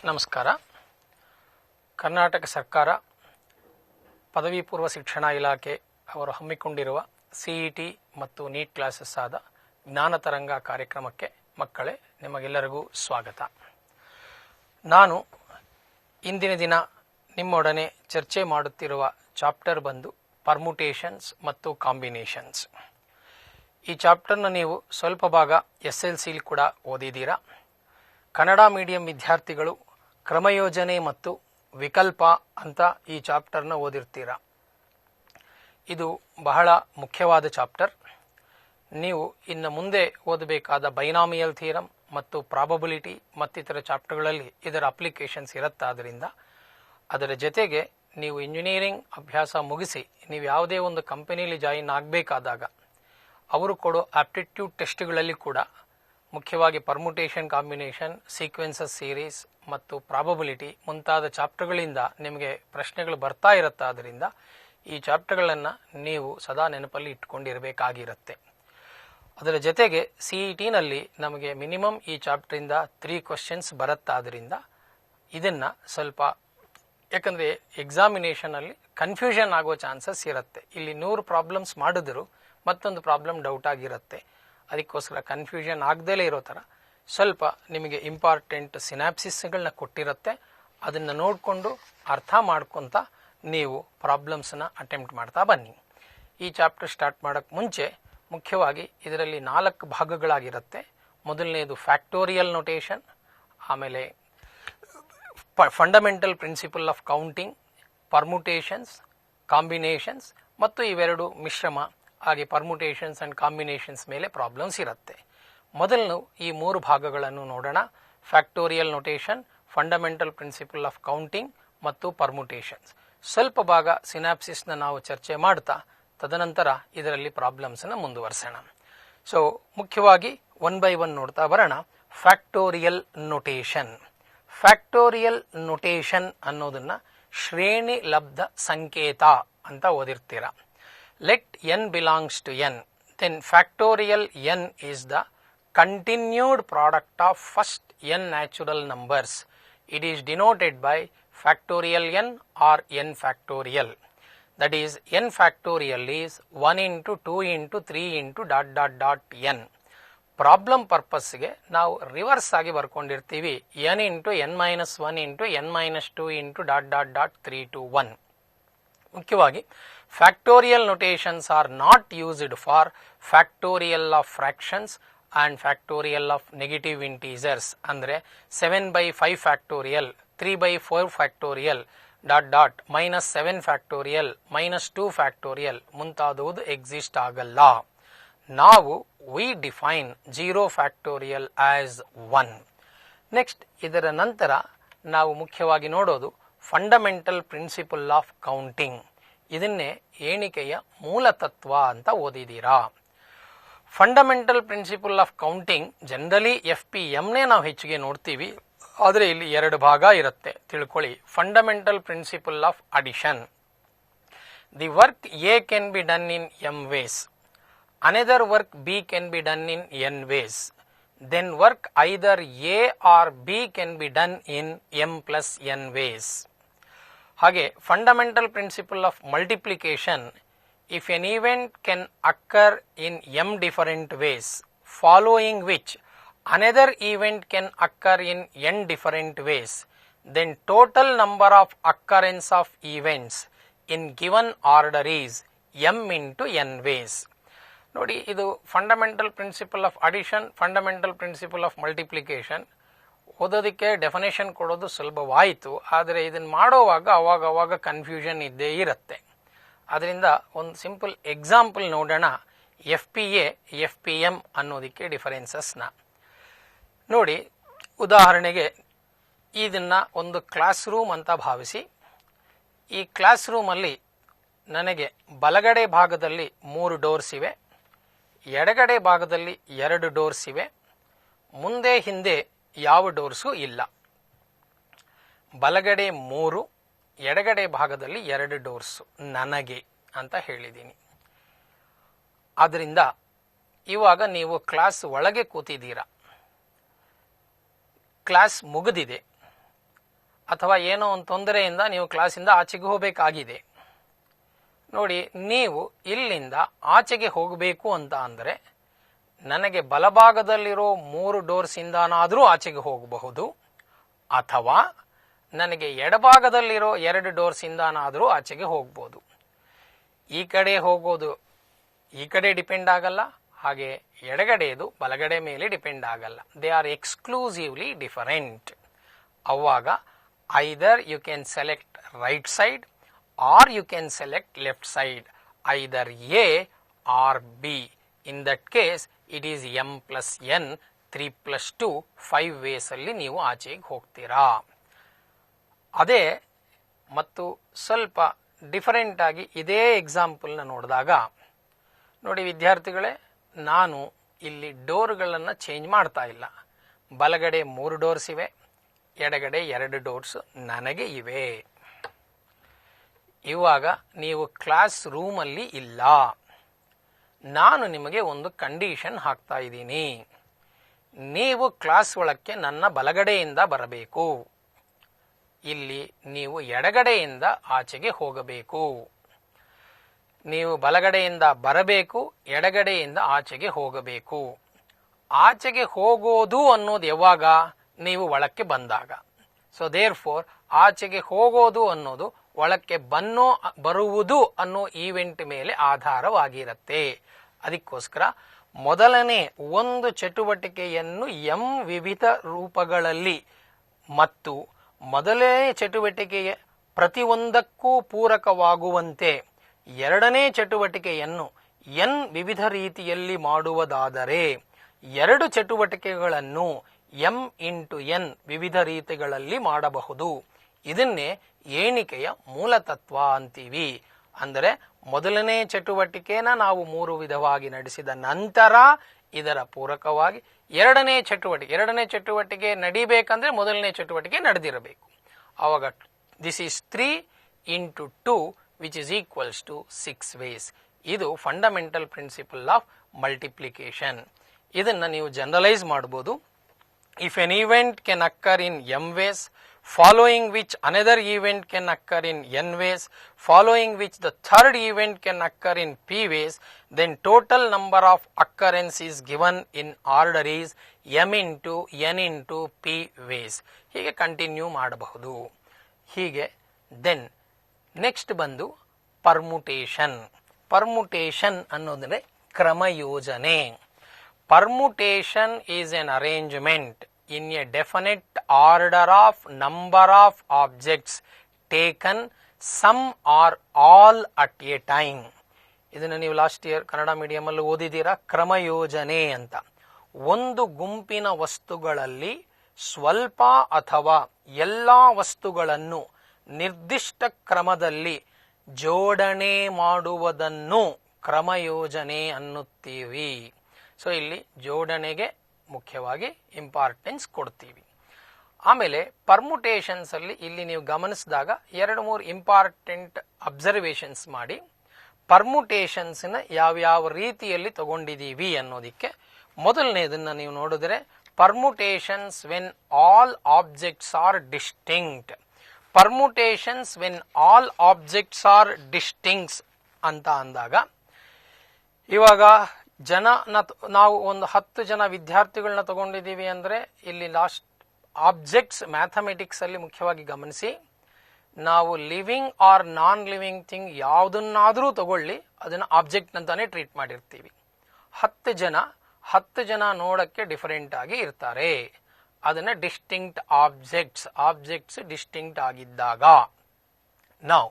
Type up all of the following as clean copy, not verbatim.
ನಮಸ್ಕಾರ. ಕರ್ನಾಟಕ ಸರ್ಕಾರ ಪದವಿ ಪೂರ್ವ ಶಿಕ್ಷಣ ಇಲಾಖೆ ಅವರು ಹಮ್ಮಿಕೊಂಡಿರುವ ಸಿಇಟಿ ಮತ್ತು ನೀಟ್ ಕ್ಲಾಸಸ್ ಆದ ಜ್ಞಾನ ತರಂಗ ಕಾರ್ಯಕ್ರಮಕ್ಕೆ ಮಕ್ಕಳೇ ನಿಮಗೆಲ್ಲರಿಗೂ ಸ್ವಾಗತ. ನಾನು ಇಂದಿನ ದಿನ ನಿಮ್ಮೊಡನೆ ಚರ್ಚೆ ಮಾಡುತ್ತಿರುವ ಚಾಪ್ಟರ್ ಬಂದು ಪರ್ಮುಟೇಷನ್ಸ್ ಮತ್ತು ಕಾಂಬಿನೇಷನ್ಸ್. ಈ ಚಾಪ್ಟರ್ನ ನೀವು ಸ್ವಲ್ಪ ಭಾಗ SLCಲಿ ಕೂಡ ಓದಿದ್ದೀರಾ. ಕನ್ನಡ ಮೀಡಿಯಂ ವಿದ್ಯಾರ್ಥಿಗಳು ಕ್ರಮಯೋಜನೆ ಮತ್ತು ವಿಕಲ್ಪ ಅಂತ ಈ ಚಾಪ್ಟರ್ನ ಓದಿರ್ತೀರ. ಇದು ಬಹಳ ಮುಖ್ಯವಾದ ಚಾಪ್ಟರ್. ನೀವು ಇನ್ನು ಮುಂದೆ ಓದಬೇಕಾದ ಬೈನಾಮಿಯಲ್ ಥಿಯರಮ್ ಮತ್ತು ಪ್ರಾಬಬಿಲಿಟಿ ಮತ್ತಿತರ ಚಾಪ್ಟರ್ಗಳಲ್ಲಿ ಇದರ ಅಪ್ಲಿಕೇಶನ್ಸ್ ಇರುತ್ತಾದ್ದರಿಂದ ಅದರ ಜೊತೆಗೆ ನೀವು ಇಂಜಿನಿಯರಿಂಗ್ ಅಭ್ಯಾಸ ಮುಗಿಸಿ ನೀವು ಯಾವುದೇ ಒಂದು ಕಂಪನಿಯಲ್ಲಿ ಜಾಯಿನ್ ಆಗಬೇಕಾದಾಗ ಅವರು ಕೊಡೋ ಆಪ್ಟಿಟ್ಯೂಡ್ ಟೆಸ್ಟ್ಗಳಲ್ಲಿ ಕೂಡ ಮುಖ್ಯವಾಗಿ ಪರ್ಮುಟೇಷನ್, ಕಾಂಬಿನೇಷನ್, ಸೀಕ್ವೆನ್ಸಸ್ ಸೀರೀಸ್ ಮತ್ತು ಪ್ರಾಬಬಿಲಿಟಿ ಮುಂತಾದ ಚಾಪ್ಟರ್ಗಳಿಂದ ನಿಮಗೆ ಪ್ರಶ್ನೆಗಳು ಬರ್ತಾ ಇರುತ್ತಾದ್ದರಿಂದ ಈ ಚಾಪ್ಟರ್ಗಳನ್ನು ನೀವು ಸದಾ ನೆನಪಲ್ಲಿ ಇಟ್ಕೊಂಡಿರಬೇಕಾಗಿರುತ್ತೆ. ಅದರ ಜೊತೆಗೆ CETನಲ್ಲಿ ನಮಗೆ ಮಿನಿಮಮ್ ಈ ಚಾಪ್ಟರಿಂದ 3 ಕ್ವಶನ್ಸ್ ಬರುತ್ತಾದ್ದರಿಂದ ಇದನ್ನು ಸ್ವಲ್ಪ, ಯಾಕಂದರೆ ಎಕ್ಸಾಮಿನೇಷನಲ್ಲಿ ಕನ್ಫ್ಯೂಷನ್ ಆಗೋ ಚಾನ್ಸಸ್ ಇರುತ್ತೆ. ಇಲ್ಲಿ 100 ಪ್ರಾಬ್ಲಮ್ಸ್ ಮಾಡಿದ್ರು ಮತ್ತೊಂದು ಪ್ರಾಬ್ಲಮ್ ಡೌಟ್ ಆಗಿರುತ್ತೆ. ಅದಕ್ಕೋಸ್ಕರ ಕನ್ಫ್ಯೂಷನ್ ಆಗದೇ ಇರೋ ಥರ ಸ್ವಲ್ಪ ನಿಮಗೆ ಇಂಪಾರ್ಟೆಂಟ್ ಸಿನಾಪ್ಸಿಸ್ಗಳನ್ನ ಕೊಟ್ಟಿರುತ್ತೆ. ಅದನ್ನು ನೋಡಿಕೊಂಡು ಅರ್ಥ ಮಾಡ್ಕೊತ ನೀವು ಪ್ರಾಬ್ಲಮ್ಸನ್ನ ಅಟೆಂಪ್ಟ್ ಮಾಡ್ತಾ ಬನ್ನಿ. ಈ ಚಾಪ್ಟರ್ ಸ್ಟಾರ್ಟ್ ಮಾಡೋಕ್ಕೆ ಮುಂಚೆ ಮುಖ್ಯವಾಗಿ ಇದರಲ್ಲಿ 4 ಭಾಗಗಳಾಗಿರುತ್ತೆ. ಮೊದಲನೇದು ಫ್ಯಾಕ್ಟೋರಿಯಲ್ ನೊಟೇಷನ್, ಆಮೇಲೆ fundamental principle of counting, permutations, combinations ಮತ್ತು ಇವೆರಡು ಮಿಶ್ರಮ ಹಾಗೆ ಪರ್ಮುಟೇಷನ್ಸ್ ಅಂಡ್ ಕಾಂಬಿನೇಷನ್ಸ್ ಮೇಲೆ ಪ್ರಾಬ್ಲಮ್ಸ್ ಇರುತ್ತೆ. ಮೊದಲು ಈ 3 ಭಾಗಗಳನ್ನು ನೋಡೋಣ. Factorial notation, fundamental principle of counting ಮತ್ತು ಪರ್ಮುಟೇಷನ್ಸ್. ಸ್ವಲ್ಪ ಭಾಗ ಸಿನಾಪ್ಸಿಸ್ನ ನಾವು ಚರ್ಚೆ ಮಾಡ್ತಾ ತದನಂತರ ಇದರಲ್ಲಿ ಪ್ರಾಬ್ಲಮ್ಸನ್ನು ಮುಂದುವರಿಸೋಣ. ಸೊ ಮುಖ್ಯವಾಗಿ 1 by 1 ನೋಡ್ತಾ ಬರೋಣ. Factorial notation. ಫ್ಯಾಕ್ಟೋರಿಯಲ್ ನೊಟೇಷನ್ ಅನ್ನೋದನ್ನ ಶ್ರೇಣಿ ಲಬ್ಧ ಸಂಕೇತ ಅಂತ ಓದಿರ್ತೀರ. Let n belongs to n, then factorial n is the continued product of first n natural numbers. It is denoted by factorial n or n factorial. That is, n factorial is 1 into 2 into 3 into ... n. Problem ಪರ್ಪಸ್ಗೆ ನಾವು reverse ಆಗಿ ಬರ್ಕೊಂಡಿರ್ತೀವಿ. n into n minus 1 into n minus 2 into ... 3 to 1. ಮುಖ್ಯವಾಗಿ factorial notations are not used for factorial of fractions and factorial of negative integers. ಅಂದರೆ 7/5 factorial, 3/4 factorial ... -7 factorial, -2 factorial ಮುಂತಾದವುದು exist ಆಗಲ್ಲ. ನಾವು we define 0 factorial as 1. Next ಇದರ ನಂತರ ನಾವು ಮುಖ್ಯವಾಗಿ ನೋಡೋದು ಫಂಡಮೆಂಟಲ್ ಪ್ರಿನ್ಸಿಪಲ್ ಆಫ್ ಕೌಂಟಿಂಗ್. ಇದನ್ನೇ ಎಣಿಕೆಯ ಮೂಲ ತತ್ವ ಅಂತ ಓದಿದ್ದೀರಾ. Fundamental principle of counting generally FPMನೇ ನಾವು ಹೆಚ್ಚಿಗೆ ನೋಡ್ತೀವಿ. ಆದರೆ ಇಲ್ಲಿ 2 ಭಾಗ ಇರುತ್ತೆ, ತಿಳ್ಕೊಳ್ಳಿ. Fundamental principle of addition. The work A can be done in M ways. Another work B can be done in N ways. Then work either A or B can be done in M plus N ways. ಹಾಗೆ fundamental principle of multiplication. If N event can occur in M different ways, following which another event can occur in N different ways, then total number of occurrence of events in given order is M into N ways. ನೋಡಿ, ಇದು fundamental principle of addition, fundamental principle of multiplication. ಓದೋದಕ್ಕೆ definition ಕೊಡೋದು ಸುಲಭವಾಯಿತು, ಆದರೆ ಇದನ್ನು ಮಾಡೋವಾಗ ಅವಾಗ confusion ಇದ್ದೇ ಇರುತ್ತೆ. ಅದರಿಂದ ಒಂದು ಸಿಂಪಲ್ ಎಕ್ಸಾಂಪಲ್ ನೋಡೋಣ. FPA, FPM ಅನ್ನೋದಕ್ಕೆ ಡಿಫರೆನ್ಸಸ್ನ ನೋಡಿ. ಉದಾಹರಣೆಗೆ ಇದನ್ನು ಒಂದು ಕ್ಲಾಸ್ ರೂಮ್ ಅಂತ ಭಾವಿಸಿ. ಈ ಕ್ಲಾಸ್ ರೂಮಲ್ಲಿ ನನಗೆ ಬಲಗಡೆ ಭಾಗದಲ್ಲಿ 3 ಡೋರ್ಸ್ ಇವೆ, ಎಡಗಡೆ ಭಾಗದಲ್ಲಿ 2 ಡೋರ್ಸ್ ಇವೆ, ಮುಂದೆ ಹಿಂದೆ ಯಾವ ಡೋರ್ಸು ಇಲ್ಲ. ಬಲಗಡೆ 3, ಎಡಗಡೆ ಭಾಗದಲ್ಲಿ 2 ಡೋರ್ಸು ನನಗೆ ಅಂತ ಹೇಳಿದ್ದೀನಿ. ಆದ್ದರಿಂದ ಇವಾಗ ನೀವು ಕ್ಲಾಸ್ ಒಳಗೆ ಕೂತಿದ್ದೀರಾ, ಕ್ಲಾಸ್ ಮುಗಿದಿದೆ, ಅಥವಾ ಏನೋ ಒಂದು ತೊಂದರೆಯಿಂದ ನೀವು ಕ್ಲಾಸಿಂದ ಆಚೆಗೆ ಹೋಗಬೇಕಾಗಿದೆ. ನೋಡಿ, ನೀವು ಇಲ್ಲಿಂದ ಆಚೆಗೆ ಹೋಗಬೇಕು ಅಂತ ಅಂದರೆ ನನಗೆ ಬಲಭಾಗದಲ್ಲಿರೋ 3 ಡೋರ್ಸಿಂದನಾದರೂ ಆಚೆಗೆ ಹೋಗಬಹುದು, ಅಥವಾ ನನಗೆ ಎಡಭಾಗದಲ್ಲಿರೋ 2 ಡೋರ್ಸಿಂದನಾದರೂ ಆಚೆಗೆ ಹೋಗ್ಬೋದು. ಈ ಕಡೆ ಹೋಗೋದು ಈ ಕಡೆ ಡಿಪೆಂಡ್ ಆಗಲ್ಲ, ಹಾಗೆ ಎಡಗಡೆದು ಬಲಗಡೆ ಮೇಲೆ ಡಿಪೆಂಡ್ ಆಗಲ್ಲ. They are exclusively different. ಅವಾಗ either you can select right side or you can select left side, either A or B. In that case it is m+n 3+2 5 ways ಅಲ್ಲಿ ನೀವು ಆಚೆಗೆ ಹೋಗ್ತೀರಾ. ಅದೇ ಮತ್ತು ಸ್ವಲ್ಪ ಡಿಫರೆಂಟ್ ಆಗಿ ಇದೇ ಎಕ್ಸಾಂಪಲ್ನ ನೋಡಿದಾಗ ನೋಡಿ ವಿದ್ಯಾರ್ಥಿಗಳೇ, ನಾನು ಇಲ್ಲಿ ಡೋರ್ಗಳನ್ನು ಚೇಂಜ್ ಮಾಡ್ತಾ ಇಲ್ಲ. ಬಲಗಡೆ 3 ಡೋರ್ಸ್ ಇವೆ, ಎಡಗಡೆ 2 ಡೋರ್ಸ್ ನನಗೆ ಇವೆ. ಇವಾಗ ನೀವು ಕ್ಲಾಸ್ ರೂಮಲ್ಲಿ ಇಲ್ಲ. ನಾನು ನಿಮಗೆ ಒಂದು ಕಂಡೀಷನ್ ಹಾಕ್ತಾ ಇದ್ದೀನಿ. ನೀವು ಕ್ಲಾಸ್ ಒಳಕ್ಕೆ ನನ್ನ ಬಲಗಡೆಯಿಂದ ಬರಬೇಕು. ಇಲ್ಲಿ ನೀವು ಎಡಗಡೆಯಿಂದ ಆಚೆಗೆ ಹೋಗಬೇಕು. ನೀವು ಬಲಗಡೆಯಿಂದ ಬರಬೇಕು, ಎಡಗಡೆಯಿಂದ ಆಚೆಗೆ ಹೋಗಬೇಕು. ಆಚೆಗೆ ಹೋಗೋದು ಅನ್ನೋದು ಯಾವಾಗ? ನೀವು ಒಳಕ್ಕೆ ಬಂದಾಗ. ಸೊ ದೇರ್ ಫೋರ್ ಆಚೆಗೆ ಹೋಗೋದು ಅನ್ನೋದು ಒಳಕ್ಕೆ ಬರುವುದು ಅನ್ನೋ ಈವೆಂಟ್ ಮೇಲೆ ಆಧಾರವಾಗಿರುತ್ತೆ. ಅದಕ್ಕೋಸ್ಕರ ಮೊದಲನೇ ಒಂದು ಚಟುವಟಿಕೆಯನ್ನು ವಿವಿಧ ರೂಪಗಳಲ್ಲಿ ಮತ್ತು ಮೊದಲನೇ ಚಟುವಟಿಕೆಯ ಪ್ರತಿಯೊಂದಕ್ಕೂ ಪೂರಕವಾಗುವಂತೆ ಎರಡನೇ ಚಟುವಟಿಕೆಯನ್ನು ವಿವಿಧ ರೀತಿಯಲ್ಲಿ ಮಾಡುವುದಾದರೆ 2 ಚಟುವಟಿಕೆಗಳನ್ನು m×n ವಿವಿಧ ರೀತಿಗಳಲ್ಲಿ ಮಾಡಬಹುದು. ಇದನ್ನೇ ಎಣಿಕೆಯ ಮೂಲತತ್ವ ಅಂತೀವಿ. ಅಂದರೆ ಮೊದಲನೇ ಚಟುವಟಿಕೆನ ನಾವು 3 ವಿಧವಾಗಿ ನಡೆಸಿದ ನಂತರ ಇದರ ಪೂರಕವಾಗಿ ಎರಡನೇ ಚಟುವಟಿಕೆ ನಡಿಬೇಕಂದ್ರೆ ಮೊದಲನೇ ಚಟುವಟಿಕೆ ನಡೆದಿರಬೇಕು. ಆವಾಗ this is 3×2 which is equals to 6 ways. ಇದು ಫಂಡಮೆಂಟಲ್ ಪ್ರಿನ್ಸಿಪಲ್ ಆಫ್ ಮಲ್ಟಿಪ್ಲಿಕೇಶನ್. ಇದನ್ನ ನೀವು ಜನರಲೈಸ್ ಮಾಡಬಹುದು. If N event can occur in m ways, following which another event can occur in n ways, following which the third event can occur in p ways, then total number of occurrence is given in order is m×n×p ways. ಹೀಗೆ continue ಮಾಡಬಹುದು. ಹೀಗೆ then next ಬಂದು permutation. Permutation ಅನ್ನೋದ್ರೆ ಕ್ರಮಯೋಜನೆ. Permutation is an arrangement in a definite order of number of objects taken some or all at a time. ಇದನ್ನು ನೀವು last year Kannada medium ಅಲ್ಲಿ ಓದಿದ್ದೀರಾ. ಕ್ರಮಯೋಜನೆ ಅಂತ ಒಂದು ಗುಂಪಿನ ವಸ್ತುಗಳಲ್ಲಿ ಸ್ವಲ್ಪ ಅಥವಾ ಎಲ್ಲಾ ವಸ್ತುಗಳನ್ನು ನಿರ್ದಿಷ್ಟ ಕ್ರಮದಲ್ಲಿ ಜೋಡಣೆ ಮಾಡುವುದನ್ನು ಕ್ರಮಯೋಜನೆ ಅನ್ನುತ್ತೀವಿ. ಸೊ ಇಲ್ಲಿ ಜೋಡಣೆಗೆ ಮುಖ್ಯವಾಗಿ ಇಂಪಾರ್ಟೆನ್ಸ್ ಕೊಡ್ತೀವಿ. ಆಮೇಲೆ ಪರ್ಮುಟೇಷನ್ಸ್ ಅಲ್ಲಿ ಇಲ್ಲಿ ನೀವು ಗಮನಿಸಿದಾಗ 2-3 ಇಂಪಾರ್ಟೆಂಟ್ ಅಬ್ಸರ್ವೇಷನ್ಸ್ ಮಾಡಿ ಪರ್ಮುಟೇಷನ್ಸ್ ನ ಯಾವ್ಯಾವ ರೀತಿಯಲ್ಲಿ ತಗೊಂಡಿದ್ದೀವಿ ಅನ್ನೋದಕ್ಕೆ. ಮೊದಲನೇದನ್ನ ನೀವು ನೋಡಿದ್ರೆ permutations when all objects are distinct. Permutations when all objects are distincts ಅಂತ ಅಂದಾಗ ಇವಾಗ ನಾವು ಒಂದು 10 ಜನ ವಿದ್ಯಾರ್ಥಿಗಳನ್ನ ತಗೊಂಡಿದ್ದೀವಿ ಅಂದ್ರೆ ಇಲ್ಲಿ ಲಾಸ್ಟ್ ಆಬ್ಜೆಕ್ಟ್ಸ್ ಮ್ಯಾಥಮೆಟಿಕ್ಸ್ ಅಲ್ಲಿ ಮುಖ್ಯವಾಗಿ ಗಮನಿಸಿ. ನಾವು living or non living thing ಯಾವುದನ್ನಾದ್ರೂ ತಗೊಳ್ಳಿ, ಅದನ್ನ ಆಬ್ಜೆಕ್ಟ್ ಅಂತಾನೆ ಟ್ರೀಟ್ ಮಾಡಿರ್ತೀವಿ. 10 ಜನ ನೋಡಕ್ಕೆ ಡಿಫರೆಂಟ್ ಆಗಿ ಇರ್ತಾರೆ. ಅದನ್ನ ಡಿಸ್ಟಿಂಕ್ಟ್ ಆಬ್ಜೆಕ್ಟ್ಸ್ ಡಿಸ್ಟಿಂಕ್ಟ್ ಆಗಿದ್ದಾಗ ನಾವು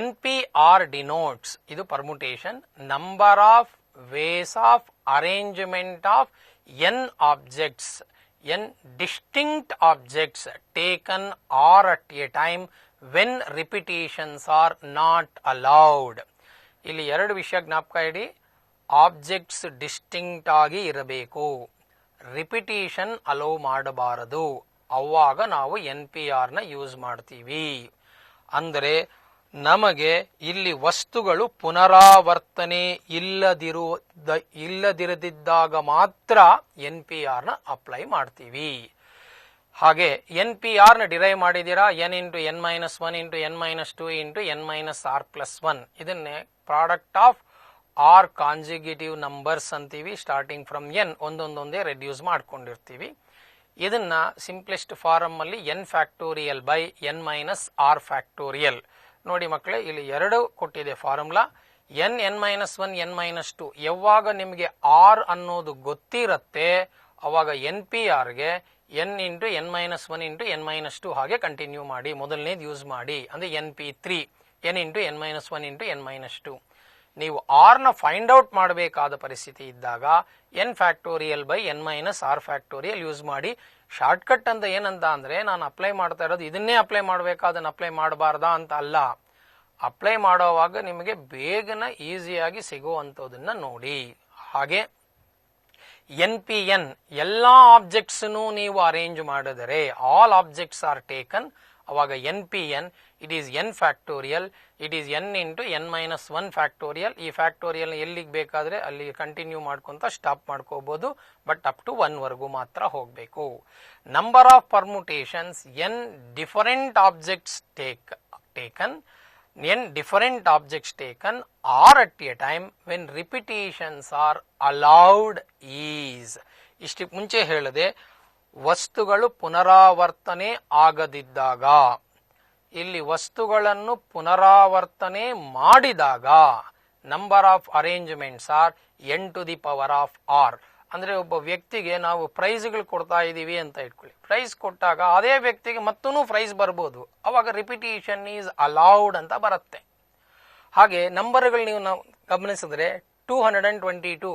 NPR ಡಿನೋಟ್ಸ್, ಇದು permutation, number of ways of arrangement of n objects, n distinct objects taken or at a time when repetitions are not allowed. ಇಲ್ಲಿ 2 ವಿಷಯ ಜ್ಞಾಪಕ ಇಡಿ. ಆಬ್ಜೆಕ್ಟ್ಸ್ ಡಿಸ್ಟಿಂಕ್ಟ್ ಆಗಿ ಇರಬೇಕು, ರಿಪಿಟೇಷನ್ ಅಲೋ ಮಾಡಬಾರದು. ಅವಾಗ ನಾವು NPR ನ ಯೂಸ್ ಮಾಡ್ತೀವಿ. ಅಂದರೆ ನಮಗೆ ಇಲ್ಲಿ ವಸ್ತುಗಳು ಪುನರಾವರ್ತನೆ ಇಲ್ಲದಿರದಿದ್ದಾಗ ಮಾತ್ರ NPR ನ ಅಪ್ಲೈ ಮಾಡ್ತೀವಿ. ಹಾಗೆ ಎನ್ ಪಿ ಆರ್ ನ ಡಿರೈವ್ ಮಾಡಿದೀರಾ N into N minus one into N minus two into N minus R plus one. ಇದನ್ನೇ product of R conjugative numbers ಅಂತೀವಿ. ಸ್ಟಾರ್ಟಿಂಗ್ ಫ್ರಮ್ ಎನ್ ಒಂದೊಂದೊಂದೇ ರೆಡ್ಯೂಸ್ ಮಾಡ್ಕೊಂಡಿರ್ತೀವಿ. ಇದನ್ನ ಸಿಂಪ್ಲೆಸ್ಟ್ ಫಾರಮ್ ಅಲ್ಲಿ N factorial by N minus R factorial. ನೋಡಿ ಮಕ್ಕಳೇ, ಇಲ್ಲಿ ಎರಡು ಕೊಟ್ಟಿದೆ formula. N minus one N minus two. ಯಾವಾಗ ನಿಮಗೆ ಆರ್ ಅನ್ನೋದು ಗೊತ್ತಿರತ್ತೆ ಅವಾಗ N P ಆರ್ಗೆ N into N minus one into N minus two ಹಾಗೆ ಕಂಟಿನ್ಯೂ ಮಾಡಿ, ಮೊದಲನೇದು ಯೂಸ್ ಮಾಡಿ. ಅಂದ್ರೆ N P 3 N into N minus one into N minus two. ನೀವು ಆರ್ ನ ಫೈಂಡ್ ಔಟ್ ಮಾಡಬೇಕಾದ ಪರಿಸ್ಥಿತಿ ಇದ್ದಾಗ N factorial by N minus R factorial use ಮಾಡಿ. ಶಾರ್ಟ್ ಕಟ್ ಅಂತ ಏನಂತ ಅಂದ್ರೆ, ನಾನು ಅಪ್ಲೈ ಮಾಡ್ತಾ ಇರೋದು ಇದನ್ನೇ ಅಪ್ಲೈ ಮಾಡಬೇಕಾ ಅದನ್ನ ಅಪ್ಲೈ ಮಾಡಬಾರ್ದಾ ಅಂತ ಅಲ್ಲ. ಅಪ್ಲೈ ಮಾಡೋವಾಗ ನಿಮಗೆ ಬೇಗನ ಈಸಿಯಾಗಿ ಸಿಗುವಂಥದ್ದನ್ನ ನೋಡಿ. ಹಾಗೆ ಎನ್ ಪಿ ಎನ್ ಎಲ್ಲಾ ಆಬ್ಜೆಕ್ಟ್ಸ್ ನೀವು ಅರೇಂಜ್ ಮಾಡಿದರೆ, ಆಲ್ ಆಬ್ಜೆಕ್ಟ್ಸ್ ಆರ್ ಟೇಕನ್, ಅವಾಗ N P N it is N factorial, it is N into N minus one factorial. ಈ ಫ್ಯಾಕ್ಟೋರಿಯಲ್ ಎಲ್ಲಿಗೆ ಬೇಕಾದ್ರೆ ಅಲ್ಲಿ ಕಂಟಿನ್ಯೂ ಮಾಡ್ಕೊಂತ ಸ್ಟಾಪ್ ಮಾಡ್ಕೋಬಹುದು, ಬಟ್ ಅಪ್ ಟು 1 ವರೆಗೂ ಮಾತ್ರ ಹೋಗಬೇಕು. Number of permutations N different objects taken, n different objects taken or at a time when repetitions are allowed is. ಇಷ್ಟಕ್ಕೆ ಮುಂಚೆ ಹೇಳಿದೆ, ವಸ್ತುಗಳು ಪುನರಾವರ್ತನೆ ಆಗದಿದ್ದಾಗ, ಇಲ್ಲಿ ವಸ್ತುಗಳನ್ನು ಪುನರಾವರ್ತನೆ ಮಾಡಿದಾಗ number of arrangements are n to the power of r. ಅಂದ್ರೆ ಒಬ್ಬ ವ್ಯಕ್ತಿಗೆ ನಾವು ಪ್ರೈಸ್ಗಳು ಕೊಡ್ತಾ ಇದೀವಿ ಅಂತ ಇಟ್ಕೊಳ್ಳಿ. ಪ್ರೈಸ್ ಕೊಟ್ಟಾಗ ಅದೇ ವ್ಯಕ್ತಿಗೆ ಮತ್ತೂ ಪ್ರೈಸ್ ಬರ್ಬೋದು, ಅವಾಗ ರಿಪಿಟೇಷನ್ ಈಸ್ ಅಲೌಡ್ ಅಂತ ಬರುತ್ತೆ. ಹಾಗೆ ನಂಬರ್ಗಳು ನಾವು ಗಮನಿಸಿದ್ರೆ 222,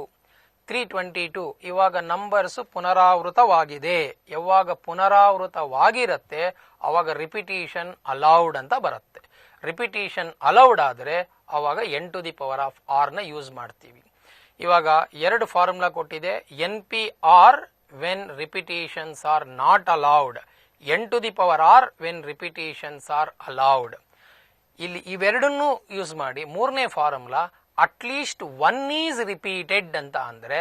322 ಇವಾಗ ನಂಬರ್ಸ್ ಪುನರಾವೃತವಾಗಿದೆ. ಯಾವಾಗ ಪುನರಾವೃತವಾಗಿರುತ್ತೆ ಅವಾಗ ರಿಪಿಟೇಷನ್ ಅಲೌಡ್ ಅಂತ ಬರುತ್ತೆ. ರಿಪಿಟೇಷನ್ ಅಲೌಡ್ ಆದ್ರೆ ಅವಾಗ n to the power of r ನ ಯೂಸ್ ಮಾಡ್ತೀವಿ. ಇವಾಗ ಎರಡು ಫಾರ್ಮುಲಾ ಕೊಟ್ಟಿದೆ. N P R when repetitions are not allowed, N to the power R when repetitions are allowed. ಇಲ್ಲಿ ಇವೆರಡನ್ನೂ ಯೂಸ್ ಮಾಡಿ ಮೂರನೇ formula at least one is repeated ಅಂತ ಅಂದ್ರೆ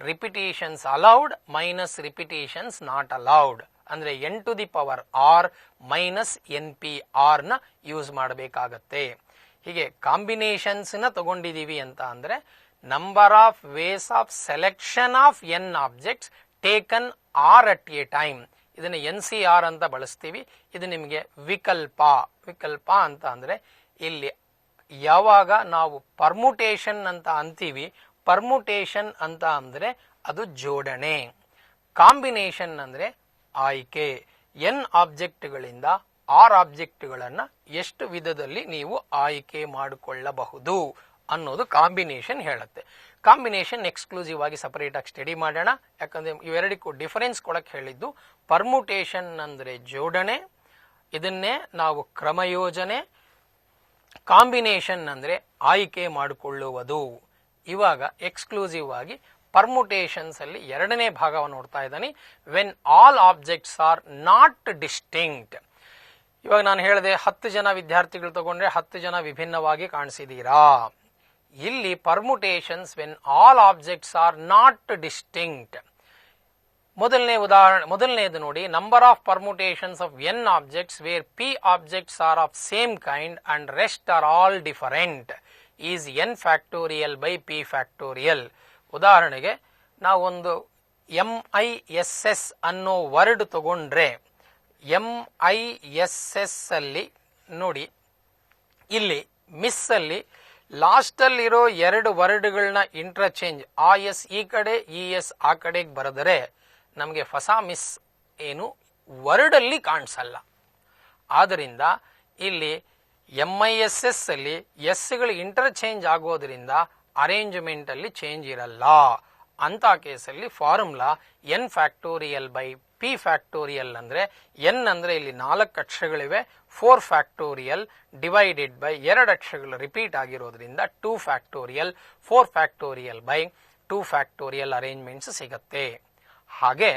repetitions allowed minus repetitions not allowed. ಅಂದ್ರೆ N to the power R minus N P R ನ use ಮಾಡಬೇಕಾಗತ್ತೆ. ಹೀಗೆ ಕಾಂಬಿನೇಷನ್ಸ್ ನ ತಗೊಂಡಿದೀವಿ ಅಂತ ಅಂದ್ರೆ number of ways of selection of N objects taken R at a time. ಇದನ್ನ NCR ಅಂತ ಬಳಸ್ತೀವಿ. ಇದು ನಿಮಗೆ ವಿಕಲ್ಪ. ವಿಕಲ್ಪ ಅಂತ ಅಂದ್ರೆ ಇಲ್ಲಿ ಯಾವಾಗ ನಾವು ಪರ್ಮುಟೇಷನ್ ಅಂತ ಅಂತೀವಿ, ಪರ್ಮುಟೇಷನ್ ಅಂತ ಅಂದ್ರೆ ಅದು ಜೋಡಣೆ, ಕಾಂಬಿನೇಷನ್ ಅಂದ್ರೆ ಆಯ್ಕೆ. ಎನ್ ಆಬ್ಜೆಕ್ಟ್ಗಳಿಂದ ಆರ್ ಆಬ್ಜೆಕ್ಟ್ಗಳನ್ನ ಎಷ್ಟು ವಿಧದಲ್ಲಿ ನೀವು ಆಯ್ಕೆ ಮಾಡಿಕೊಳ್ಳಬಹುದು ಅನ್ನೋದು ಕಾಂಬಿನೇಷನ್ ಹೇಳುತ್ತೆ. ಕಾಂಬಿನೇಷನ್ ಎಕ್ಸ್ಕ್ಲೂಸಿವ್ ಆಗಿ ಸಪರೇಟ್ ಆಗಿ ಸ್ಟಡಿ ಮಾಡೋಣ, ಯಾಕಂದ್ರೆ ಇವೆರಡಕ್ಕೂ ಡಿಫರೆನ್ಸ್ ಕೊಡಕ್ ಹೇಳಿದ್ದು. ಪರ್ಮುಟೇಷನ್ ಅಂದ್ರೆ ಜೋಡಣೆ, ಇದನ್ನೇ ನಾವು ಕ್ರಮಯೋಜನೆ. ಕಾಂಬಿನೇಷನ್ ಅಂದ್ರೆ ಆಯ್ಕೆ ಮಾಡಿಕೊಳ್ಳುವುದು. ಇವಾಗ ಎಕ್ಸ್ಕ್ಲೂಸಿವ್ ಆಗಿ ಪರ್ಮುಟೇಷನ್ಸ್ ಅಲ್ಲಿ ಎರಡನೇ ಭಾಗವನ್ನು ನೋಡ್ತಾ ಇದ್ದಾನೆ. When all objects are not distinct. ಇವಾಗ ನಾನು ಹೇಳಿದೆ 10 ಜನ ವಿದ್ಯಾರ್ಥಿಗಳು ತಗೊಂಡ್ರೆ 10 ಜನ ವಿಭಿನ್ನವಾಗಿ ಕಾಣಿಸಿದೀರಾ. ಇಲ್ಲಿ permutations when all objects are not distinct. ಮೊದಲನೇದು ನೋಡಿ, number of permutations of N objects where P objects are of same kind and rest are all different is N factorial by P factorial. ಉದಾಹರಣೆಗೆ ನಾವೊಂದು MISS ಅನ್ನೋ word ತಗೊಂಡ್ರೆ, MISS ಅಲ್ಲಿ ನೋಡಿ, ಇಲ್ಲಿ miss ಅಲ್ಲಿ ಲಾಸ್ಟ್ ಅಲ್ಲಿರೋ ಎರಡು ವರ್ಡ್ಗಳನ್ನ ಇಂಟರ್ಚೇಂಜ್, ಎಸ್ ಈ ಕಡೆ ES ಆ ಕಡೆಗೆ ಬರೆದರೆ ನಮಗೆ ಹೊಸ ಮಿಸ್ ಏನು ವರ್ಡ್ ಅಲ್ಲಿ ಕಾಣಿಸಲ್ಲ. ಆದ್ದರಿಂದ ಇಲ್ಲಿ MISS ಅಲ್ಲಿ ಎಸ್ಗಳು ಇಂಟರ್ಚೇಂಜ್ ಆಗೋದ್ರಿಂದ ಅರೇಂಜ್ಮೆಂಟ್ ಅಲ್ಲಿ ಚೇಂಜ್ ಇರಲ್ಲ. ಅಂತ ಕೇಸಲ್ಲಿ formula N factorial by P factorial ಅಂದ್ರೆ ಎನ್ ಅಂದ್ರೆ ಇಲ್ಲಿ 4 ಅಕ್ಷರಗಳಿವೆ, 4 ಫ್ಯಾಕ್ಟೋರಿಯಲ್ ಡಿವೈಡೆಡ್ ಬೈ 2 ಅಕ್ಷರಗಳು ರಿಪೀಟ್ ಆಗಿರೋದ್ರಿಂದ 2 factorial, 4 factorial by 2 factorial arrangements ಸಿಗುತ್ತೆ. ಹಾಗೆ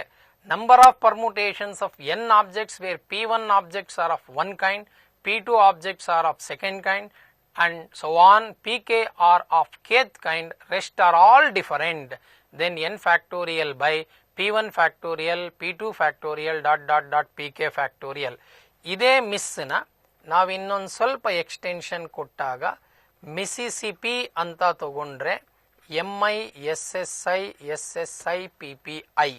number of permutations of N objects where P1 objects are of one kind, P2 objects are of second kind and so on, pk are of kth kind, rest are all different, then n factorial by P1 factorial, P2 factorial dot PK factorial. ಇದೇ ಮಿಸ್ನ ನಾವು ಇನ್ನೊಂದು ಸ್ವಲ್ಪ extension ಕೊಟ್ಟಾಗ Mississippi ಅಂತ ತಗೊಂಡ್ರೆ MI SSI SSI PPI.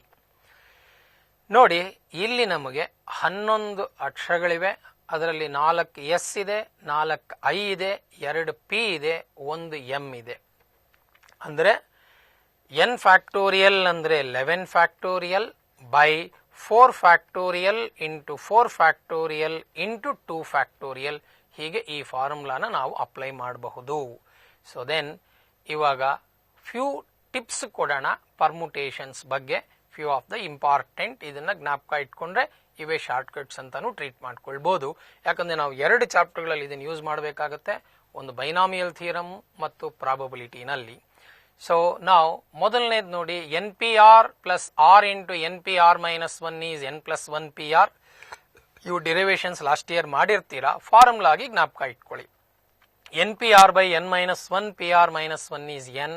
ನೋಡಿ, ಇಲ್ಲಿ ನಮಗೆ 11 ಅಕ್ಷರಗಳಿವೆ. ಅದರಲ್ಲಿ 4 S ಇದೆ, 4 I ಇದೆ, 2 P ಇದೆ, 1 M ಇದೆ. ಅಂದರೆ n ಫ್ಯಾಕ್ಟೋರಿಯಲ್ ಅಂದರೆ 11 factorial by 4 factorial into 4 factorial into 2 factorial. ಹೀಗೆ ಈ ಫಾರ್ಮುಲಾನ ನಾವು ಅಪ್ಲೈ ಮಾಡಬಹುದು. ಸೊ ದೆನ್ ಇವಾಗ ಫ್ಯೂ ಟಿಪ್ಸ್ ಕೊಡೋಣ ಪರ್ಮುಟೇಷನ್ಸ್ ಬಗ್ಗೆ. ಫ್ಯೂ ಆಫ್ ದ ಇಂಪಾರ್ಟೆಂಟ್, ಇದನ್ನ ಜ್ಞಾಪಕ ಇಟ್ಕೊಂಡ್ರೆ ಇವೇ ಶಾರ್ಟ್ ಕಟ್ಸ್ ಅಂತಾನು ಟ್ರೀಟ್ ಮಾಡ್ಕೊಳ್ಬಹುದು. ಯಾಕಂದ್ರೆ ನಾವು 2 ಚಾಪ್ಟರ್ಗಳಲ್ಲಿ ಇದನ್ನು ಯೂಸ್ ಮಾಡಬೇಕಾಗತ್ತೆ, ಒಂದು ಬೈನಾಮಿಯಲ್ ಥಿಯರಮ್ ಮತ್ತು ಪ್ರಾಬಬಿಲಿಟಿನಲ್ಲಿ. ಸೊ ನಾವು ಮೊದಲನೇದು ನೋಡಿ, NPR plus R into NPR minus 1 is N plus 1 PR. ಇವು ಡಿರೈವೇಷನ್ಸ್ ಲಾಸ್ಟ್ ಇಯರ್ ಮಾಡಿರ್ತೀರಾ, ಫಾರ್ಮುಲಾ ಆಗಿ ಜ್ಞಾಪಕ ಇಟ್ಕೊಳ್ಳಿ. NPR by N minus 1 PR minus 1 is N.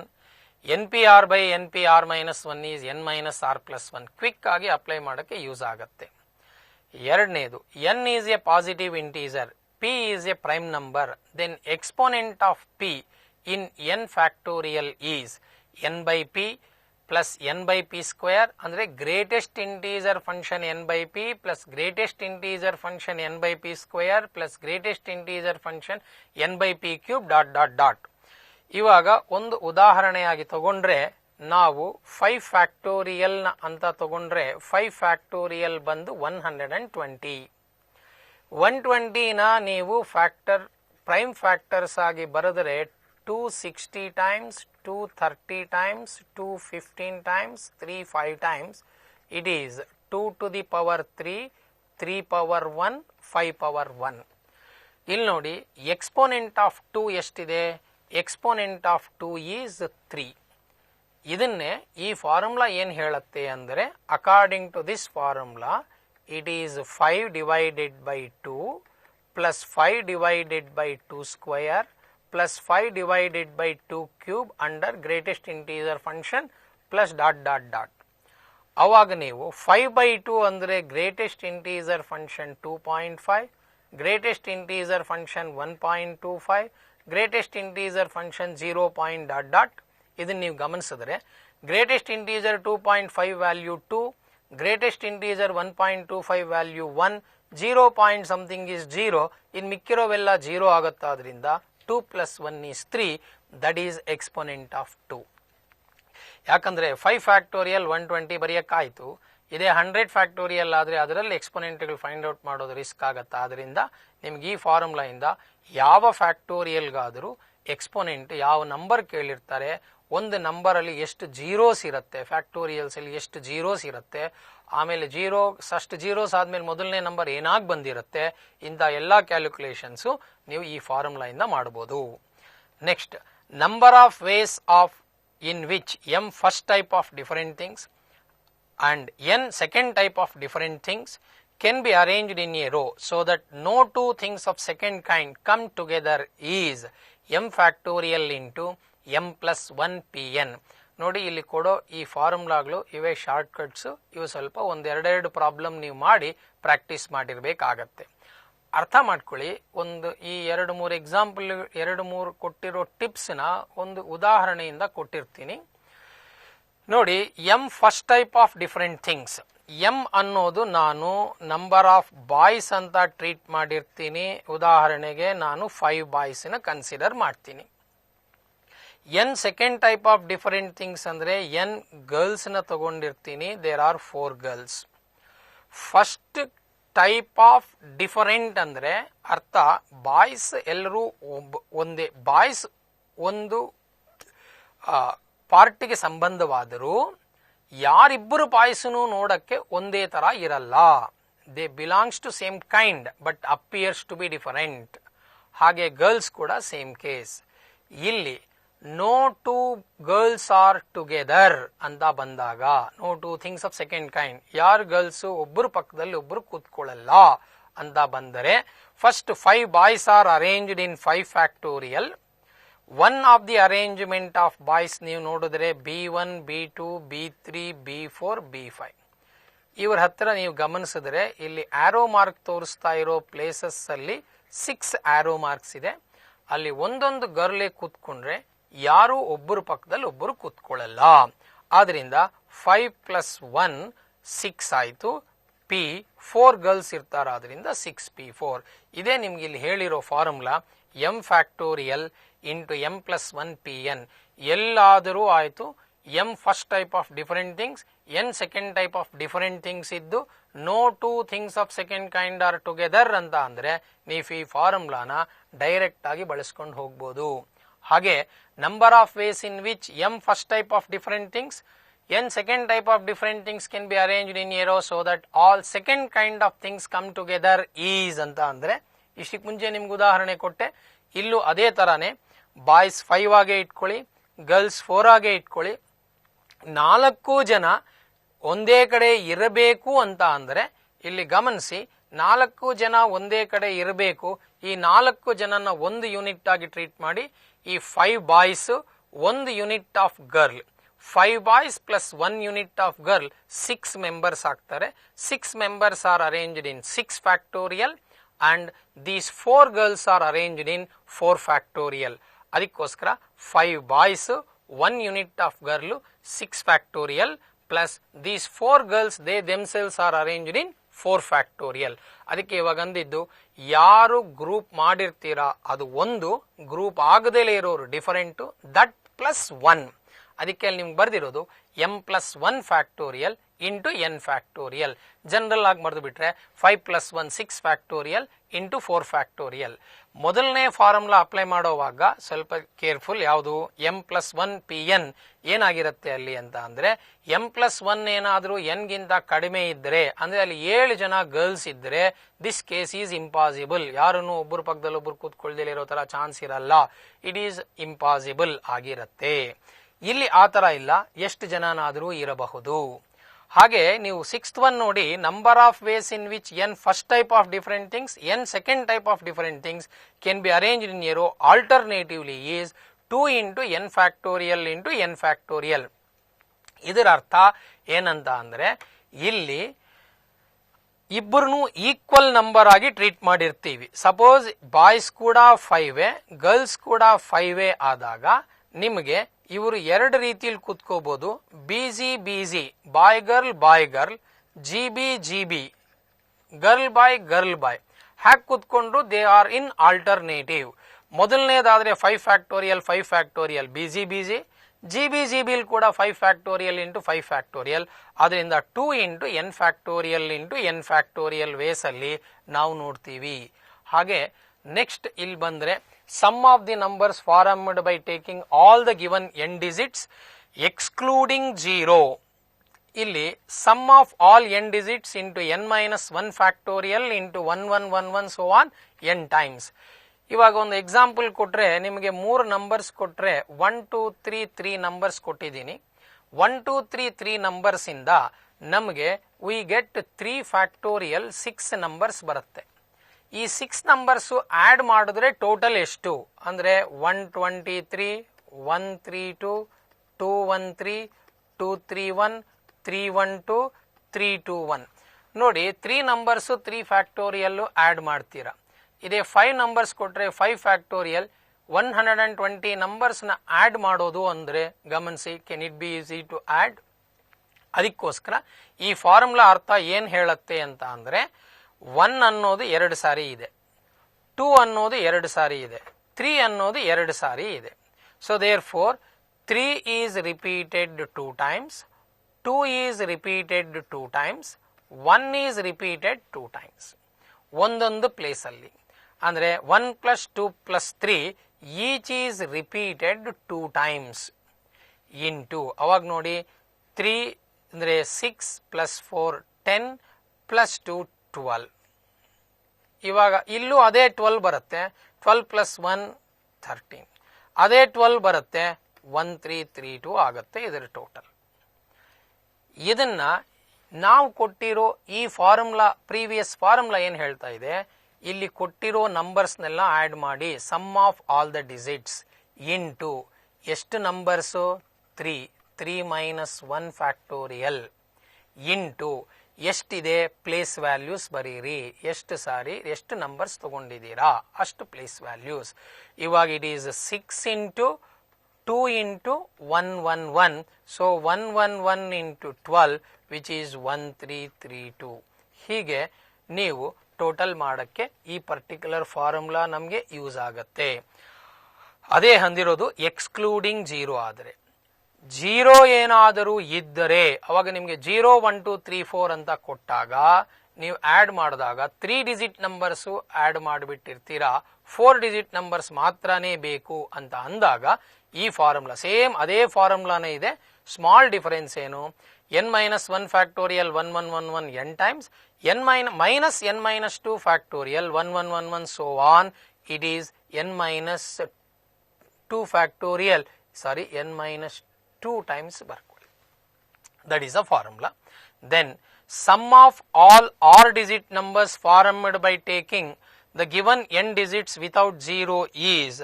NPR by NPR minus 1 is N minus R plus 1. Quick ಆಗಿ apply ಮಾಡೋಕ್ಕೆ use ಆಗುತ್ತೆ. ಎರಡನೇದು, N is a positive integer, P is a prime number, then exponent of P in N factorial is N by P plus N by P square. ಅಂದರೆ greatest integer function N by P plus greatest integer function N by P square plus greatest integer function N by P cube dot. ಇವಾಗ ಒಂದು ಉದಾಹರಣೆಯಾಗಿ ತಗೊಂಡ್ರೆ, ನಾವು 5 factorial ಅಂತ ತಗೊಂಡ್ರೆ 5 factorial ಬಂದು 120. 120ನ ನೀವು ಪ್ರೈಮ್ ಫ್ಯಾಕ್ಟರ್ಸ್ ಆಗಿ ಬರೆದರೆ 260 times, 230 times, 215 times, 35 times. It is 2 to the power 3, 3 power 1, 5 power 1. ಇಲ್ಲಿ ನೋಡಿ, ಎಕ್ಸ್ಪೋನೆಂಟ್ ಆಫ್ 2 ಎಷ್ಟಿದೆ? Exponent of 2 is 3. ಇದನ್ನೇ ಈ ಫಾರ್ಮುಲಾ ಏನು ಹೇಳುತ್ತೆ ಅಂದರೆ, according to this formula it is 5 divided by 2 plus 5 divided by 2 square plus 5 divided by 2 cube under greatest integer function plus dot. ಅವಾಗ ನೀವು 5 ಬೈ 2 ಅಂದರೆ greatest integer function 2.5, greatest integer function 1.25, greatest integer function 0. Dot. ಇದನ್ನು ನೀವು ಗಮನಿಸಿದ್ರೆ greatest integer 2.5 value 2, greatest integer 1.25 value 1, 0 point something is 0. ಇನ್ನು ಮಿಕ್ಕಿರೋವೆಲ್ಲ 0 ಆಗುತ್ತಾದ್ರಿಂದ 2 plus 1 is 3. That is exponent of 2. ಯಾಕಂದ್ರೆ 5 factorial 120 ಬರೆಯಕ್ಕಾಯ್ತು. ಇದೇ 100 factorial ಆದರೆ ಅದರಲ್ಲಿ ಎಕ್ಸ್ಪೋನೆಂಟ್ಗಳು ಫೈಂಡ್ ಔಟ್ ಮಾಡೋದು ರಿಸ್ಕ್ ಆಗುತ್ತೆ. ಆದ್ರಿಂದ ನಿಮ್ಗೆ ಈ ಫಾರ್ಮುಲಾ ಇಂದ ಯಾವ ಫ್ಯಾಕ್ಟೋರಿಯಲ್ಗಾದರೂ ಎಕ್ಸ್ಪೋನೆಂಟ್ ಯಾವ ನಂಬರ್ ಕೇಳಿರ್ತಾರೆ, ಒಂದು ನಂಬರ್ ಅಲ್ಲಿ ಎಷ್ಟು ಜೀರೋಸ್ ಇರುತ್ತೆ, ಫ್ಯಾಕ್ಟೋರಿಯಲ್ಸ್ ಅಲ್ಲಿ ಎಷ್ಟು ಜೀರೋಸ್ ಇರುತ್ತೆ, ಆಮೇಲೆ ಅಷ್ಟು ಜೀರೋಸ್ ಆದ್ಮೇಲೆ ಮೊದಲನೇ ನಂಬರ್ ಏನಾಗಿ ಬಂದಿರುತ್ತೆ, ಇಂಥ ಎಲ್ಲಾ ಕ್ಯಾಲ್ಕುಲೇಷನ್ಸ್ ನೀವು ಈ ಫಾರ್ಮುಲಾ ಇಂದ ಮಾಡಬಹುದು. Next, number of ways of in which M first type of different things and N second type of different things can be arranged in a row so that no two things of second kind come together is M factorial into M plus 1 Pn. ನೋಡಿ, ಇಲ್ಲಿ ಕೊಡೋ ಈ ಫಾರ್ಮುಲಾಗಳು ಇವೇ short cuts. ಇವು ಸ್ವಲ್ಪ ಒಂದೆರಡೆರಡು problem ನೀವು ಮಾಡಿ practice ಮಾಡಿರ್ಬೇಕಾಗತ್ತೆ. ಅರ್ಥ ಮಾಡ್ಕೊಳ್ಳಿ. ಈ 2-3 ಎಕ್ಸಾಂಪಲ್, 2-3 ಕೊಟ್ಟಿರೋ ಟಿಪ್ಸ್ನ ಒಂದು ಉದಾಹರಣೆಯಿಂದ ಕೊಟ್ಟಿರ್ತೀನಿ ನೋಡಿ. M first type of different things. M ಅನ್ನೋದು ನಾನು ನಂಬರ್ ಆಫ್ ಬಾಯ್ಸ್ ಅಂತ ಟ್ರೀಟ್ ಮಾಡಿರ್ತೀನಿ. ಉದಾಹರಣೆಗೆ ನಾನು 5 ಬಾಯ್ಸ್ನ ಕನ್ಸಿಡರ್ ಮಾಡ್ತೀನಿ. N second type of different things ಅಂದ್ರೆ N ಗರ್ಲ್ಸ್ ನ ತಗೊಂಡಿರ್ತೀನಿ. There are 4 girls. First type of different ಅಂದ್ರೆ ಅರ್ಥ ಬಾಯ್ಸ್ ಎಲ್ಲರೂ ಒಂದೇ. ಬಾಯ್ಸ್ ಒಂದು ಪಾರ್ಟಿಗೆ ಸಂಬಂಧವಾದರೂ ಯಾರಿಬ್ಬರು ಬಾಯ್ಸ್ನು ನೋಡಕ್ಕೆ ಒಂದೇ ತರ ಇರಲ್ಲ. They belongs to same kind but appears to be different. ಹಾಗೆ ಗರ್ಲ್ಸ್ ಕೂಡ ಸೇಮ್ ಕೇಸ್. ಇಲ್ಲಿ no two girls are together ಅಂತ ಬಂದಾಗ, no two things of second kind, ಯಾರು ಗರ್ಲ್ಸ್ ಒಬ್ಬರು ಪಕ್ಕದಲ್ಲಿ ಒಬ್ಬರು ಕೂತ್ಕೊಳ್ಳಲ್ಲ ಅಂತ ಬಂದರೆ, first 5 boys are arranged in 5 factorial. One of the arrangement of boys ನೀವು ನೋಡಿದ್ರೆ B1, B2, B3, B4, B5. ಇವ್ರ ಹತ್ರ ನೀವು ಗಮನಿಸಿದ್ರೆ ಇಲ್ಲಿ ಆರೋ ಮಾರ್ಕ್ ತೋರಿಸ್ತಾ ಇರೋ ಪ್ಲೇಸಸ್ ಅಲ್ಲಿ 6 ಆರೋ ಮಾರ್ಕ್ಸ್ ಇದೆ. ಅಲ್ಲಿ ಒಂದೊಂದು ಗರ್ಲೆ ಕೂತ್ಕೊಂಡ್ರೆ ಯಾರು ಒಬ್ಬರು ಪಕ್ಕದಲ್ಲಿ ಒಬ್ಬರು ಕೂತ್ಕೊಳ್ಳಲ್ಲ. ಆದ್ರಿಂದ 5 + 1 6 ಆಯ್ತು. P 4 ಗರ್ಲ್ಸ್ ಇರ್ತಾರ, ಆದ್ರಿಂದ 6P4. ಇದೇ ನಿಮ್ಗೆ ಇಲ್ಲಿ ಹೇಳಿರೋ formula m factorial into m + 1 Pn. ಎಲ್ಲಾದರೂ ಆಯ್ತು m first type of different things, n second type of different things ಇದ್ದು no two things of second kind are together ಅಂತ ಅಂದ್ರೆ ನೀವು ಈ ಫಾರ್ಮುಲಾನ ಡೈರೆಕ್ಟ್ ಆಗಿ ಬಳಸ್ಕೊಂಡು ಹೋಗ್ಬೋದು. ಹಾಗೆ number of ways in which m first type of different things, n second type of different things can be arranged in arrow so that all second kind of things come together is ಅಂತ ಅಂದ್ರೆ ಇಷ್ಟಕ್ಕೆ ಮುಂಚೆ ನಿಮ್ಗೆ ಉದಾಹರಣೆ ಕೊಟ್ಟೆ. ಇಲ್ಲೂ ಅದೇ ತರಾನೇ ಬಾಯ್ಸ್ 5 ಆಗೆ ಇಟ್ಕೊಳ್ಳಿ, ಗರ್ಲ್ಸ್ 4 ಆಗೆ ಇಟ್ಕೊಳ್ಳಿ. 4 ಜನ ಒಂದೇ ಕಡೆ ಇರಬೇಕು ಅಂತ ಅಂದ್ರೆ ಇಲ್ಲಿ ಗಮನಿಸಿ, 4 ಜನ ಒಂದೇ ಕಡೆ ಇರಬೇಕು. ಈ 4 ಜನನ ಒಂದು ಯೂನಿಟ್ ಆಗಿ ಟ್ರೀಟ್ ಮಾಡಿ. ಈ 5 boys 1 unit of girl, 5 boys plus 1 unit of girl 6 members ಆಗ್ತಾರೆ. 6 members are arranged in 6 factorial and these 4 girls are arranged in 4 factorial. ಅದಕ್ಕೋಸ್ಕರ 5 boys 1 unit of girl 6 factorial plus these 4 girls they themselves R arranged in 4 factorial. ಅದಕ್ಕೆ ಇವಾಗ ಅಂದಿದ್ದು ಯಾರು group ಮಾಡಿರ್ತೀರಾ ಅದು ಒಂದು, group ಆಗದೇ ಇರೋರು different, that plus 1. ಅದಕ್ಕೆ ಅಲ್ಲಿ ನಿಮ್ಗೆ ಬರ್ದಿರೋದು m + 1 factorial into n factorial. General ಆಗಿ ಮರೆದು ಬಿಟ್ರೆ 5 + 1 6 ಫ್ಯಾಕ್ಟೋರಿಯಲ್ ಇಂಟು 4 ಫ್ಯಾಕ್ಟೋರಿಯಲ್. ಮೊದಲನೇ ಫಾರ್ಮುಲಾ ಅಪ್ಲೈ ಮಾಡೋವಾಗ ಸ್ವಲ್ಪ ಕೇರ್ಫುಲ್. ಯಾವುದು m + 1 Pn ಏನಾಗಿರುತ್ತೆ ಅಲ್ಲಿ ಅಂತ ಅಂದ್ರೆ m + 1 ಏನಾದರೂ n ಗಿಂತ ಕಡಿಮೆ ಇದ್ರೆ ಅಂದ್ರೆ ಅಲ್ಲಿ 7 ಜನ ಗರ್ಲ್ಸ್ ಇದ್ರೆ ದಿಸ್ ಕೇಸ್ ಈಸ್ ಇಂಪಾಸಿಬಲ್. ಯಾರನ್ನು ಒಬ್ಬರು ಪಕ್ಕದಲ್ಲಿ ಒಬ್ಬರು ಕೂತ್ಕೊಳ್ದೇ ಇರೋ ತರ ಚಾನ್ಸ್ ಇರಲ್ಲ. ಇಟ್ ಈಸ್ ಇಂಪಾಸಿಬಲ್ ಆಗಿರತ್ತೆ. ಇಲ್ಲಿ ಆತರ ಇಲ್ಲ, ಎಷ್ಟು ಜನನಾದರೂ ಇರಬಹುದು. ಹಾಗೆ ನೀವು 6th ಒನ್ ನೋಡಿ, number of ways in which n first type of different things, n second type of different things can be arranged in a row alternatively is 2 into n factorial into n factorial. ಇದರ ಅರ್ಥ ಏನಂತ ಅಂದ್ರೆ ಇಲ್ಲಿ ಇಬ್ಬರನ್ನು equal number ಆಗಿ treat ಮಾಡಿರ್ತೀವಿ. Suppose boys ಕೂಡ 5 girls ಕೂಡ 5 ಆದಾಗ ನಿಮಗೆ ಇವರು ಎರಡು ರೀತಿಯಲ್ಲಿ ಕೂತ್ಕೋಬಹುದು. BG boy girl, GB girl boy ಹ್ಯಾಕ್ ಕೂತ್ಕೊಂಡ್ರು ದೇ ಆರ್ ಇನ್ ಆಲ್ಟರ್ನೇಟಿವ್. ಮೊದಲನೇದಾದ್ರೆ 5 ಫ್ಯಾಕ್ಟೋರಿಯಲ್ 5 ಫ್ಯಾಕ್ಟೋರಿಯಲ್ BG, GB ಕೂಡ 5 ಫ್ಯಾಕ್ಟೋರಿಯಲ್ ಇಂಟು 5 ಫ್ಯಾಕ್ಟೋರಿಯಲ್. ಅದರಿಂದ 2 into n factorial into n factorial ways ಅಲ್ಲಿ ನಾವು ನೋಡ್ತೀವಿ. ಹಾಗೆ ನೆಕ್ಸ್ಟ್ ಇಲ್ಲಿ ಬಂದ್ರೆ sum of the numbers formed by taking all the given n digits excluding 0. ಇಲ್ಲಿ sum of all n digits into n minus 1 factorial into 1111 so on n times. ಇವಾಗ ಒಂದು example ಕೊಟ್ರೆ ನಿಮಗೆ 3 ನಂಬರ್ಸ್ ಕೊಟ್ರೆ 1 2 3 3 ನಂಬರ್ಸ್ ಕೊಟ್ಟಿದ್ದೀನಿ. 1 2 3 3 numbers ಇಂದ ನಮಗೆ we get 3 factorial 6 numbers ಬರುತ್ತೆ. ಈ 6 ನಂಬರ್ಸ್ ಆಡ್ ಮಾಡಿದ್ರೆ ಟೋಟಲ್ ಎಷ್ಟು ಅಂದ್ರೆ 123, 132, 213, 231, 312, 321. ನೋಡಿ 3 ನಂಬರ್ಸ್ 3 ಫ್ಯಾಕ್ಟೋರಿಯಲ್ ಆಡ್ ಮಾಡ್ತೀರಾ. ಇದೇ 5 ನಂಬರ್ಸ್ ಕೊಟ್ರೆ 5 ಫ್ಯಾಕ್ಟೋರಿಯಲ್ 120 ನಂಬರ್ಸ್ ನ ಆಡ್ ಮಾಡೋದು ಅಂದ್ರೆ ಗಮನಿಸಿ, can it be easy to add. ಅದಕ್ಕೋಸ್ಕರ ಈ ಫಾರ್ಮುಲಾ ಅರ್ಥ ಏನ್ ಹೇಳುತ್ತೆ ಅಂತ ಅಂದ್ರೆ 1 ಅನ್ನೋದು 2 ಸಾರಿ ಇದೆ, 2 ಅನ್ನೋದು 2 ಸಾರಿ ಇದೆ, 3 ಅನ್ನೋದು 2 ಸಾರಿ ಇದೆ. So therefore 3 is repeated 2 times, 2 is repeated 2 times, 1 is repeated 2 times. ಒಂದೊಂದು ಪ್ಲೇಸ್ ಅಲ್ಲಿ ಅಂದ್ರೆ 1 + 2 + 3 each is repeated 2 times into ಅವಾಗ ನೋಡಿ 3 ಅಂದ್ರೆ 6 + 4 10 + 2 12. ಇವಾಗ ಇಲ್ಲೂ ಅದೇ 12 ಬರುತ್ತೆ, 12 + 1 13. ಅದೇ 12 ಬರುತ್ತೆ, 1332 ಆಗುತ್ತೆ ಇದರ ಟೋಟಲ್. ಇದನ್ನ ನಾವು ಕೊಟ್ಟಿರೋ ಈ ಫಾರ್ಮುಲಾ, ಪ್ರೀವಿಯಸ್ ಫಾರ್ಮುಲಾ ಏನ್ ಹೇಳ್ತಾ ಇದೆ, ಇಲ್ಲಿ ಕೊಟ್ಟಿರೋ ನಂಬರ್ಸ್ನೆಲ್ಲ ಆಡ್ ಮಾಡಿ sum of all the digits into ಎಷ್ಟು ನಂಬರ್ಸು 3 ಮೈನಸ್ 1 ಫ್ಯಾಕ್ಟೋರಿಯಲ್ ಇಂಟು ಎಷ್ಟಿದೆ ಪ್ಲೇಸ್ ವ್ಯಾಲ್ಯೂಸ್ ಬರೀರಿ, ಎಷ್ಟು ನಂಬರ್ಸ್ ತಗೊಂಡಿದ್ದೀರಾ ಅಷ್ಟು ಪ್ಲೇಸ್ ವ್ಯಾಲ್ಯೂಸ್. ಇವಾಗ it is 6 into 2 into 111, so 111 into 12 which is 1332. ಹೀಗೆ ನೀವು ಟೋಟಲ್ ಮಾಡಕ್ಕೆ ಈ ಪರ್ಟಿಕ್ಯುಲರ್ ಫಾರ್ಮುಲಾ ನಮಗೆ ಯೂಸ್ ಆಗುತ್ತೆ. ಅದೇ ಹೊಂದಿರೋದು ಎಕ್ಸ್ಕ್ಲೂಡಿಂಗ್ 0 ಆದರೆ. 0 ಏನಾದರೂ ಇದ್ದರೆ ಅವಾಗ ನಿಮಗೆ 0 1 2 3 4 ಅಂತ ಕೊಟ್ಟಾಗ ನೀವು ಆಡ್ ಮಾಡಿದಾಗ 3 ಡಿಜಿಟ್ ನಂಬರ್ಸು ಆಡ್ ಮಾಡಿಬಿಟ್ಟಿರ್ತೀರಾ, 4 ಡಿಜಿಟ್ ನಂಬರ್ಸ್ ಮಾತ್ರನೇ ಬೇಕು ಅಂತ ಅಂದಾಗ ಈ ಫಾರ್ಮುಲಾ ಸೇಮ್ ಅದೇ ಫಾರ್ಮುಲಾನೇ ಇದೆ. ಸ್ಮಾಲ್ ಡಿಫರೆನ್ಸ್ ಏನು, n minus 1 factorial 1111 n times, minus n minus 2 factorial 1111 so on, it is n minus 2 factorial, sorry, n minus 2 times ಬರ್ಕೊಳ್ಳಿ. That is the formula. Then sum of all r digit numbers formed by taking the given n digits without 0 is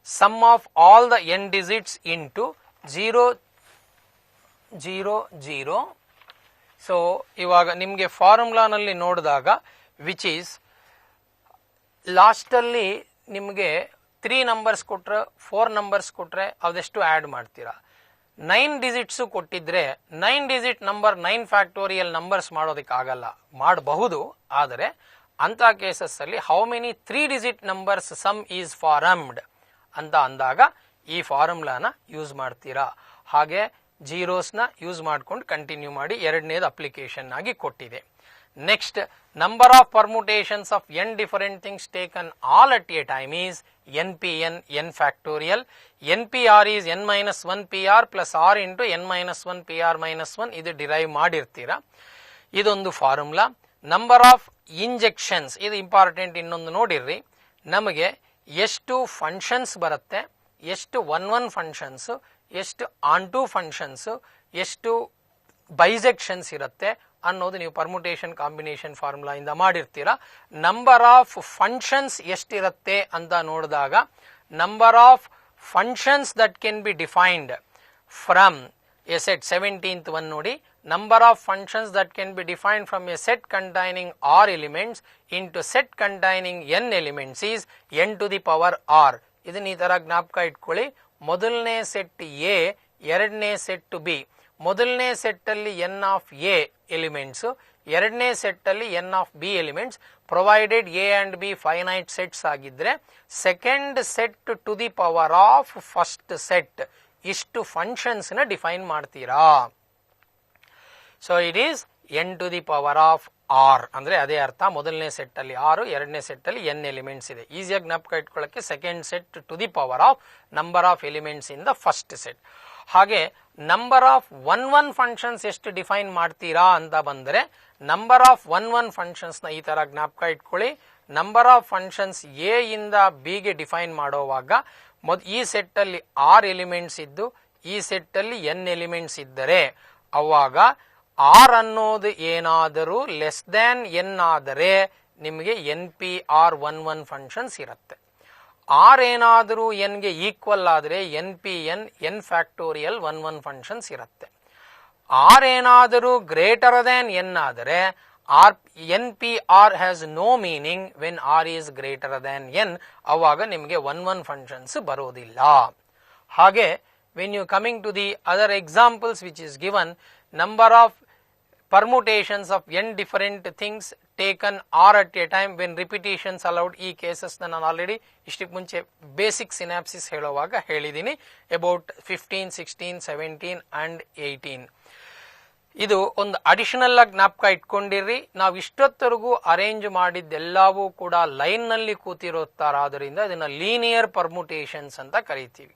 sum of all the n digits into 0 0 0. So ಇವಾಗ ನಿಮಗೆ ಫಾರ್ಮುಲಾನಲ್ಲಿ ನೋಡಿದಾಗ which is ಲಾಸ್ಟಲ್ಲಿ ನಿಮಗೆ 3 numbers ಕೊಟ್ರೆ 4 numbers ಕೊಟ್ರೆ ಅದೆಷ್ಟು add ಮಾಡ್ತೀರಾ. 9 digits ಕೊಟ್ಟಿದ್ರೆ 9 ಡಿಜಿಟ್ ನಂಬರ್ 9 ಫ್ಯಾಕ್ಟೋರಿಯಲ್ ನಂಬರ್ಸ್ ಮಾಡೋದಕ್ಕಾಗಲ್ಲ, ಮಾಡಬಹುದು. ಆದರೆ ಅಂಥ ಕೇಸಸ್ ಅಲ್ಲಿ how many 3 digit numbers some is formed ಅಂತ ಅಂದಾಗ ಈ ಫಾರ್ಮುಲಾನ ಯೂಸ್ ಮಾಡ್ತೀರಾ. ಹಾಗೆ ಜೀರೋಸ್ನ ಯೂಸ್ ಮಾಡ್ಕೊಂಡು ಕಂಟಿನ್ಯೂ ಮಾಡಿ, ಎರಡನೇದು ಅಪ್ಲಿಕೇಶನ್ ಆಗಿ ಕೊಟ್ಟಿದೆ. Next, number of permutations of n different things taken all at a time is npn n factorial. npr is n minus 1 pr plus r into n minus 1 pr minus 1, ಇದು derive ಮಾಡಿರ್ತೀರಾ. ಇದೊಂದು formula. Number of injections, ಇದು important. ಇನ್ನೊಂದು ನೋಡಿರ್ರಿ, ನಮಗೆ ಎಷ್ಟು functions ಬರುತ್ತೆ, ಎಷ್ಟು 1 functions, ಎಷ್ಟು on to functions, ಎಷ್ಟು ಬೈಸೆಕ್ಷನ್ಸ್ ಇರುತ್ತೆ ಅನ್ನೋದು ನೀವು ಪರ್ಮುಟೇಷನ್ ಕಾಂಬಿನೇಷನ್ ಫಾರ್ಮುಲಾ ಇಂದ ಮಾಡಿರ್ತೀರಾ. ನಂಬರ್ ಆಫ್ ಫಂಕ್ಷನ್ಸ್ ಎಷ್ಟಿರುತ್ತೆ ಅಂತ ನೋಡಿದಾಗ number of functions that can be defined from a set 17th one ನೋಡಿ. Number of functions that can be defined from a set containing r elements into set containing n elements is n to the power r. ಇದನ್ನ ಈ ತರ ಜ್ಞಾಪಕ ಇಟ್ಕೊಳ್ಳಿ. ಮೊದಲನೇ set A, ಎರಡನೇ set B. ಮೊದಲನೇ set ಅಲ್ಲಿ n ಆಫ್ ಎ ಎಲಿಮೆಂಟ್ಸ್, ಎರಡನೇ ಸೆಟ್ ಅಲ್ಲಿ n of B elements, provided A and B finite sets ಆಗಿದ್ರೆ second set to the power of first set, ಇಷ್ಟು ಫಂಕ್ಷನ್ಸ್ ನ ಡಿಫೈನ್ ಮಾಡ್ತೀರಾ. So it is n to the power of r ಅಂದ್ರೆ ಅದೇ ಅರ್ಥ. ಮೊದಲನೇ ಸೆಟ್ ಅಲ್ಲಿ 6, ಎರಡನೇ ಸೆಟ್ ಅಲ್ಲಿ n ಎಲಿಮೆಂಟ್ಸ್ ಇದೆ. ಈಸಿಯಾಗಿ ಜ್ಞಾಪಕ ಇಟ್ಕೊಳ್ಳಕ್ಕೆ second set to the power of number of elements in the first set. ಹಾಗೆ ನಂಬರ್ ಆಫ್ 1 ಫಂಕ್ಷನ್ಸ್ ಎಷ್ಟು ಡಿಫೈನ್ ಮಾಡ್ತೀರಾ ಅಂತ ಬಂದರೆ ನಂಬರ್ ಆಫ್ 1 ಫಂಕ್ಷನ್ಸ್ ನ ಈ ತರ ಜ್ಞಾಪಕ ಇಟ್ಕೊಳ್ಳಿ. ನಂಬರ್ ಆಫ್ ಫಂಕ್ಷನ್ಸ್ ಎ ಇಂದ ಬಿ ಗೆ ಡಿಫೈನ್ ಮಾಡೋವಾಗ ಈ ಸೆಟ್ ಅಲ್ಲಿ r ಎಲಿಮೆಂಟ್ಸ್ ಇದ್ದು ಈ ಸೆಟ್ ಅಲ್ಲಿ n ಎಲಿಮೆಂಟ್ಸ್ ಇದ್ದರೆ ಅವಾಗ r ಅನ್ನೋದು ಏನಾದರೂ ಲೆಸ್ ದ್ಯಾನ್ n ಆದರೆ ನಿಮಗೆ npr11 ಫಂಕ್ಷನ್ಸ್ ಇರುತ್ತೆ. r ಏನಾದರೂ n ಗೆ ಈಕ್ವಲ್ ಆದರೆ npn n ಫ್ಯಾಕ್ಟೋರಿಯಲ್ 11 ಫಂಕ್ಷನ್ಸ್ ಇರುತ್ತೆ. r ಏನಾದರೂ ಗ್ರೇಟರ್ ದ್ಯಾನ್ n ಆದರೆ npr has no meaning when r is greater than n, ಅವಾಗ ನಿಮಗೆ 11 ಫಂಕ್ಷನ್ಸ್ ಬರೋದಿಲ್ಲ. ಹಾಗೆ when you coming to the other examples which is given, number of permutations of n different things taken r at a time when repetitions allowed. ಈ cases ನಾನು already ಇಷ್ಟಕ್ಕೆ ಮುಂಚೆ basic synopsis ಹೇಳುವಾಗ ಹೇಳಿದ್ದೀನಿ ಅಬೌಟ್ 15, 16, 17 ಅಂಡ್ 18. ಇದು ಒಂದು additional ಆಗಿ ಜ್ಞಾಪಕ ಇಟ್ಕೊಂಡಿರ್ರಿ. ನಾವು ಇಷ್ಟೊತ್ತರೆಗೂ ಅರೇಂಜ್ ಮಾಡಿದ್ದೆಲ್ಲವೂ ಕೂಡ ಲೈನ್ ನಲ್ಲಿ ಕೂತಿರುತ್ತಾರಾದ್ರಿಂದ ಇದನ್ನ ಲೀನಿಯರ್ ಪರ್ಮುಟೇಷನ್ಸ್ ಅಂತ ಕರಿತೀವಿ.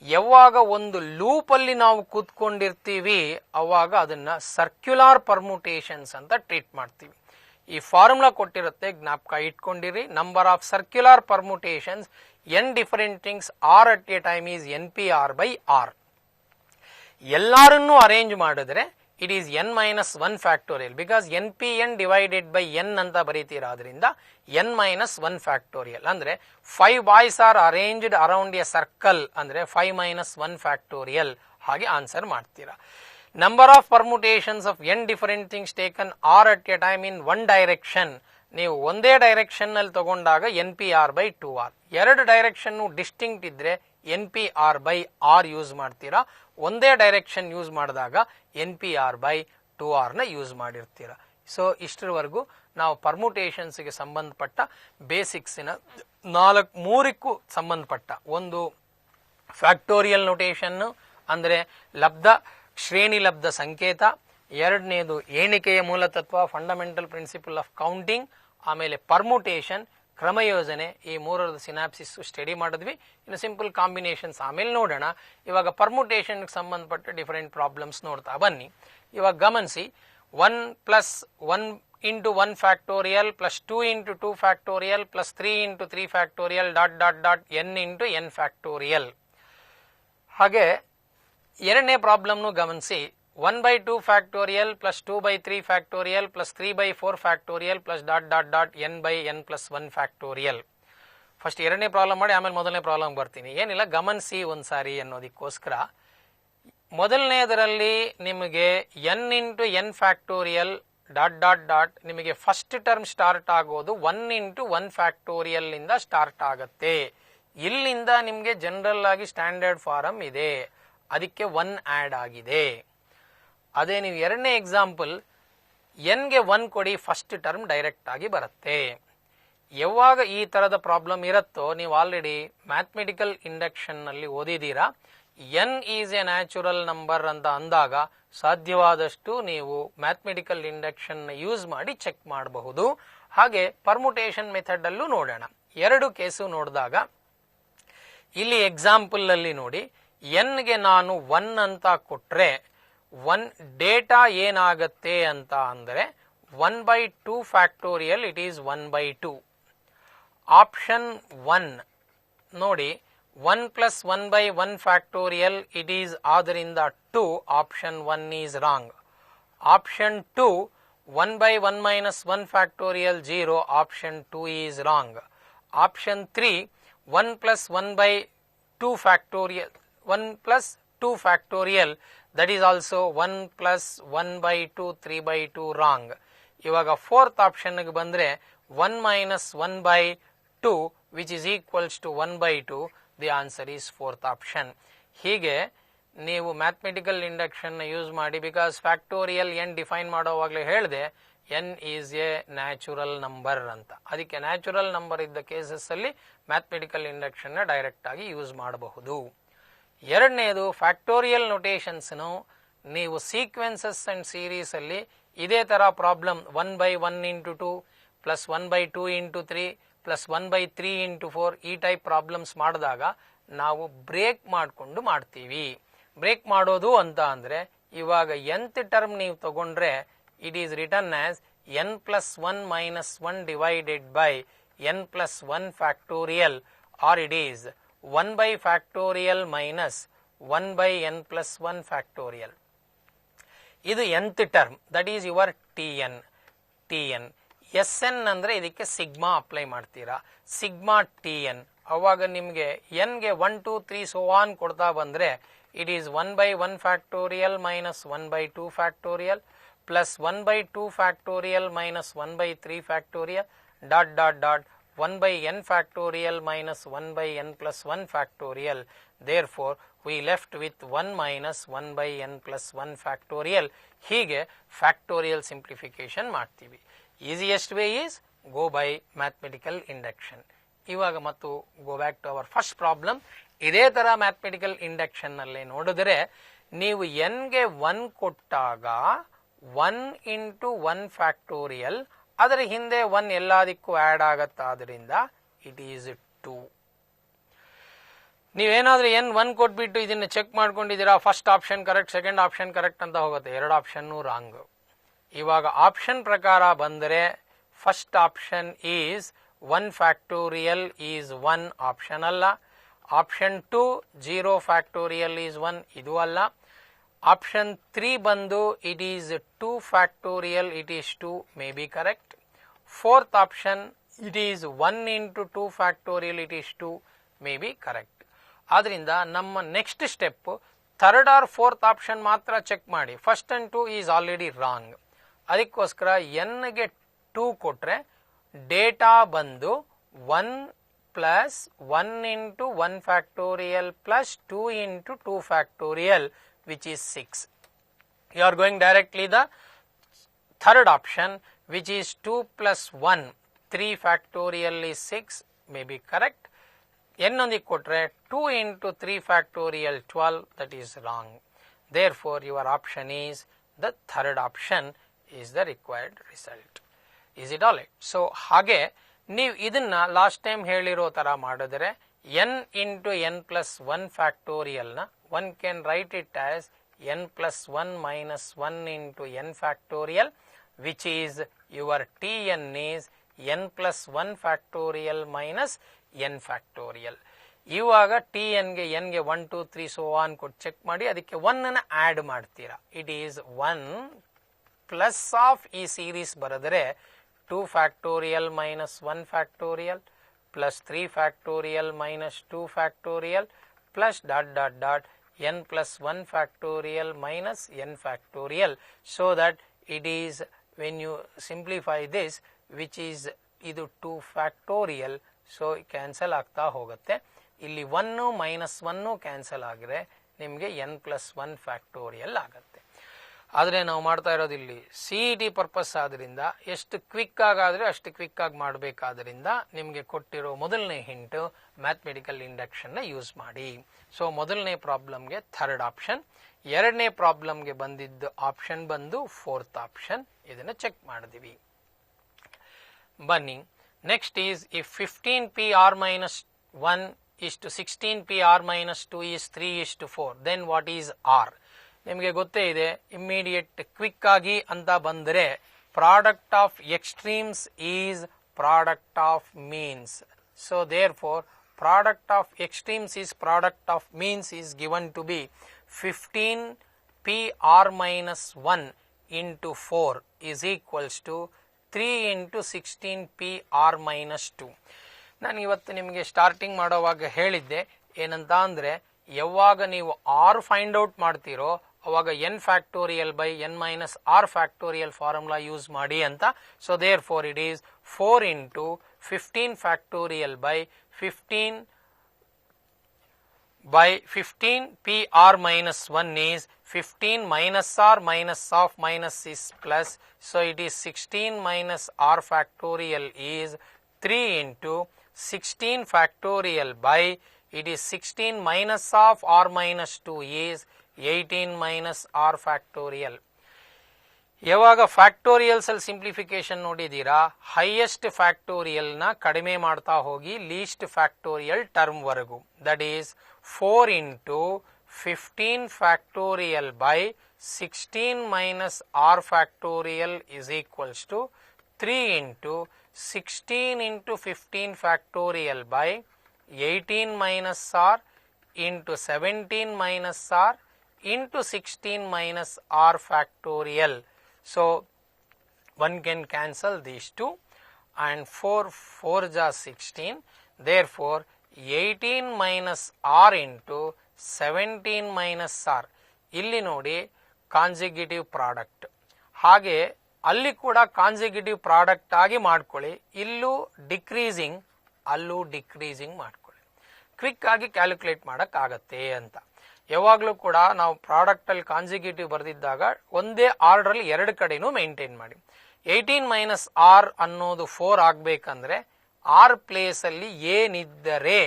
ಯಾವಾಗ ಒಂದು ಲೂಪ್ ಅಲ್ಲಿ ನಾವು ಕೂತ್ಕೊಂಡಿರ್ತೀವಿ ಅವಾಗ ಅದನ್ನ ಸರ್ಕ್ಯುಲರ್ ಪರ್ಮುಟೇಷನ್ಸ್ ಅಂತ ಟ್ರೀಟ್ ಮಾಡ್ತೀವಿ. ಈ ಫಾರ್ಮುಲಾ ಕೊಟ್ಟಿರುತ್ತೆ, ಜ್ಞಾಪಕ ಇಟ್ಕೊಂಡಿರಿ. Number of circular permutations n different things r at a time is npr by r. ಎಲ್ಲರನ್ನೂ ಅರೇಂಜ್ ಮಾಡಿದ್ರೆ it is n minus 1 factorial because NPN divided by n ಅಂತ ಬರೀತೀರಾದ್ರಿಂದ n ಮೈನಸ್ 1 ಫ್ಯಾಕ್ಟೋರಿಯಲ್ ಅಂದ್ರೆ 5 boys are arranged around a circle ಅಂದ್ರೆ 5 minus 1 factorial ಹಾಗೆ answer ಮಾಡ್ತೀರಾ. Number of permutations of n different things taken R at a time in one direction. ನೀವು ಒಂದೇ direction ನಲ್ಲಿ ತಗೊಂಡಾಗ NPR ಬೈ 2R. ಎರಡು direction distinct ಇದ್ರೆ NPR ಬೈ R ಯೂಸ್ ಮಾಡ್ತೀರಾ. ಒಂದೇ ಡೈರೆಕ್ಷನ್ ಯೂಸ್ ಮಾಡಿದಾಗ NPR ಬೈ 2R ನ ಯೂಸ್ ಮಾಡಿರ್ತೀರಾ. ಸೊ ಇಷ್ಟರವರೆಗೂ ನಾವು ಪರ್ಮುಟೇಷನ್ಸ್ಗೆ ಸಂಬಂಧಪಟ್ಟ ಬೇಸಿಕ್ಸಿನ ಮೂರಕ್ಕೂ ಸಂಬಂಧಪಟ್ಟ ಒಂದು ಫ್ಯಾಕ್ಟೋರಿಯಲ್ ನೊಟೇಷನ್ ಅಂದ್ರೆ ಲಬ್ಧ ಶ್ರೇಣಿ ಲಬ್ಧ ಸಂಕೇತ, ಎರಡನೇದು ಎಣಿಕೆಯ ಮೂಲತತ್ವ ಫಂಡಮೆಂಟಲ್ ಪ್ರಿನ್ಸಿಪಲ್ ಆಫ್ ಕೌಂಟಿಂಗ್, ಆಮೇಲೆ ಪರ್ಮುಟೇಷನ್ ಕ್ರಮಯೋಜನೆ, ಈ ಮೂರರದ ಸಿನಾಪ್ಸಿಸ್ ಸ್ಟಡಿ ಮಾಡಿದ್ವಿ. ಇನ್ನು ಸಿಂಪಲ್ ಕಾಂಬಿನೇಷನ್ಸ್ ಆಮೇಲೆ ನೋಡೋಣ. ಇವಾಗ ಪರ್ಮುಟೇಷನ್ ಸಂಬಂಧಪಟ್ಟ ಡಿಫರೆಂಟ್ ಪ್ರಾಬ್ಲಮ್ಸ್ ನೋಡ್ತಾ ಬನ್ನಿ. ಇವಾಗ ಗಮನಿಸಿ, 1 plus 1 into 1 factorial plus 2 into 2 factorial plus 3 into 3 factorial dot dot dot n into n factorial. ಹಾಗೆ ಎರಡನೇ ಪ್ರಾಬ್ಲಮ್ನು ಗಮನಿಸಿ, 1 by 2 factorial plus 2 by 3 factorial plus 3 by 4 factorial plus dot dot dot n by n plus 1 factorial. First ಎರಡನೇ problem ಮಾಡಿ ಆಮೇಲೆ ಮೊದಲನೇ problem ಬರ್ತೀನಿ. ಏನಿಲ್ಲ, ಗಮನಿಸಿ ಒಂದ್ಸಾರಿ ಅನ್ನೋದಕ್ಕೋಸ್ಕರ. ಮೊದಲನೇದರಲ್ಲಿ ನಿಮಗೆ n into n factorial dot dot dot ನಿಮಗೆ ಫಸ್ಟ್ ಟರ್ಮ್ ಸ್ಟಾರ್ಟ್ ಆಗೋದು 1 ಇಂಟು 1 ಫ್ಯಾಕ್ಟೋರಿಯಲ್ ಇಂದ ಸ್ಟಾರ್ಟ್ ಆಗುತ್ತೆ. ಇಲ್ಲಿಂದ ನಿಮಗೆ ಜನರಲ್ ಆಗಿ ಸ್ಟ್ಯಾಂಡರ್ಡ್ ಫಾರಮ್ ಇದೆ, ಅದಕ್ಕೆ 1 ಆಡ್ ಆಗಿದೆ. ಅದೇ ನೀವು ಎರಡನೇ ಎಕ್ಸಾಂಪಲ್, ಎನ್ಗೆ 1 ಕೊಡಿ, ಫಸ್ಟ್ ಟರ್ಮ್ ಡೈರೆಕ್ಟ್ ಆಗಿ ಬರುತ್ತೆ. ಯಾವಾಗ ಈ ತರದ ಪ್ರಾಬ್ಲಮ್ ಇರುತ್ತೋ ನೀವು ಆಲ್ರೆಡಿ ಮ್ಯಾಥಮೆಟಿಕಲ್ ಇಂಡಕ್ಷನ್ ನಲ್ಲಿ ಓದಿದ್ದೀರಾ. n is A natural number ಅಂತ ಅಂದಾಗ ಸಾಧ್ಯವಾದಷ್ಟು ನೀವು ಮ್ಯಾಥಮೆಟಿಕಲ್ ಇಂಡಕ್ಷನ್ ಯೂಸ್ ಮಾಡಿ ಚೆಕ್ ಮಾಡಬಹುದು. ಹಾಗೆ ಪರ್ಮುಟೇಷನ್ ಮೆಥಡ್ ಅಲ್ಲೂ ನೋಡೋಣ. ಎರಡು ಕೇಸು ನೋಡಿದಾಗ ಇಲ್ಲಿ ಎಕ್ಸಾಂಪಲ್ ಅಲ್ಲಿ ನೋಡಿ, ಎನ್ಗೆ ನಾನು 1 ಅಂತ ಕೊಟ್ರೆ 1 ಡೇಟಾ ಏನಾಗತ್ತೆ ಅಂತ ಅಂದ್ರೆ 1 by 2 factorial it is 1 by 2. Option 1 ನೋಡಿ, 1 plus 1 by 1 factorial it is ಆದ್ದರಿಂದ 2. Option 1 is wrong. Option 2 1 by 1 minus 1 factorial 0. Option 2 is wrong. Option 3 1 plus 1 by 2 factorial 1 plus 2 factorial that is also 1 plus 1 by 2 3 by 2 wrong. ಇವಾಗ fourth option ಗೆ ಬಂದ್ರೆ 1 minus 1 by 2 which is equals to 1 by 2. the answer is fourth option. ಹೀಗೆ ನೀವು mathematical induction use ಮಾಡಿ, because factorial n define ಮಾಡೋವಾಗಲೇ ಹೇಳಿದೆ n is A natural number ಅಂತ. ಅದಕ್ಕೆ natural number ಇದ್ದ ಕೇಸಸ್ ಅಲ್ಲಿ ಮ್ಯಾಥಮೆಟಿಕಲ್ ಇಂಡಕ್ಷನ್ ನ ಡೈರೆಕ್ಟ್ ಆಗಿ ಯೂಸ್ ಮಾಡಬಹುದು. ಎರಡನೇದು ಫ್ಯಾಕ್ಟೋರಿಯಲ್ ನೊಟೇಷನ್ಸ್ ನೀವು ಸೀಕ್ವೆನ್ಸಸ್ ಅಂಡ್ ಸೀರೀಸ್ ಅಲ್ಲಿ ಇದೇ ತರ problem 1 by 1 into 2 plus 1 by 2 into 3 plus 1 by 3 into 4 ಈ ಟೈಪ್ ಪ್ರಾಬ್ಲಮ್ಸ್ ಮಾಡಿದಾಗ ನಾವು ಬ್ರೇಕ್ ಮಾಡಿಕೊಂಡು ಮಾಡ್ತೀವಿ. ಬ್ರೇಕ್ ಮಾಡೋದು ಅಂತ ಅಂದ್ರೆ ಇವಾಗ nth ಟರ್ಮ್ ನೀವು ತಗೊಂಡ್ರೆ it is written as n plus 1 minus 1 divided by n plus 1 factorial, or it is 1 by factorial minus 1 by n plus 1 factorial. ಇದು nth term, that is your tn. Sn ಅಂದ್ರೆ ಇದಕ್ಕೆ sigma apply ಮಾಡ್ತೀರಾ, sigma tn. ಅವಾಗ ನಿಮಗೆ n ಗೆ 1 2 3 so on ಕೊಡ್ತಾ ಬಂದ್ರೆ it is 1 by 1 factorial minus 1 by 2 factorial plus 1 by 2 factorial minus 1 by 3 factorial dot dot dot 1 by n factorial minus 1 by n plus 1 factorial. Therefore we left with 1 minus 1 by n plus 1 factorial. ಹೀಗೆ factorial simplification ಮಾಡ್ತೀವಿ. Easiest way is go by mathematical induction. ಇವಾಗ ಮತ್ತು go back to our first problem. ಇದೇ ತರ mathematical induction ನಲ್ಲಿ ನೋಡಿದ್ರೆ ನೀವು n ಗೆ 1 ಕೊಟ್ಟಾಗ 1 into 1 ಫ್ಯಾಕ್ಟೋರಿಯಲ್, ಅದರ ಹಿಂದೆ 1 ಎಲ್ಲದಕ್ಕೂ ಆಡ್ ಆಗತ್ತಾದ್ರಿಂದ ಇಟ್ ಈಸ್ 2. ನೀವೇನಾದ್ರೂ n 1 ಕೊಟ್ಬಿಟ್ಟು ಇದನ್ನ ಚೆಕ್ ಮಾಡ್ಕೊಂಡಿದ್ದೀರಾ, first option correct, second option correct ಅಂತ ಹೋಗುತ್ತೆ, ಎರಡು ಆಪ್ಷನ್ ರಾಂಗ್. ಇವಾಗ ಆಪ್ಷನ್ ಪ್ರಕಾರ ಬಂದರೆ first option is 1 factorial is 1 option ಅಲ್ಲ. ಆಪ್ಷನ್ 2 0 ಫ್ಯಾಕ್ಟೋರಿಯಲ್ ಈಸ್ 1 ಇದು ಅಲ್ಲ. ಆಪ್ಷನ್ 3 ಬಂದು it is 2 factorial, it is 2 may be correct. Fourth option it is 1 into 2 factorial, it is 2 may be correct. ಆದ್ರಿಂದ ನಮ್ಮ next step third R fourth option ಮಾತ್ರ check ಮಾಡಿ. First and 2 is already wrong. ಅದಕ್ಕೋಸ್ಕರ ಎನ್ಗೆ 2 ಕೊಟ್ರೆ data ಬಂದು 1 plus 1 into 1 factorial plus 2 into 2 factorial which is 6. You are going directly the third option which is 2 plus 1, 3 factorial is 6 may be correct. N on the kotre 2 into 3 factorial 12, that is wrong. Therefore your option is the third option is the required result. Is it all right? So hage ನೀವು ಇದನ್ನ last time ಹೇಳಿರೋ ತರ ಮಾಡಿದ್ರೆ n into n plus 1 factorial na one can write it as n plus 1 minus 1 into n factorial, which is your Tn is n plus 1 factorial minus n factorial. ಇವಾಗ Tn ಗೆ n ಗೆ 1 2 3 so on ಕೊಟ್ಟು check ಮಾಡಿ ಅದಕ್ಕೆ 1 ಅನ್ನು add ಮಾಡ್ತೀರಾ. It is 1 plus of ಈ series ಬರೆದರೆ 2 factorial minus 1 factorial plus 3 factorial minus 2 factorial plus dot dot dot n plus 1 factorial minus n factorial, so that it is when you simplify this which is idu 2 factorial, so cancel ಆಗ್ತಾ ಹೋಗುತ್ತೆ. ಇಲ್ಲಿ 1 minus 1 cancel ಆಗಿದ್ರೆ ನಿಮಗೆ n plus 1 factorial ಆಗುತ್ತೆ. ಆದರೆ ನಾವು ಮಾಡ್ತಾ ಇರೋದು ಇಲ್ಲಿ CET ಪರ್ಪಸ್ ಆದ್ರಿಂದ ಎಷ್ಟು ಕ್ವಿಕ್ ಆಗಾದ್ರೆ ಅಷ್ಟು ಕ್ವಿಕ್ ಆಗಿ ಮಾಡಬೇಕಾದ್ರಿಂದ ನಿಮಗೆ ಕೊಟ್ಟಿರೋ ಮೊದಲನೇ ಹಿಂಟ್ ಮ್ಯಾಥಮೆಟಿಕಲ್ ಇಂಡಕ್ಷನ್ ನ ಯೂಸ್ ಮಾಡಿ. ಸೊ ಮೊದಲನೇ ಪ್ರಾಬ್ಲಮ್ಗೆ ಥರ್ಡ್ ಆಪ್ಷನ್, ಎರಡನೇ ಪ್ರಾಬ್ಲಮ್ಗೆ ಬಂದಿದ್ದ ಆಪ್ಷನ್ ಬಂದು ಫೋರ್ತ್ ಆಪ್ಷನ್. ಇದನ್ನ ಚೆಕ್ ಮಾಡಿದೀವಿ. ಬನ್ನಿ next is if 15p(r minus 1) is to 16p(r minus 2) is 3:4, then what is r? ನಿಮಗೆ ಗೊತ್ತೇ ಇದೆ, ಇಮ್ಮಿಡಿಯೇಟ್ ಕ್ವಿಕ್ ಆಗಿ ಅಂತ ಬಂದರೆ product of extremes is product of means. So therefore product of extremes is product of means is given to be 15p(r minus 1) into 4 is equals to 3 into 16p(r minus 2). ನಾನು ಇವತ್ತು ನಿಮಗೆ starting ಮಾಡೋವಾಗ ಹೇಳಿದ್ದೆ ಏನಂತ ಅಂದ್ರೆ, ಯಾವಾಗ ನೀವು r find out ಮಾಡ್ತೀರೋ ಅವಾಗ n factorial by n minus r factorial formula use ಮಾಡಿ ಅಂತ. So therefore it is 4 into 15 factorial by 15p(r minus 1) is 15 minus r minus of minus is plus, so it is 16 minus r factorial is 3 into 16 factorial by it is 16 minus of r minus 2 is 18 minus r factorial. ಯಾವಾಗ ಫ್ಯಾಕ್ಟೋರಿಯಲ್ಸ್ ಅಲ್ಲಿ simplification ನೋಡಿದೀರಾ, highest factorial ನ ಕಡಿಮೆ ಮಾಡ್ತಾ ಹೋಗಿ list factorial term ವರೆಗೂ. That is 4 into 15 factorial by 16 minus r factorial is equals to 3 into 16 into 15 factorial by 18 minus r into 17 minus r into 16 minus r factorial. So one can cancel these two and 4 4s are 16. Therefore 18 minus r into 17 minus r. ಇಲ್ಲಿ ನೋಡಿ consecutive product, ಹಾಗೆ ಅಲ್ಲಿ ಕೂಡ consecutive product ಆಗಿ ಮಾಡ್ಕೊಳ್ಳಿ. ಇಲ್ಲೂ decreasing, ಅಲ್ಲೂ decreasing ಮಾಡ್ಕೊಳ್ಳಿ. ಕ್ವಿಕ್ ಆಗಿ ಕ್ಯಾಲ್ಕುಲೇಟ್ ಮಾಡಕ್ ಆಗತ್ತೆ ಅಂತ. ಯಾವಾಗಲೂ ಕೂಡ ನಾವು ಪ್ರಾಡಕ್ಟ್ ಅಲ್ಲಿ ಕಾನ್ಸಿಕ್ಯೂಟಿವ್ ಬರೆದಿದ್ದಾಗ ಒಂದೇ ಆರ್ಡರ್ ಅಲ್ಲಿ ಎರಡು ಕಡೆನೂ ಮೇಂಟೈನ್ ಮಾಡಿ. 18 ಮೈನಸ್ ಆರ್ ಅನ್ನೋದು 4 ಆಗ್ಬೇಕಂದ್ರೆ ಆರ್ ಪ್ಲೇಸ್ ಅಲ್ಲಿ ಏನಿದ್ದರೆ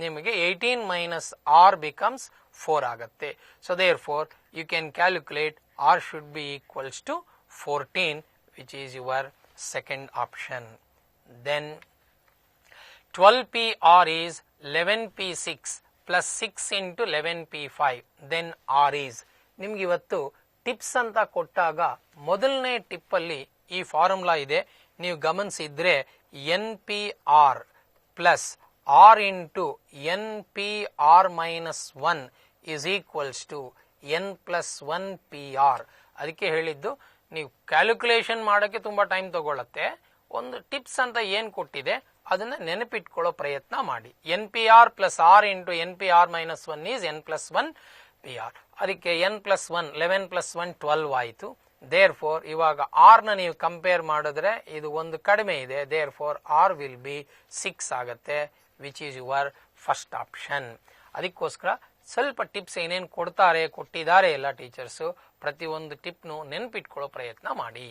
ನಿಮಗೆ 18 ಮೈನಸ್ ಆರ್ ಬಿಕಮ್ಸ್ 4 ಆಗತ್ತೆ. So therefore you can calculate R should be equals to 14, which is your second option. Then 12p(r) is 11p6 plus 6 into 11p5, then r is. ನಿಮ್ಗೆ ಇವತ್ತು tips ಅಂತ ಕೊಟ್ಟಾಗ ಮೊದಲನೇ tip ಅಲ್ಲಿ ಈ formula ಇದೆ, ನೀವು ಗಮನಿಸಿದ್ರೆ npr plus r into npr minus 1 is equals to n+1 PR. ಅದಕ್ಕೆ ಹೇಳಿದ್ದು ನೀವು ಕ್ಯಾಲ್ಕುಲೇಷನ್ ಮಾಡೋಕ್ಕೆ ತುಂಬ ಟೈಮ್ ತಗೊಳ್ಳತ್ತೆ. ಒಂದು ಟಿಪ್ಸ್ ಅಂತ ಏನು ಕೊಟ್ಟಿದೆ ಅದನ್ನ ನೆನಪಿಟ್ಕೊಳ್ಳೋ ಪ್ರಯತ್ನ ಮಾಡಿ. NPR + R × NPR - 1 is n+1 PR. ಅದಕ್ಕೆ n+1 11 + 1 12 ಆಯಿತು. ದೇರ್ ಫೋರ್ ಇವಾಗ R ನ ನೀವು ಕಂಪೇರ್ ಮಾಡಿದ್ರೆ ಇದು ಒಂದು ಕಡಿಮೆ ಇದೆ. Therefore R will be 6 ಆಗುತ್ತೆ, which is your first option. ಅದಕ್ಕೋಸ್ಕರ ಸ್ವಲ್ಪ ಟಿಪ್ಸ್ ಏನೇನು ಕೊಟ್ಟಿದ್ದಾರೆ ಎಲ್ಲ ಟೀಚರ್ಸು, ಪ್ರತಿಯೊಂದು ಟಿಪ್ನು ನೆನಪಿಟ್ಕೊಳ್ಳೋ ಪ್ರಯತ್ನ ಮಾಡಿ.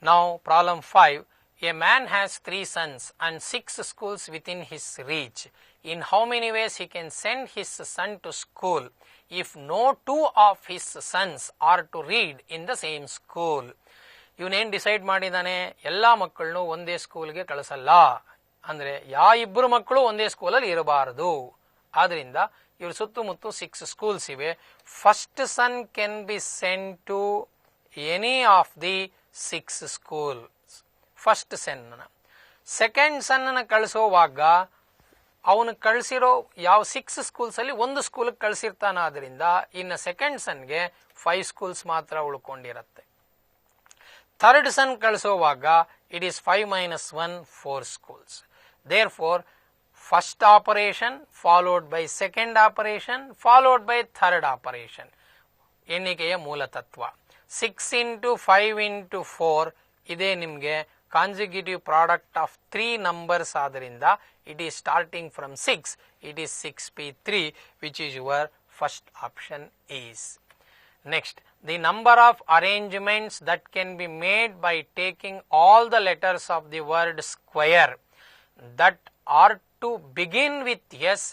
ನಾವು problem 5. A man has 3 sons and 6 schools within his reach. In how many ways he can send his son to school if no 2 of his sons are to read in the same school? ಇವನೇನು decide ಮಾಡಿದಾನೆ, ಎಲ್ಲ ಮಕ್ಕಳನ್ನು ಒಂದೇ ಸ್ಕೂಲ್ಗೆ ಕಳಿಸಲ್ಲ, ಅಂದ್ರೆ ಇಬ್ಬರು ಮಕ್ಕಳು ಒಂದೇ ಸ್ಕೂಲಲ್ಲಿ ಇರಬಾರದು. ಆದ್ರಿಂದ ಇವ್ರ ಸುತ್ತಮುತ್ತ 6 ಸ್ಕೂಲ್ಸ್ ಇವೆ. First son can be send to any of the 6 school. First son. Second son ಕಳಿಸೋವಾಗ ಅವನು ಕಳಿಸಿರೋ ಯಾವ 6 ಸ್ಕೂಲ್ಸ್ ಅಲ್ಲಿ ಒಂದು ಸ್ಕೂಲ್ಗೆ ಕಳಿಸಿರ್ತಾನಾದ್ರಿಂದ ಇನ್ನು ಸೆಕೆಂಡ್ ಸನ್ಗೆ 5 ಸ್ಕೂಲ್ಸ್ ಮಾತ್ರ ಉಳ್ಕೊಂಡಿರತ್ತೆ. ಥರ್ಡ್ ಸನ್ ಕಳಿಸೋವಾಗ it is 5 - 1 4 schools. Therefore first operation followed by second operation followed by third operation. ಎಣ್ಣಿಕೆಯ ಮೂಲತತ್ವ 6 × 5 × 4 ಇದೇ ನಿಮಗೆ ಕಾನ್ಸಿಕ್ಯೂಟಿವ್ ಪ್ರಾಡಕ್ಟ್ ಆಫ್ 3 ನಂಬರ್ಸ್. ಆದ್ರಿಂದ it is starting from 6. It is 6p3, which is your first option is. Next, the number of arrangements that can be made by taking all the letters of the word square that are to begin with S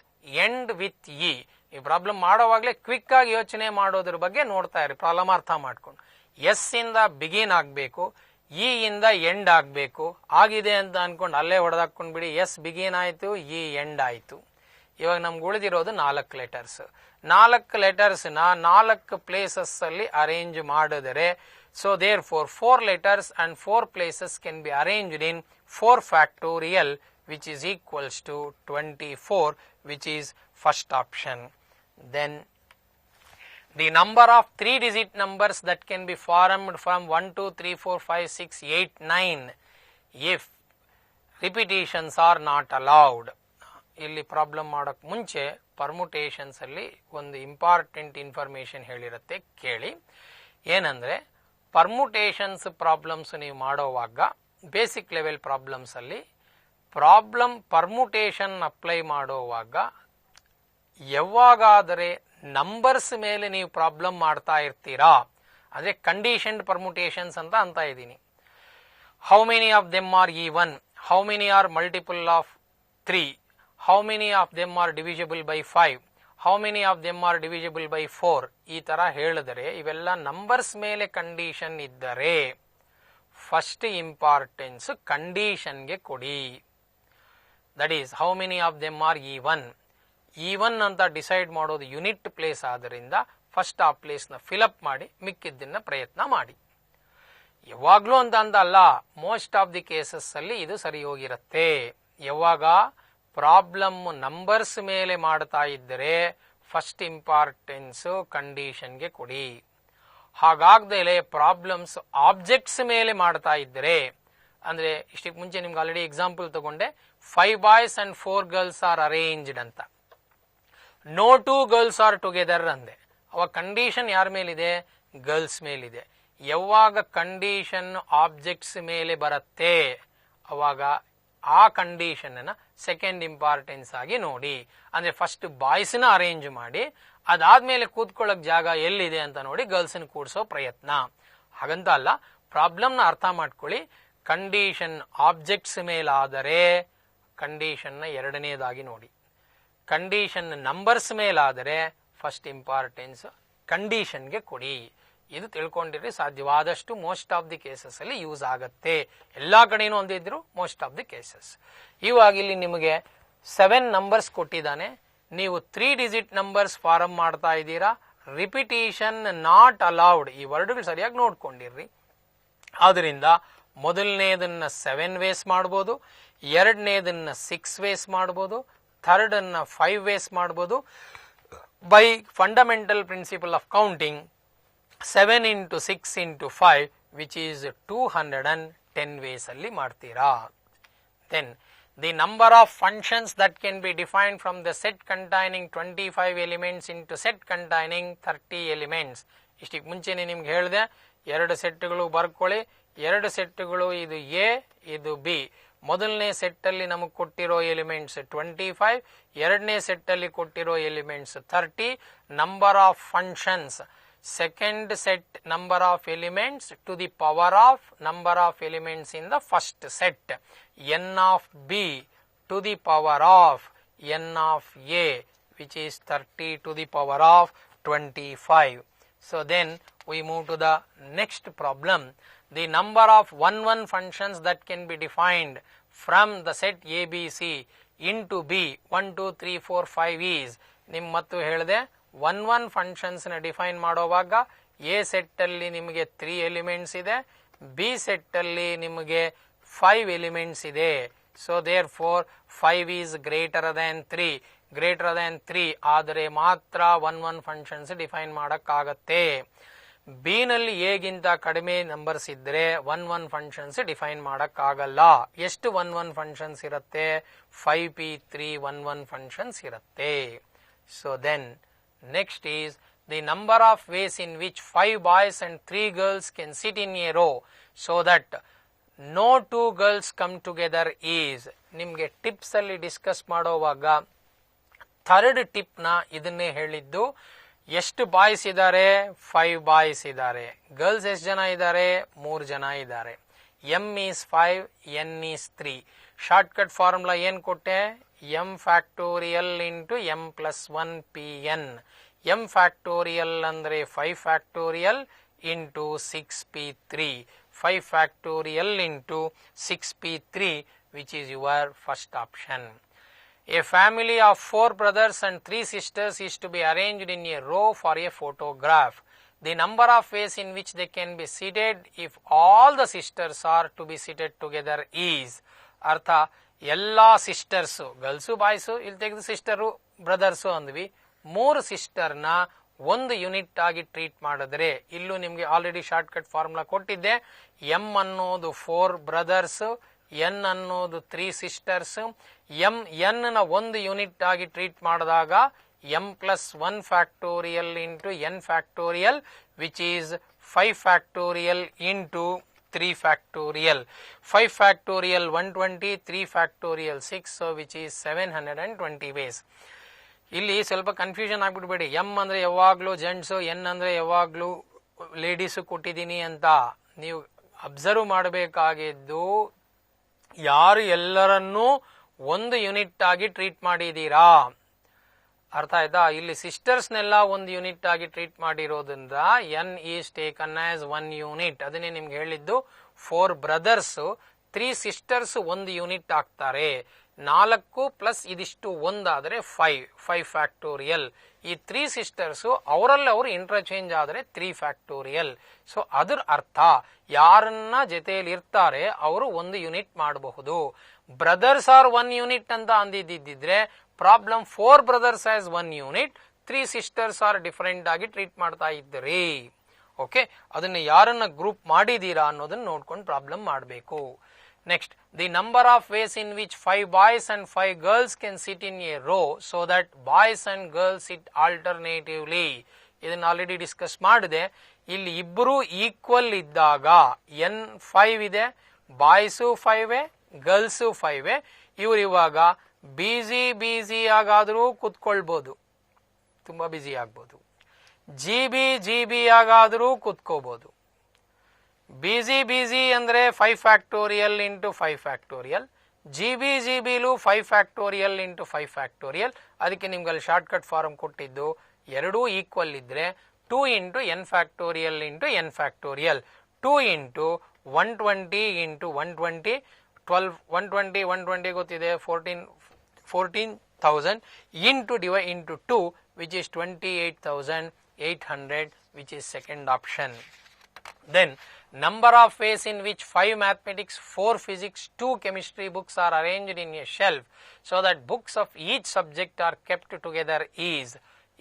end with E. ಈ problem ಮಾಡೋವಾಗಲೇ quick ಆಗಿ ಯೋಚನೆ ಮಾಡೋದ್ರ ಬಗ್ಗೆ ನೋಡ್ತಾ ಇರಿ, problem ಅರ್ಥ ಮಾಡ್ಕೊಂಡು. ಎಸ್ ಇಂದ ಬಿಗಿನ್ ಆಗಬೇಕು, ಇ ಇಂದ ಎಂಡ್ ಆಗಬೇಕು. ಆಗಿದೆ ಅಂತ ಅನ್ಕೊಂಡು ಅಲ್ಲೇ ಹೊಡೆದಾಕೊಂಡ್ಬಿಡಿ. ಎಸ್ ಬಿಗಿನ್ ಆಯಿತು, ಇ ಎಂಡ್ ಆಯಿತು. ಇವಾಗ ನಮ್ಗೆ ಉಳಿದಿರೋದು 4 ಲೆಟರ್ಸ್. 4 ಲೆಟರ್ಸ್ನ 4 ಪ್ಲೇಸಸ್ ಅಲ್ಲಿ ಅರೇಂಜ್ ಮಾಡಿದರೆ, so therefore 4 letters and 4 places can be arranged in 4 factorial, which is equals to 24, which is first option. Then the number of 3-digit numbers that can be formed from 1 2 3 4 5 6 8 9 if repetitions are not allowed. ಇಲ್ಲಿ problem ಮಾಡೋಕೆ ಮುಂಚೆ permutations ಅಲ್ಲಿ ಒಂದು important information ಹೇಳಿರುತ್ತೆ, ಕೇಳಿ. ಏನಂದ್ರೆ permutations problems ನೀವು ಮಾಡೋವಾಗ basic level problems ಅಲ್ಲಿ ಪರ್ಮುಟೇಷನ್ ಅಪ್ಲೈ ಮಾಡೋವಾಗ ಯಾವಾಗಾದರೆ ನಂಬರ್ಸ್ ಮೇಲೆ ನೀವು ಪ್ರಾಬ್ಲಮ್ ಮಾಡ್ತಾ ಇರ್ತೀರಾ, ಅಂದ್ರೆ ಕಂಡೀಷನ್ಡ್ ಪರ್ಮುಟೇಷನ್ಸ್ ಅಂತ ಇದ್ದೀನಿ. How many of them are even, how many are multiple of 3, how many of them are divisible by 5, how many of them are divisible by 4, ಈ ತರ ಹೇಳಿದರೆ ಇವೆಲ್ಲ ನಂಬರ್ಸ್ ಮೇಲೆ ಕಂಡೀಷನ್ ಇದ್ದರೆ ಫಸ್ಟ್ ಇಂಪಾರ್ಟೆನ್ಸ್ ಕಂಡೀಷನ್ಗೆ ಕೊಡಿ. That is how many of them are even. Even ಅಂತ decide ಮಾಡೋದು unit place ಆದ್ದರಿಂದ ಫಸ್ಟ್ ಆ ಪ್ಲೇಸ್ನ ಫಿಲಪ್ ಮಾಡಿ ಮಿಕ್ಕಿದ್ದನ್ನ ಪ್ರಯತ್ನ ಮಾಡಿ. ಯಾವಾಗ್ಲೂ ಅಂತ ಅಲ್ಲ, ಮೋಸ್ಟ್ ಆಫ್ ದಿ ಕೇಸಸ್ ಅಲ್ಲಿ ಇದು ಸರಿ ಹೋಗಿರುತ್ತೆ. ಯಾವಾಗ ಪ್ರಾಬ್ಲಮ್ ನಂಬರ್ಸ್ ಮೇಲೆ ಮಾಡ್ತಾ ಇದ್ದರೆ ಫಸ್ಟ್ ಇಂಪಾರ್ಟೆನ್ಸ್ ಕಂಡೀಷನ್ಗೆ ಕೊಡಿ. ಹಾಗಾಗ್ದೇಲೆ ಪ್ರಾಬ್ಲಮ್ಸ್ ಆಬ್ಜೆಕ್ಟ್ಸ್ ಮೇಲೆ ಮಾಡ್ತಾ ಇದ್ದರೆ, ಅಂದ್ರೆ ಇಷ್ಟಕ್ಕೆ ಮುಂಚೆ ನಿಮ್ಗೆ ಆಲ್ರೆಡಿ ಎಕ್ಸಾಂಪಲ್ ತಗೊಂಡೆ, 5 boys and 4 girls are arranged ಅಂತ. ನೋ 2 girls ಆರ್ ಟುಗೆದರ್ ಅಂದೆ. ಅವಾಗ ಕಂಡೀಷನ್ ಯಾರ ಮೇಲಿದೆ? ಗರ್ಲ್ಸ್ ಮೇಲಿದೆ. ಯಾವಾಗ ಕಂಡೀಷನ್ ಆಬ್ಜೆಕ್ಟ್ಸ್ ಮೇಲೆ ಬರುತ್ತೆ ಅವಾಗ ಆ ಕಂಡೀಷನ್ ಅನ್ನ ಸೆಕೆಂಡ್ ಇಂಪಾರ್ಟೆನ್ಸ್ ಆಗಿ ನೋಡಿ. ಅಂದ್ರೆ ಫಸ್ಟ್ ಬಾಯ್ಸ್ ನ ಅರೇಂಜ್ ಮಾಡಿ, ಅದಾದ್ಮೇಲೆ ಕೂತ್ಕೊಳ್ಳಕ್ ಜಾಗ ಎಲ್ಲಿದೆ ಅಂತ ನೋಡಿ ಗರ್ಲ್ಸ್ ನ ಕೂಡ್ಸೋ ಪ್ರಯತ್ನ. ಹಾಗಂತ ಅಲ್ಲ, ಪ್ರಾಬ್ಲಮ್ ನ ಅರ್ಥ ಮಾಡ್ಕೊಳ್ಳಿ. ಕಂಡೀಷನ್ ಆಬ್ಜೆಕ್ಟ್ಸ್ ಮೇಲಾದರೆ ಕಂಡೀಷನ್ ನ ಎರಡನೇದಾಗಿ ನೋಡಿ. ಕಂಡೀಷನ್ ನಂಬರ್ಸ್ ಮೇಲಾದರೆ ಫಸ್ಟ್ ಇಂಪಾರ್ಟೆನ್ಸ್ ಕಂಡೀಷನ್ಗೆ ಕೊಡಿ. ಇದು ತಿಳ್ಕೊಂಡಿರಿ. ಸಾಧ್ಯವಾದಷ್ಟು ಮೋಸ್ಟ್ ಆಫ್ ದಿ ಕೇಸಸ್ ಅಲ್ಲಿ ಯೂಸ್ ಆಗತ್ತೆ. ಎಲ್ಲಾ ಕಡೆನೂ ಒಂದಿದ್ರು ಮೋಸ್ಟ್ ಆಫ್ ದಿ ಕೇಸಸ್. ಇವಾಗ ಇಲ್ಲಿ ನಿಮಗೆ 7 ನಂಬರ್ಸ್ ಕೊಟ್ಟಿದ್ದಾನೆ. ನೀವು 3 ಡಿಜಿಟ್ ನಂಬರ್ಸ್ ಫಾರಂ ಮಾಡ್ತಾ ಇದ್ದೀರಾ. ರಿಪಿಟೇಷನ್ ನಾಟ್ ಅಲೌಡ್, ಈ ವರ್ಡ್ಗಳು ಸರಿಯಾಗಿ ನೋಡ್ಕೊಂಡಿರ್ರಿ. ಆದ್ರಿಂದ ಮೊದಲನೇದನ್ನ 7 ವೇಸ್ ಮಾಡ್ಬೋದು, ಎರಡನೇದನ್ನ 6 ವೇಸ್ ಮಾಡ್ಬೋದು, ಥರ್ಡ್ ಅನ್ನ 5 ವೇಸ್ ಮಾಡ್ಬೋದು, by fundamental principle of counting 7 into 6 into 5 which is 210 ways alli ಮಾಡ್ತೀರಾ. Then the number of functions that can be defined from the set containing 25 elements into set containing 30 elements. ಇಷ್ಟಕ್ಕೆ ಮುಂಚೆನೆ ನಿಮ್ಗೆ ಹೇಳಿದೆ, ಎರಡು ಸೆಟ್ಗಳು ಬರ್ಕೊಳ್ಳಿ. ಎರಡು ಸೆಟ್ಗಳು, ಇದು ಎ ಇದು ಬಿ. ಮೊದಲನೇ ಸೆಟ್ ಅಲ್ಲಿ ನಮಗೆ ಕೊಟ್ಟಿರೋ ಎಲಿಮೆಂಟ್ಸ್ 25, ಎರಡನೇ ಸೆಟ್ ಅಲ್ಲಿ ಕೊಟ್ಟಿರೋ elements 30. Number of functions, second set number of elements to the power of number of elements in the first set, n of b to the power of n of a which is 30 to the power of 25. So then we move to the next problem. The number of 1 functions that can be defined from the set ABC into B 1 2 3 4 5 is, ನಿಮ್ ಮತ್ತು ಹೇಳಿದೆ 1 functions ನ define ಮಾಡೋವಾಗ A set ಅಲ್ಲಿ ನಿಮಗೆ 3 elements ಇದೆ, B set ಅಲ್ಲಿ ನಿಮಗೆ 5 ಎಲಿಮೆಂಟ್ಸ್ ಇದೆ. So therefore 5 is greater than 3. Greater than 3 ಆದರೆ ಮಾತ್ರ 1 ಫಂಕ್ಷನ್ಸ್ ಡಿಫೈನ್ ಮಾಡಕ್ಕಾಗತ್ತೆ. ಬಿ ನಲ್ಲಿ ಎ ಗಿಂತ ಕಡಿಮೆ ನಂಬರ್ಸ್ ಇದ್ರೆ 1 ಫಂಕ್ಷನ್ಸ್ ಡಿಫೈನ್ ಮಾಡಕ್ಕಾಗಲ್ಲ. ಎಷ್ಟು 1 ಫಂಕ್ಷನ್ಸ್ ಇರುತ್ತೆ? 5p3 1 ಫಂಕ್ಷನ್ಸ್ ಇರುತ್ತೆ. So then next is the number of ways in which 5 boys and 3 girls can sit in a row so that no 2 girls come together is. ನಿಮ್ಗೆ tips ಅಲ್ಲಿ discuss ಮಾಡೋವಾಗ third tip ನ ಇದನ್ನೇ ಹೇಳಿದ್ದು. ಎಷ್ಟು boys ಇದ್ದಾರೆ? 5 boys ಇದ್ದಾರೆ. Girls ಎಷ್ಟು ಜನ ಇದ್ದಾರೆ? 3 ಜನ ಇದ್ದಾರೆ. m is 5, n is 3. Short cut formula ಏನ್ ಕೊಟ್ಟೆ? m factorial into m plus 1 pn. m factorial ಅಂದ್ರೆ 5 factorial into 6p3. 5 factorial into 6p3 which is your first option. A family of 4 brothers and 3 sisters is to be arranged in a row for a photograph. The number of ways in which they can be seated if all the sisters are to be seated together is. ಅರ್ಥ, ಎಲ್ಲಾ sisters, girls boys, ಇಲ್ಲಿ ತೆಗೆದು sister brothers ಅಂದ್ವಿ. 3 ಸಿಸ್ಟರ್ನ ಒಂದು unit ಆಗಿ treat ಮಾಡಿದ್ರೆ, ಇಲ್ಲೂ ನಿಮ್ಗೆ already short cut formula ಕೊಟ್ಟಿದ್ದೆ. m ಅನ್ನೋದು 4 ಬ್ರದರ್ಸ್, n ಅನ್ನೋದು 3 ಸಿಸ್ಟರ್ಸ್. n ನ ಒಂದು ಯೂನಿಟ್ ಆಗಿ ಟ್ರೀಟ್ ಮಾಡಿದಾಗ m plus 1 factorial into n factorial which is 5 factorial into 3 factorial. 5 factorial 120, 3 factorial 6, so which is 720 ways. ಇಲ್ಲಿ ಸ್ವಲ್ಪ ಕನ್ಫ್ಯೂಷನ್ ಆಗ್ಬಿಡ್ಬೇಡಿ. m ಅಂದ್ರೆ ಯಾವಾಗ್ಲೂ ಜೆಂಟ್ಸು, n ಅಂದ್ರೆ ಯಾವಾಗ್ಲೂ ಲೇಡೀಸು ಕೊಟ್ಟಿದ್ದೀನಿ ಅಂತ. ನೀವು ಅಬ್ಸರ್ವ್ ಮಾಡಬೇಕಾಗಿದ್ದು, ಯಾರು ಎಲ್ಲರನ್ನೂ ಒಂದು ಯೂನಿಟ್ ಆಗಿ ಟ್ರೀಟ್ ಮಾಡಿದೀರಾ. ಅರ್ಥ ಆಯ್ತಾ? ಇಲ್ಲಿ ಸಿಸ್ಟರ್ಸ್ನೆಲ್ಲ ಒಂದು ಯೂನಿಟ್ ಆಗಿ ಟ್ರೀಟ್ ಮಾಡಿರೋದ್ರಿಂದ n is taken as 1 unit. ಅದನ್ನೇ ನಿಮ್ಗೆ ಹೇಳಿದ್ದು. 4 ಬ್ರದರ್ಸ್, 3 ಸಿಸ್ಟರ್ಸ್ ಒಂದು ಯೂನಿಟ್ ಆಗ್ತಾರೆ. 4 ಪ್ಲಸ್ ಇದಿಷ್ಟು ಒಂದಾದ್ರೆ 5 ಫ್ಯಾಕ್ಟೋರಿಯಲ್. ಈ 3 ಸಿಸ್ಟರ್ಸ್ ಅವರಲ್ಲಿ ಅವರು ಇಂಟರ್ಚೇಂಜ್ ಆದ್ರೆ 3 ಫ್ಯಾಕ್ಟೋರಿಯಲ್. ಸೊ ಅದರ ಅರ್ಥ ಯಾರನ್ನ ಜೊತೆಯಲ್ಲಿ ಇರ್ತಾರೆ ಅವರು ಒಂದು ಯೂನಿಟ್ ಮಾಡಬಹುದು. ಬ್ರದರ್ಸ್ ಆರ್ 1 ಯೂನಿಟ್ ಅಂತ ಅಂದಿದ್ದಿದ್ರೆ problem 4 brothers as 1 unit, 3 sisters are different ಆಗಿ ಟ್ರೀಟ್ ಮಾಡ್ತಾ ಇದ್ರಿ. ಓಕೆ, ಅದನ್ನ ಯಾರನ್ನ ಗ್ರೂಪ್ ಮಾಡಿದೀರಾ ಅನ್ನೋದನ್ನ ನೋಡ್ಕೊಂಡು ಪ್ರಾಬ್ಲಮ್ ಮಾಡಬೇಕು. Next, the number of ways in which 5 boys and 5 girls can sit in a row so that boys and girls sit alternatively. ಇದನ್ನ ಆಲ್ರೆಡಿ ಡಿಸ್ಕಸ್ ಮಾಡಿದೆ. ಇಲ್ಲಿ ಇಬ್ಬರು ಈಕ್ವಲ್ ಇದ್ದಾಗ n 5 ಇದೆ, ಬಾಯ್ಸು 5 ಗರ್ಲ್ಸು 5. ಇವ್ರು ಇವಾಗ ಬಿಜಿ ಆಗಾದ್ರೂ ಕುತ್ಕೊಳ್ಬಹುದು, ತುಂಬಾ ಬಿಜಿ ಆಗ್ಬೋದು. ಜಿಬಿ ಆಗಾದ್ರೂ ಕುತ್ಕೋಬಹುದು. ಬಿಜಿ ಅಂದ್ರೆ 5 ಫ್ಯಾಕ್ಟೋರಿಯಲ್ ಇಂಟು 5 ಫ್ಯಾಕ್ಟೋರಿಯಲ್. ಜಿಬಿಲು 5 ಫ್ಯಾಕ್ಟೋರಿಯಲ್ ಇಂಟು 5 ಫ್ಯಾಕ್ಟೋರಿಯಲ್. ಅದಕ್ಕೆ ನಿಮ್ಗೆ ಅಲ್ಲಿ ಶಾರ್ಟ್ ಕಟ್ ಫಾರ್ಮ್ ಕೊಟ್ಟಿದ್ದು, ಎರಡೂ ಈಕ್ವಲ್ ಇದ್ರೆ 2 into n factorial into n factorial. 2 into 120 into 120, 12 120 ಗೊತ್ತಿದೆ, 14,000 into divide into 2 which is 28,800 which is second option. Then number of ways in which 5 mathematics, 4 physics, 2 chemistry books are arranged in a shelf so that books of each subject are kept together is.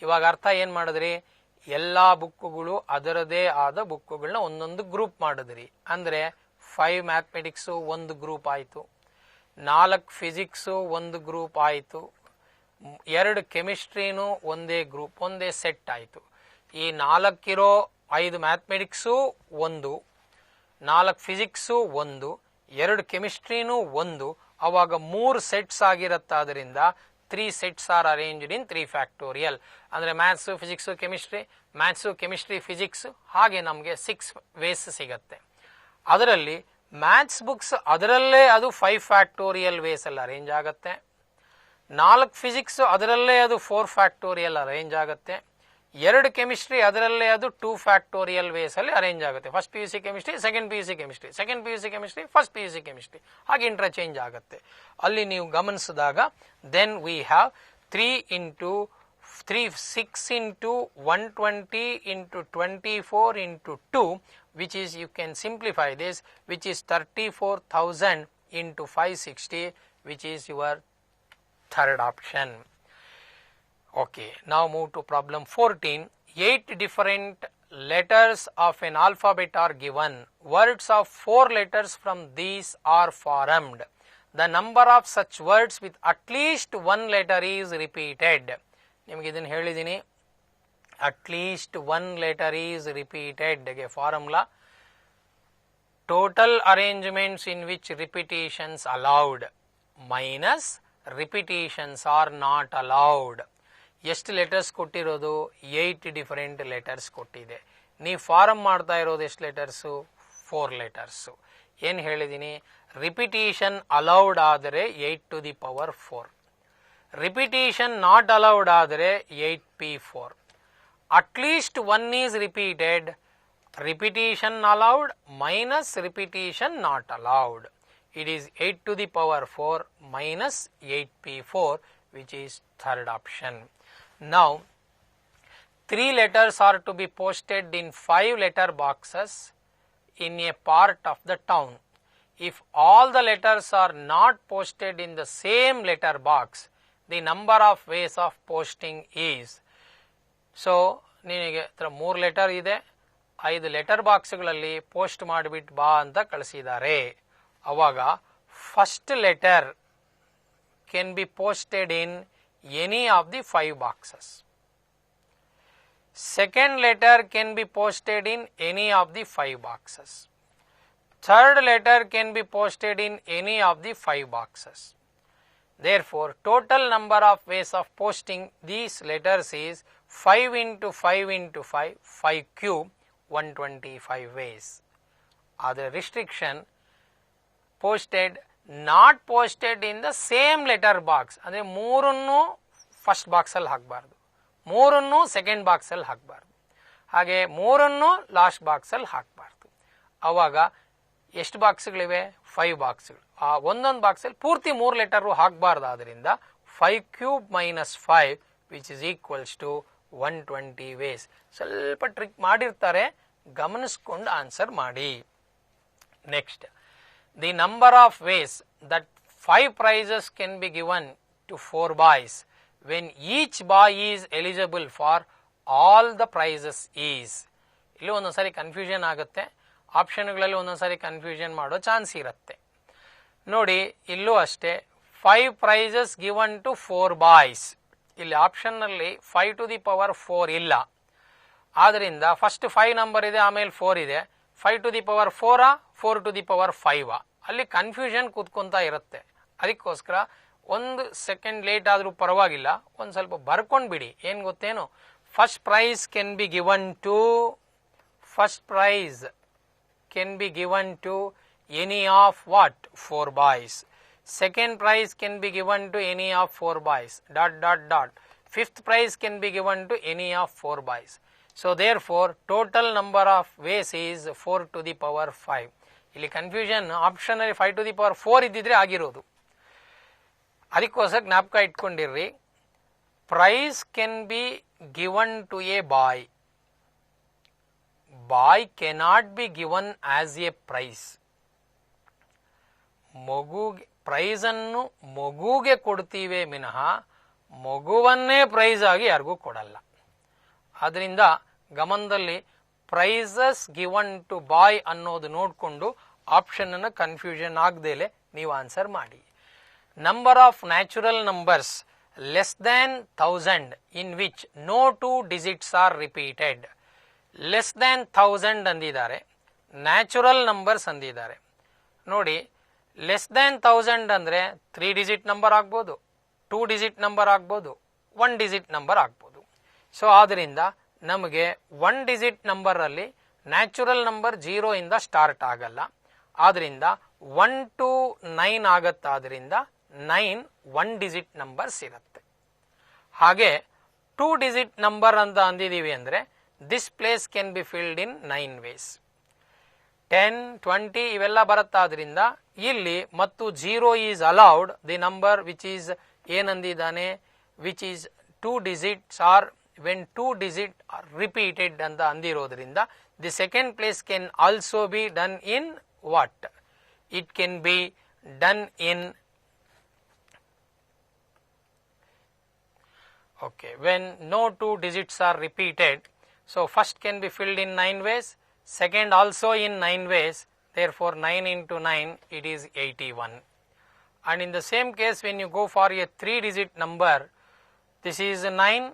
ಇವಾಗ ಅರ್ಥ ಏನ್ ಮಾಡಿದ್ರಿ, ಎಲ್ಲಾ ಬುಕ್ಕುಗಳು ಅದರದೇ ಆದ ಬುಕ್ಕುಗಳನ್ನ ಒಂದೊಂದು group ಮಾಡಿದ್ರಿ. ಅಂದ್ರೆ 5 ಮ್ಯಾಥಮೆಟಿಕ್ಸ್ ಒಂದು ಗ್ರೂಪ್ ಆಯ್ತು, 4 ಫಿಸಿಕ್ಸ್ ಒಂದು ಗ್ರೂಪ್ ಆಯ್ತು, 2 ಕೆಮಿಸ್ಟ್ರಿನೂ ಒಂದೇ ಗ್ರೂಪ್, ಒಂದೇ ಸೆಟ್ ಆಯ್ತು. ಈ 4 5 ಮ್ಯಾಥಮೆಟಿಕ್ಸು ಒಂದು, 4 ಫಿಸಿಕ್ಸು ಒಂದು, 2 ಕೆಮಿಸ್ಟ್ರಿನೂ ಒಂದು, ಅವಾಗ 3 ಸೆಟ್ಸ್ ಆಗಿರತ್ತಾದ್ರಿಂದ 3 sets are arranged in 3 factorial. ಅಂದ್ರೆ maths, physics, chemistry, maths, chemistry, physics, ಹಾಗೆ ನಮಗೆ 6 ವೇಸ್ ಸಿಗತ್ತೆ. ಅದರಲ್ಲಿ ಮ್ಯಾಥ್ಸ್ ಬುಕ್ಸ್ ಅದರಲ್ಲೇ ಅದು 5 ಫ್ಯಾಕ್ಟೋರಿಯಲ್ ವೇಸ್ ಅಲ್ಲಿ ಅರೇಂಜ್ ಆಗತ್ತೆ. 4 ಫಿಸಿಕ್ಸ್ ಅದರಲ್ಲೇ ಅದು 4 ಫ್ಯಾಕ್ಟೋರಿಯಲ್ ಅರೇಂಜ್ ಆಗತ್ತೆ. 2 ಕೆಮಿಸ್ಟ್ರಿ ಅದರಲ್ಲೇ ಅದು 2 ಫ್ಯಾಕ್ಟೋರಿಯಲ್ ವೇಸ್ ಅಲ್ಲಿ ಅರೇಂಜ್ ಆಗುತ್ತೆ. First PUC chemistry, second PUC chemistry, second PUC chemistry, first PUC chemistry, ಹಾಗೆ ಇಂಟರ್ಚೇಂಜ್ ಆಗುತ್ತೆ. ಅಲ್ಲಿ ನೀವು ಗಮನಿಸಿದಾಗ then we have 3 into 6 into 120 into 24 into 2, which is, you can simplify this, which is 34,000 into 560, which is your third option. Okay, now move to problem 14. 8 different letters of an alphabet are given. Words of 4 letters from these are formed. The number of such words with at least 1 letter is repeated. ನಿಮಗೆ ಇದನ್ನು ಹೇಳಿದ್ದೀನಿ, at least 1 letter is repeated ಗೆ formula total arrangements in which repetitions allowed minus repetitions are not allowed. ಎಷ್ಟು letters ಕೊಟ್ಟಿರೋದು? 8 different letters ಕೊಟ್ಟಿದೆ. ನೀವು farm ಮಾಡ್ತಾ ಇರೋದು ಎಷ್ಟು ಲೆಟರ್ಸು? 4 ಲೆಟರ್ಸು. ಏನು ಹೇಳಿದ್ದೀನಿ? ರಿಪಿಟೇಷನ್ ಅಲೌಡ್ ಆದರೆ 8 to the power 4, repetition not allowed ಆದರೆ 8p4. At least 1 is repeated, repetition allowed minus repetition not allowed. It is 8 to the power 4 minus 8p4, which is third option. Now 3 letters are to be posted in 5 letter boxes in a part of the town. If all the letters are not posted in the same letter box, the number of ways of posting is. So ನಿನಗೆ 3 letter ಇದೆ, 5 letter ಬಾಕ್ಸ್ಗಳಲ್ಲಿ post ಮಾಡಿಬಿಟ್ಟು ಬಾ ಅಂತ ಕಳಿಸಿದ್ದಾರೆ. ಅವಾಗ first letter can be posted in any of the 5 boxes. Second letter can be posted in any of the 5 boxes. Third letter can be posted in any of the 5 boxes. Therefore, total number of ways of posting these letters is 5 into 5 into 5, 5 cube, 125 ways. Other restriction, posted, not posted in the same letter box. ಅಂದರೆ 3 first box ಅಲ್ಲಿ ಹಾಕಬಾರ್ದು, 3 second box ಅಲ್ಲಿ ಹಾಕಬಾರ್ದು, ಹಾಗೆ 3 last box ಅಲ್ಲಿ ಹಾಕಬಾರ್ದು. ಅವಾಗ ಎಷ್ಟು ಬಾಕ್ಸ್ಗಳಿವೆ? 5 ಬಾಕ್ಸ್ಗಳು. ಆ ಒಂದೊಂದು ಬಾಕ್ಸ್ ಅಲ್ಲಿ ಪೂರ್ತಿ 3 ಲೆಟರ್ ಹಾಕಬಾರ್ದಾದ್ರಿಂದ 5 cube minus 5, which is equals to 120 ways. ಸ್ವಲ್ಪ ಟ್ರಿಕ್ ಮಾಡಿರ್ತಾರೆ, ಗಮನಿಸ್ಕೊಂಡು ಆನ್ಸರ್ ಮಾಡಿ. Next, the number of ways that 5 prizes can be given to 4 boys when each boy is eligible for all the prizes is. ಇಲ್ಲಿ ಒಂದೊಂದ್ಸರಿ confusion ಆಗುತ್ತೆ, ಆಪ್ಷನ್ಗಳಲ್ಲಿ ಒಂದೊಂದ್ಸರಿ confusion ಮಾಡೋ chance ಇರುತ್ತೆ. ನೋಡಿ, ಇಲ್ಲೂ ಅಷ್ಟೇ 5 prizes given to 4 boys. ಇಲ್ಲಿ ಆಪ್ಷನ್ ನಲ್ಲಿ 5 to the power 4 ಇಲ್ಲ, ಆದ್ರಿಂದ ಫಸ್ಟ್ 5 ನಂಬರ್ ಇದೆ, ಆಮೇಲೆ 4 ಇದೆ. 5 to the power 4 4 to the power 5 ಅಲ್ಲಿ ಕನ್ಫ್ಯೂಷನ್ ಕೂತ್ಕೊಂತ ಇರುತ್ತೆ. ಅದಕ್ಕೋಸ್ಕರ 1 ಸೆಕೆಂಡ್ ಲೇಟ್ ಆದ್ರೂ ಪರವಾಗಿಲ್ಲ, ಒಂದ್ ಸ್ವಲ್ಪ ಬರ್ಕೊಂಡ್ ಬಿಡಿ. ಏನ್ ಗೊತ್ತೇನು? First prize can be given to any of what? 4 boys. Second prize can be given to any of 4 boys. ... Fifth prize can be given to any of 4 boys. So therefore total number of ways is 4 to the power 5. ಇಲ್ಲಿ confusion option ಅಲ್ಲಿ 5 to the power 4 ಇದ್ದಿದ್ರೆ ಆಗಿರೋದು. ಅದಕ್ಕೋಸ್ಕರ ಜ್ಞಾಪಕ ಇಟ್ಕೊಂಡಿರ್ರಿ, prize can be given to a boy. Boy cannot be given as a prize. Prize ಅನ್ನು ಮಗುಗೆ ಕೊಡ್ತೀವಿ ವಿನಃ ಮಗುವನ್ನೇ ಪ್ರೈಸ್ ಆಗಿ ಯಾರಿಗೂ ಕೊಡಲ್ಲ. ಅದರಿಂದ ಗಮನದಲ್ಲಿ ಪ್ರೈಸಸ್ ಗಿವನ್ ಟು ಬಾಯ್ ಅನ್ನೋದು ನೋಡಿಕೊಂಡು ಆಪ್ಷನ್ ಅನ್ನು ಕನ್ಫ್ಯೂಷನ್ ಆಗದೇಲೆ ನೀವು ಆನ್ಸರ್ ಮಾಡಿ. Number of natural numbers less than 1000 in which no 2 digits are repeated. Less than 1000 ಅಂದಿದ್ದಾರೆ, ನ್ಯಾಚುರಲ್ ನಂಬರ್ಸ್ ಅಂದಿದ್ದಾರೆ. ನೋಡಿ, ಲೆಸ್ ದ್ಯಾನ್ 1000 ಅಂದ್ರೆ 3 ಡಿಜಿಟ್ ನಂಬರ್ ಆಗ್ಬೋದು, 2 ಡಿಜಿಟ್ ನಂಬರ್ ಆಗ್ಬೋದು, 1 ಡಿಜಿಟ್ ನಂಬರ್ ಆಗ್ಬೋದು. ಸೊ ಆದ್ರಿಂದ ನಮಗೆ 1 ಡಿಜಿಟ್ ನಂಬರ್ ಅಲ್ಲಿ ನ್ಯಾಚುರಲ್ ನಂಬರ್ 0 ಇಂದ ಸ್ಟಾರ್ಟ್ ಆಗಲ್ಲ. ಆದ್ರಿಂದ 1 to 9 ಆಗತ್ತಾದ್ರಿಂದ 9 1 ಡಿಜಿಟ್ ನಂಬರ್ಸ್ ಇರುತ್ತೆ. ಹಾಗೆ 2 ಡಿಜಿಟ್ ನಂಬರ್ ಅಂತ ಅಂದಿದೀವಿ ಅಂದ್ರೆ this place can be filled in 9 ways. 10, 20 ಇವೆಲ್ಲ ಬರುತ್ತಾದ್ರಿಂದ ಇಲ್ಲಿ ಮತ್ತು 0 is allowed the number which is ಏನಂದಿದ್ದಾನೆ, which is 2 digits are when 2 digit are repeated ಅಂತ ಅಂದಿರೋದ್ರಿಂದ the second place can also be done in what? It can be done in when no 2 digits are repeated. So first can be filled in 9 ways, second also in 9 ways, therefore 9 into 9 it is 81. And in the same case when you go for a 3 digit number, this is 9,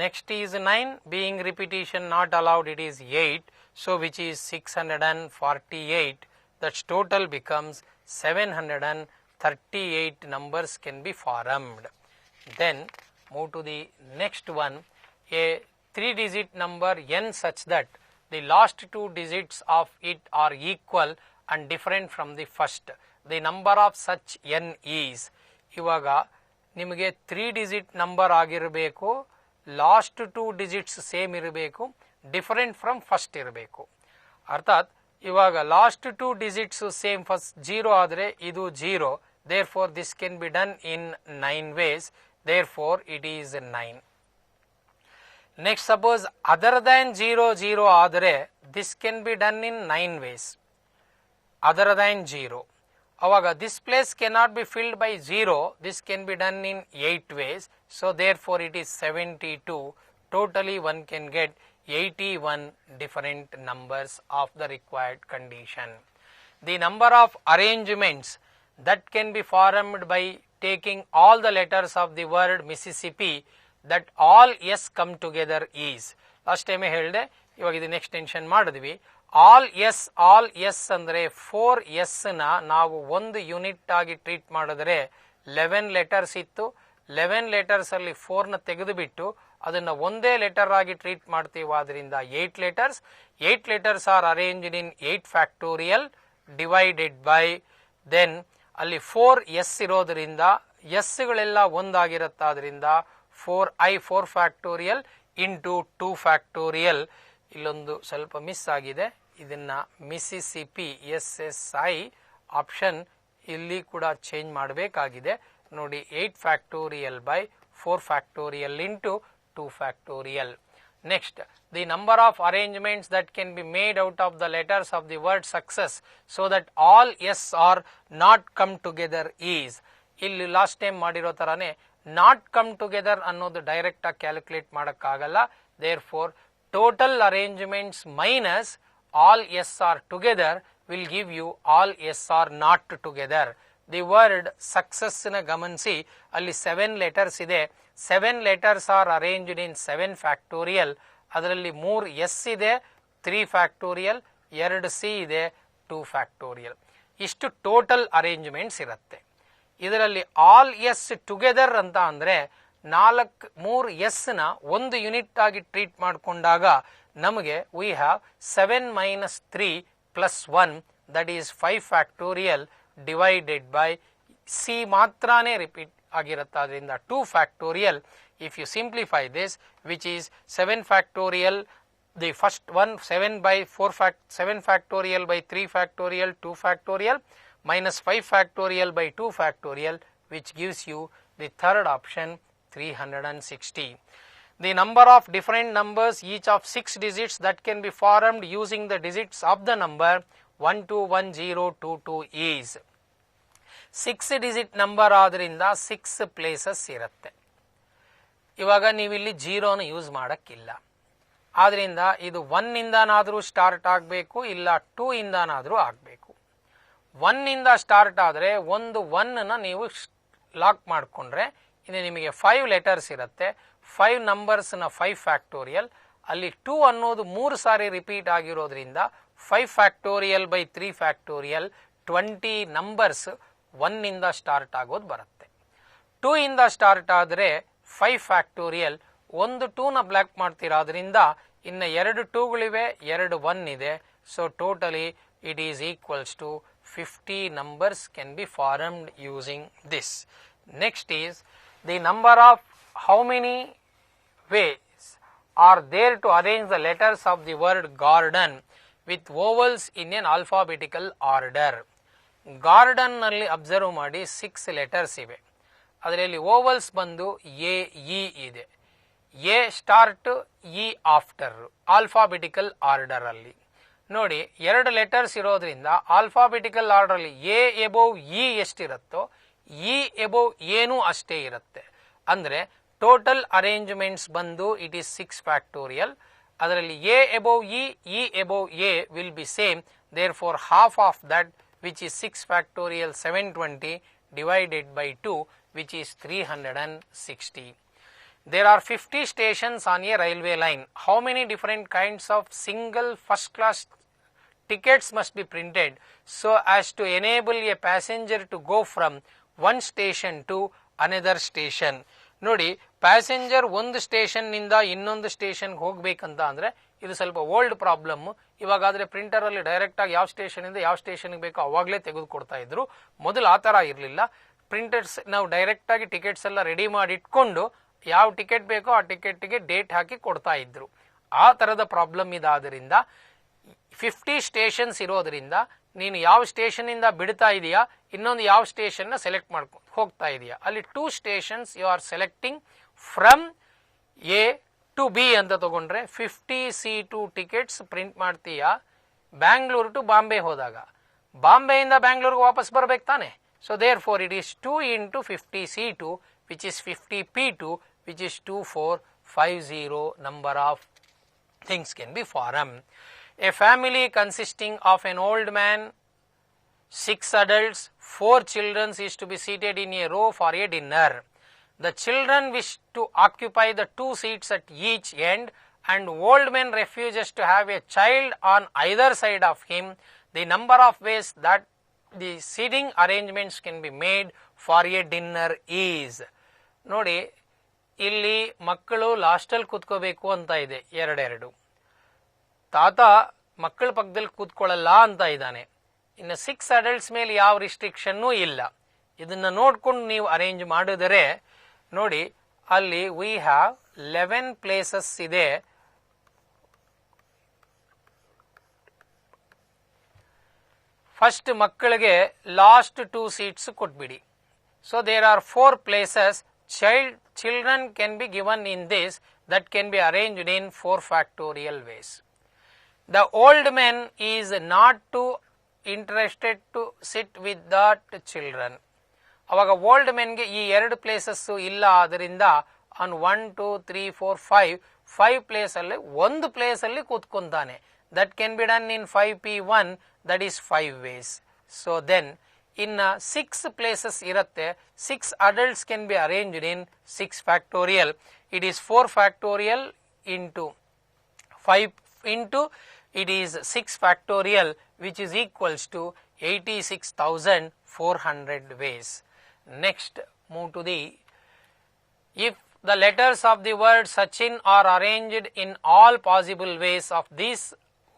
next is 9, being repetition not allowed, it is 8, so which is 648. That's total becomes 738 numbers can be formed. Then move to the next one, a 3 digit number n such that the last 2 digits of it are equal and different from the first. The number of such n is, ಇವಾಗ ನಿಮಗೆ 3 digit number ಆಗಿರಬೇಕು, last 2 digits same ಇರಬೇಕು, different from first ಇರಬೇಕು. ಅರ್ಥಾತ್ ಇವಾಗ last 2 digits same, first 0 ಆದರೆ ಇದು 0, therefore this can be done in 9 ways, therefore it is 9. Next suppose other than 0 ಆದರೆ this can be done in 9 ways, other than 0. ಅವಾಗ this place cannot be filled by 0, this can be done in 8 ways, so therefore it is 72. Totally one can get 81 different numbers of the required condition. The number of arrangements that can be formed by taking all the letters of the word Mississippi that all S come together is, last time ಹೇಳಿದೆ, ಇವಾಗ ಇದು next tension ಮಾಡಿದ್ವಿ. All S ಅಂದ್ರೆ 4S ನ ನಾವು ಒಂದು unit ಆಗಿ treat ಮಾಡಿದ್ರೆ 11 ಲೆಟರ್ಸ್ ಇತ್ತು, 11 ಲೆಟರ್ಸ್ ಅಲ್ಲಿ 4 ನ ತೆಗೆದು ಬಿಟ್ಟು ಅದನ್ನ ಒಂದೇ ಲೆಟರ್ ಆಗಿ ಟ್ರೀಟ್ ಮಾಡ್ತೀವಿ. ಆದ್ರಿಂದ 8 letters. 8 letters are arranged in 8 factorial divided by, then ಅಲ್ಲಿ 4S ಇರೋದ್ರಿಂದ ಎಸ್ ಗಳೆಲ್ಲ ಒಂದಾಗಿರುತ್ತಾದ್ರಿಂದ 4 ಫ್ಯಾಕ್ಟೋರಿಯಲ್ ಇಂಟು 2 ಫ್ಯಾಕ್ಟೋರಿಯಲ್. ಇಲ್ಲೊಂದು ಸ್ವಲ್ಪ ಮಿಸ್ ಆಗಿದೆ, ಇದನ್ನ ಮಿಸಿಸಿಪಿ SSI ಆಪ್ಷನ್ ಇಲ್ಲಿ ಕೂಡ ಚೇಂಜ್ ಮಾಡಬೇಕಾಗಿದೆ. ನೋಡಿ, 8 factorial by 4 factorial into 2 factorial. Next, the number of arrangements that can be made out of the letters of the word success so that all S are not come together is. ಇಲ್ಲಿ last time ಮಾಡಿರೋ ತರಾನೇ not come together ಅನ್ನೋದು direct ಆಗಿ calculate ಮಾಡಕ್ಕಾಗಲ್ಲ. Therefore total arrangements minus all S are together will give you all S are not together. The word success na gamansi alli 7 letters ide, 7 letters are arranged in 7 factorial, adralli 3 S ide, 3 factorial, 2 C ide, 2 factorial. Ishtu total arrangements irutte. ಇದರಲ್ಲಿ all S together ಅಂತ ಅಂದ್ರೆ 3 S ನ ಒಂದು unit ಆಗಿ treat ಮಾಡಿಕೊಂಡಾಗ ನಮಗೆ we have 7 - 3 + 1 that is 5 factorial divided by C ಮಾತ್ರನೇ repeat ಆಗಿರುತ್ತೆ, ಅದರಿಂದ 2 factorial. If you simplify this, which is 7 factorial, the first one 7 factorial by 3 factorial 2 factorial minus 5 factorial by 2 factorial, which gives you the third option 360. The number of different numbers each of 6 digits that can be formed using the digits of the number 121022 is. 6 digit number ಆದ್ರಿಂದ 6 places ಇರುತ್ತೆ. ಇವಾಗ ನೀವು ಇಲ್ಲಿ 0 ನ use ಮಾಡಕ್ಕಿಲ್ಲ. ಆದ್ರಿಂದ ಇದು 1 ಇಂದನಾದ್ರೂ start ಆಗಬೇಕು, ಇಲ್ಲ 2 ಇಂದನಾದ್ರೂ ಆಗಬೇಕು. 1 ಇಂದ ಸ್ಟಾರ್ಟ್ ಆದರೆ ಒಂದು 1ನ ನೀವು ಲಾಕ್ ಮಾಡಿಕೊಂಡ್ರೆ ಇನ್ನು ನಿಮಗೆ 5 ಲೆಟರ್ಸ್ ಇರುತ್ತೆ. 5 ನಂಬರ್ಸ್ನ 5 ಫ್ಯಾಕ್ಟೋರಿಯಲ್, ಅಲ್ಲಿ 2 ಅನ್ನೋದು 3 ಸಾರಿ ರಿಪೀಟ್ ಆಗಿರೋದ್ರಿಂದ 5 ಫ್ಯಾಕ್ಟೋರಿಯಲ್ ಬೈ 3 ಫ್ಯಾಕ್ಟೋರಿಯಲ್ 20 ನಂಬರ್ಸ್ 1 ಇಂದ ಸ್ಟಾರ್ಟ್ ಆಗೋದು ಬರುತ್ತೆ. 2 ಇಂದ ಸ್ಟಾರ್ಟ್ ಆದರೆ 5 ಫ್ಯಾಕ್ಟೋರಿಯಲ್, ಒಂದು 2ನ ಬ್ಲಾಕ್ ಮಾಡ್ತೀರಾದ್ರಿಂದ ಇನ್ನು 2 2ಗಳಿವೆ, 2 1 ಇದೆ. So totally it is equals to 50 numbers can be formed using this. Next is the number of how many ways are there to arrange the letters of the word garden with vowels in an alphabetical order. Garden ನಲ್ಲಿ observe ಮಾಡಿ 6 letters ಇವೆ. ಅದರಲ್ಲಿ vowels ಬಂದು A E ಇದೆ. A start, E after, alphabetical order ಅಲ್ಲಿ ನೋಡಿ 2 letters ಇರೋದ್ರಿಂದ alphabetical order ಅಲ್ಲಿ ಎ ಎಬೋವ್ ಇ ಎಷ್ಟಿರುತ್ತೋ ಇ ಎಬೋವ್ ಏನೂ ಅಷ್ಟೇ ಇರುತ್ತೆ. ಅಂದ್ರೆ ಟೋಟಲ್ ಅರೇಂಜ್ಮೆಂಟ್ಸ್ ಬಂದು ಇಟ್ ಈಸ್ 6 ಫ್ಯಾಕ್ಟೋರಿಯಲ್. ಅದರಲ್ಲಿ A above E above A will be same. Therefore half of that which is 6 factorial 720 divided by 2 which is 360. There are 50 stations on a railway line. How many different kinds of single first class tickets must be printed so as to enable a passenger to go from one station to another station? ನೋಡಿ, passenger ಒಂದು station ನಿಂದ ಇನ್ನೊಂದು station ಹೋಗ್ಬೇಕಂತ ಅಂದ್ರೆ ಇದು ಸ್ವಲ್ಪ old problem. ಇವಾಗಾದ್ರೆ printer ಅಲ್ಲಿ direct ಆಗಿ ಯಾವ ಸ್ಟೇಷನ್ ಇಂದ ಯಾವ ಸ್ಟೇಷನ್ ಬೇಕೋ ಅವಾಗಲೇ ತೆಗೆದುಕೊಡ್ತಾ ಇದ್ರು. ಮೊದಲು ಆ ತರ ಇರಲಿಲ್ಲ. ಪ್ರಿಂಟರ್ಸ್ ನಾವು ಡೈರೆಕ್ಟ್ ಆಗಿ ಟಿಕೆಟ್ಸ್ ಎಲ್ಲ ರೆಡಿ ಮಾಡಿ ಇಟ್ಕೊಂಡು ಯಾವ ಟಿಕೆಟ್ ಬೇಕೋ ಆ ಟಿಕೆಟ್ಗೆ ಡೇಟ್ ಹಾಕಿ ಕೊಡ್ತಾ ಇದ್ರು. ಆ ತರದ ಪ್ರಾಬ್ಲಮ್ ಇದಾದ್ರಿಂದ 50 ಸ್ಟೇಷನ್ಸ್ ಇರೋದ್ರಿಂದ ನೀನು ಯಾವ ಸ್ಟೇಷನ್ ಇಂದ ಬಿಡ್ತಾ ಇದೀಯಾ, ಇನ್ನೊಂದು ಯಾವ ಸ್ಟೇಷನ್ ನ ಸೆಲೆಕ್ಟ್ ಮಾಡ್ಕೊಂಡು ಹೋಗ್ತಾ ಇದೀಯಾ, ಅಲ್ಲಿ 2 stations you are selecting from A to B ಅಂತ ತಗೊಂಡ್ರೆ 50 C2 ಟಿಕೆಟ್ಸ್ ಪ್ರಿಂಟ್ ಮಾಡ್ತೀಯಾ. ಬ್ಯಾಂಗ್ಳೂರು ಟು ಬಾಂಬೆ ಹೋದಾಗ ಬಾಂಬೆಯಿಂದ ಬ್ಯಾಂಗ್ಳೂರ್ಗೆ ವಾಪಸ್ ಬರ್ಬೇಕು ತಾನೆ. So therefore it is 2 into 50 C2 which is 50 P2 which is 2450 number of things can be formed. A family consisting of an old man, 6 adults, 4 children is to be seated in a row for a dinner. The children wish to occupy the 2 seats at each end and old man refuses to have a child on either side of him. The number of ways that the seating arrangements can be made for a dinner is. ನೋಡಿ, ಇಲ್ಲಿ ಮಕ್ಕಳು ಲಾಸ್ಟಲ್ಲಿ ಕೂತ್ಕೋಬೇಕು ಅಂತ ಇದೆ 2. ತಾತ ಮಕ್ಕಳ ಪಕ್ಕದಲ್ಲಿ ಕೂತ್ಕೊಳ್ಳಲ್ಲ ಅಂತ ಇದ್ದಾನೆ. ಇನ್ನು 6 ಅಡಲ್ಟ್ಸ್ ಮೇಲೆ ಯಾವ ರಿಸ್ಟ್ರಿಕ್ಷನ್ನೂ ಇಲ್ಲ. ಇದನ್ನ ನೋಡ್ಕೊಂಡು ನೀವು ಅರೇಂಜ್ ಮಾಡಿದರೆ ನೋಡಿ, ಅಲ್ಲಿ ವಿ ಹ್ಯಾವ್ 11 ಪ್ಲೇಸಸ್ ಇದೆ. ಫಸ್ಟ್ ಮಕ್ಕಳಿಗೆ ಲಾಸ್ಟ್ 2 ಸೀಟ್ಸ್ ಕೊಟ್ಬಿಡಿ. So there are 4 places. Children can be given in this that can be arranged in 4 factorial ways. The old man is not too interested to sit with that children. ಅವಾಗ old ಮೆನ್ಗೆ ಈ 2 places ಇಲ್ಲ. ಆದ್ರಿಂದ on 1 2 3 4 5 place ಅಲ್ಲಿ ಒಂದು place ಅಲ್ಲಿ ಕೂತ್ಕೊಂತಾನೆ. That can be done in 5P1, that is 5 ways. So then ಇನ್ನ 6 places ಇರುತ್ತೆ. 6 adults can be arranged in 6 factorial. It is 4 factorial into 5 into it is 6 factorial which is equals to 86,400 ways. Next, move to the, if the letters of the word Sachin are arranged in all possible ways of these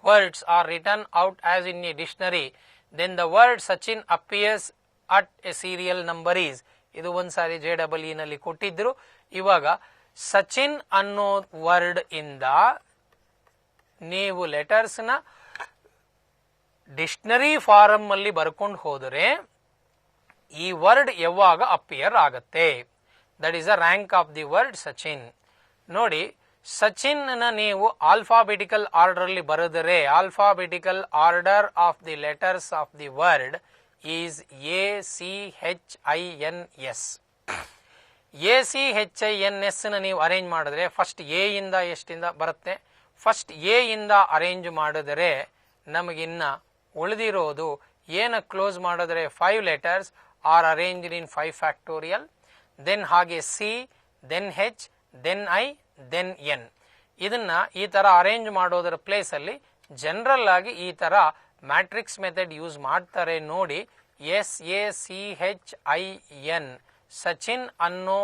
words are written out as in a dictionary, then the word Sachin appears at a serial number is. ಇದು ಒಂದ್ಸಾರಿ JEE ನಲ್ಲಿ ಕೊಟ್ಟಿದ್ರು. ಇವಾಗ ಸಚಿನ್ ಅನ್ನೋ word ಇಂದ ನೀವು letters ನ dictionary form ಅಲ್ಲಿ ಬರ್ಕೊಂಡು ಹೋದರೆ ಈ ವರ್ಡ್ ಯಾವಾಗ ಅಪಿಯರ್ ಆಗತ್ತೆ, that is a rank of the word Sachin. ನೋಡಿ, ಸಚಿನ್ ನ ನೀವು ಆಲ್ಫಾಬೆಟಿಕಲ್ ಆರ್ಡರ್ ಅಲ್ಲಿ ಬರೆದರೆ alphabetical order of the letters of the word is ACHINS. ACHINS ನ ನೀವು ಅರೇಂಜ್ ಮಾಡಿದ್ರೆ ಫಸ್ಟ್ ಎ ಇಂದ ಎಷ್ಟಿಂದ ಬರುತ್ತೆ, ಫಸ್ಟ್ ಎ ಇಂದ ಅರೇಂಜ್ ಮಾಡಿದರೆ ನಮಗಿನ್ನ ಉಳಿದಿರೋದು ಏನ ಕ್ಲೋಸ್ ಮಾಡಿದ್ರೆ 5 letters are arranged in 5 factorial, then ಹಾಗೆ C, then H, then I, then N. ಇದನ್ನ ಈ ತರ ಅರೇಂಜ್ ಮಾಡೋದರ ಪ್ಲೇಸ್ ಅಲ್ಲಿ ಜನರಲ್ ಆಗಿ ಈ ತರ ಮ್ಯಾಟ್ರಿಕ್ಸ್ ಮೆಥಡ್ ಯೂಸ್ ಮಾಡ್ತಾರೆ ನೋಡಿ. SACHIN ಸಚಿನ್ ಅನ್ನೋ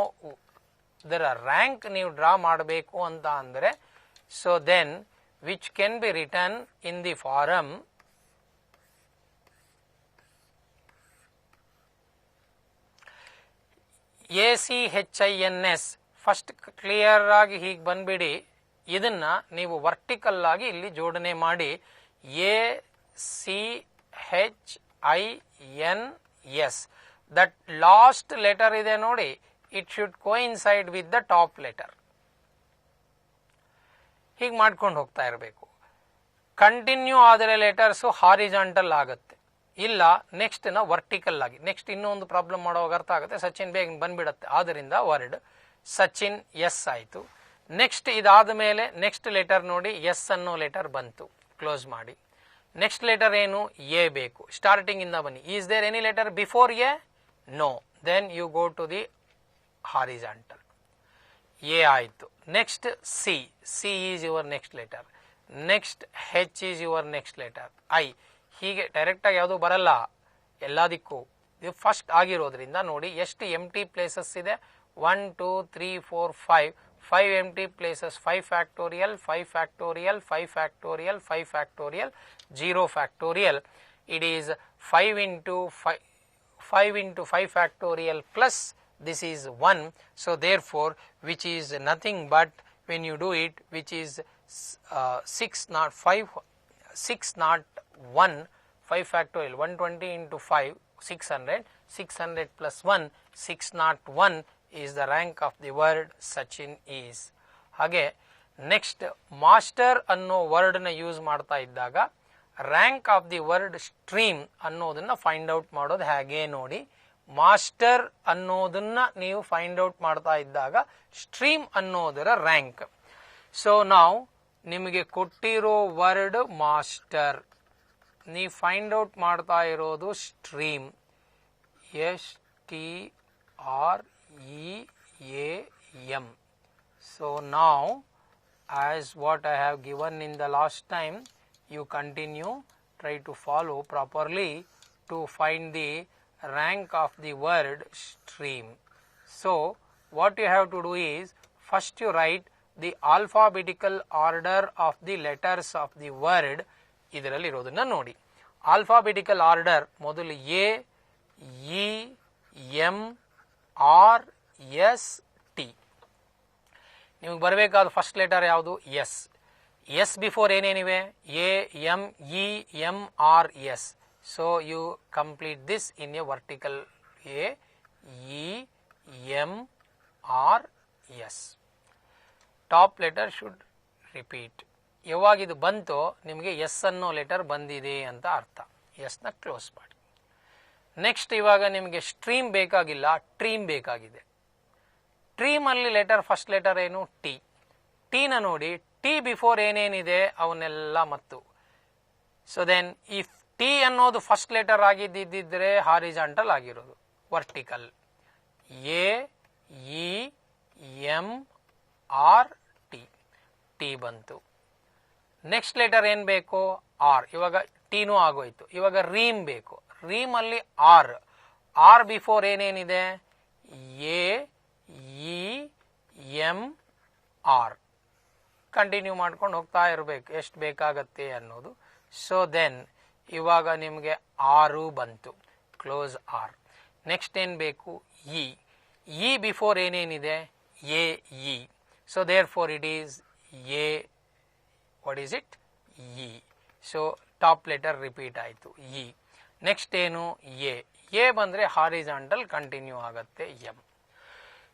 ಇದರ ರ್ಯಾಂಕ್ ನೀವು ಡ್ರಾ ಮಾಡಬೇಕು ಅಂತ ಅಂದ್ರೆ, so then which can be return in the form ACHINS. First clear ಆಗಿ ಹೀಗೆ ಬಂದ್ಬಿಡಿ. ಇದನ್ನ ನೀವು ವರ್ಟಿಕಲ್ ಆಗಿ ಇಲ್ಲಿ ಜೋಡಣೆ ಮಾಡಿ ACHINS. ದಟ್ ಲಾಸ್ಟ್ ಲೆಟರ್ ಇದೆ ನೋಡಿ, it should coincide with the top letter. ಹೀಗೆ ಮಾಡ್ಕೊಂಡು ಹೋಗ್ತಾ ಇರಬೇಕು. ಕಂಟಿನ್ಯೂ ಆದರೆ ಲೆಟರ್ಸ್ ಹಾರಿಜಾಂಟಲ್ ಆಗುತ್ತೆ, ಇಲ್ಲ ನೆಕ್ಸ್ಟ್ ನ ವರ್ಟಿಕಲ್ ಆಗಿ. ನೆಕ್ಸ್ಟ್ ಇನ್ನೊಂದು ಪ್ರಾಬ್ಲಮ್ ಮಾಡೋವಾಗ ಅರ್ಥ ಆಗುತ್ತೆ. ಸಚಿನ್ ಬೇಗ ಬಂದ್ಬಿಡತ್ತೆ. ಆದ್ದರಿಂದ ವರ್ಡ್ ಸಚಿನ್ ಎಸ್ ಆಯ್ತು. ನೆಕ್ಸ್ಟ್ ಇದಾದ ಮೇಲೆ ನೆಕ್ಸ್ಟ್ ಲೆಟರ್ ನೋಡಿ, ಎಸ್ ಅನ್ನೋ ಲೆಟರ್ ಬಂತು, ಕ್ಲೋಸ್ ಮಾಡಿ. ನೆಕ್ಸ್ಟ್ ಲೆಟರ್ ಏನು, ಎ ಬೇಕು. ಸ್ಟಾರ್ಟಿಂಗ್ ಇಂದ ಬನ್ನಿ. Is there any letter before A? No. Then you go to the horizontal. A ಆಯ್ತು. Next C. C is your next letter. Next H is your next letter. I. ಹೀಗೆ direct ಆಗಿ ಯಾವುದು ಬರಲ್ಲ, ಎಲ್ಲದಕ್ಕೂ ಇದು ಫಸ್ಟ್ ಆಗಿರೋದ್ರಿಂದ ನೋಡಿ ಎಷ್ಟು ಎಂಟಿ ಪ್ಲೇಸಸ್ ಇದೆ. 1 2 3 4 5. 5 empty places. 5 factorial, 5 factorial, 5 factorial, 5 factorial, 0 factorial. It is 5 into 5 factorial plus this is 1. So therefore, which is nothing but when you do it, which is 601, 5 factorial, 120 into 5, 600, 600 plus 1, 601 is the rank of the word Sachin is. ಹಾಗೆ next master ಅನ್ನೋ word ನ use ಮಾಡ್ತಾ ಇದ್ದಾಗ rank of the word stream ಅನ್ನೋದನ್ನ find out ಮಾಡೋದು ಹೇಗೆ ನೋಡಿ. Master ಅನ್ನೋದನ್ನ ನೀವು ಫೈಂಡ್ ಔಟ್ ಮಾಡ್ತಾ ಇದ್ದಾಗ ಸ್ಟ್ರೀಮ್ ಅನ್ನೋದರ ರ್ಯಾಂಕ್. ಸೊ ನಾವು ನಿಮಗೆ ಕೊಟ್ಟಿರೋ ವರ್ಡ್ ಮಾಸ್ಟರ್, ನೀವು ಫೈಂಡ್ ಔಟ್ ಮಾಡ್ತಾ ಇರೋದು stream. STREAM. So now, as what I have given in the last time, you continue, try to follow properly to find the rank of the word stream. So what you have to do is, first you write the alphabetical order of the letters of the word. ಇದರಲ್ಲಿ ಇರೋದನ್ನ ನೋಡಿ. Alphabetical order ಮೊದಲು A, E, M, R, S, T. ನಿಮಗೆ ಬರಬೇಕಾದ first letter ಯಾವುದು? S. S before ಏನೇನಿವೆ? A, M, E, M, R, S. So you complete this in a vertical. A, E, M, R, S. Top letter should repeat. ಯಾವಾಗ ಇದು ಬಂತೋ ನಿಮಗೆ S ಅನ್ನೋ letter ಬಂದಿದೆ ಅಂತ ಅರ್ಥ. ಎಸ್ ನ ಕ್ಲೋಸ್ ಮಾಡಿ. ನೆಕ್ಸ್ಟ್ ಇವಾಗ ನಿಮಗೆ ಸ್ಟ್ರೀಮ್ ಬೇಕಾಗಿಲ್ಲ, ಟ್ರೀಮ್ ಬೇಕಾಗಿದೆ. ಟ್ರೀಮ್ ಅಲ್ಲಿ ಲೆಟರ್ ಫಸ್ಟ್ ಲೆಟರ್ ಏನು? ಟಿ. ಟಿ ನ ನೋಡಿ, ಟಿ ಬಿಫೋರ್ ಏನೇನಿದೆ ಅವನ್ನೆಲ್ಲ ಮತ್ತು. ಸೊ ದೆನ್ ಇಫ್ ಟಿ ಅನ್ನೋದು ಫಸ್ಟ್ ಲೆಟರ್ ಆಗಿದ್ದಿದ್ರೆ ಹಾರಿಜಾಂಟಲ್ ಆಗಿರೋದು, vertical. A, E, M, R, T. T ಬಂತು. ನೆಕ್ಸ್ಟ್ ಲೆಟರ್ ಏನ್ ಬೇಕು? ಆರ್. ಇವಾಗ ಟಿನೂ ಆಗೋಯ್ತು. ಇವಾಗ ರೀಮ್ ಬೇಕು. ರೀಮ್ ಅಲ್ಲಿ ಆರ್. ಆರ್ ಬಿಫೋರ್ ಏನೇನಿದೆ? A, E, M, R. Continue ಮಾಡ್ಕೊಂಡು ಹೋಗ್ತಾ ಇರಬೇಕು ಎಷ್ಟು ಬೇಕಾಗತ್ತೆ ಅನ್ನೋದು. ಸೊ ದೆನ್ ಇವಾಗ ನಿಮಗೆ ಆರು ಬಂತು, ಕ್ಲೋಸ್ ಆರ್. ನೆಕ್ಸ್ಟ್ ಏನ್ ಬೇಕು? ಇ. ಇ ಬಿಫೋರ್ ಏನೇನಿದೆ? A, E. So therefore it is A. What is it? E. So top letter repeat ಆಯಿತು, ಇ. ನೆಕ್ಸ್ಟ್ ಏನು? ಎ. ಎ ಬಂದ್ರೆ ಹಾರಿಜಾಂಟಲ್ ಕಂಟಿನ್ಯೂ ಆಗತ್ತೆ, ಎಂ.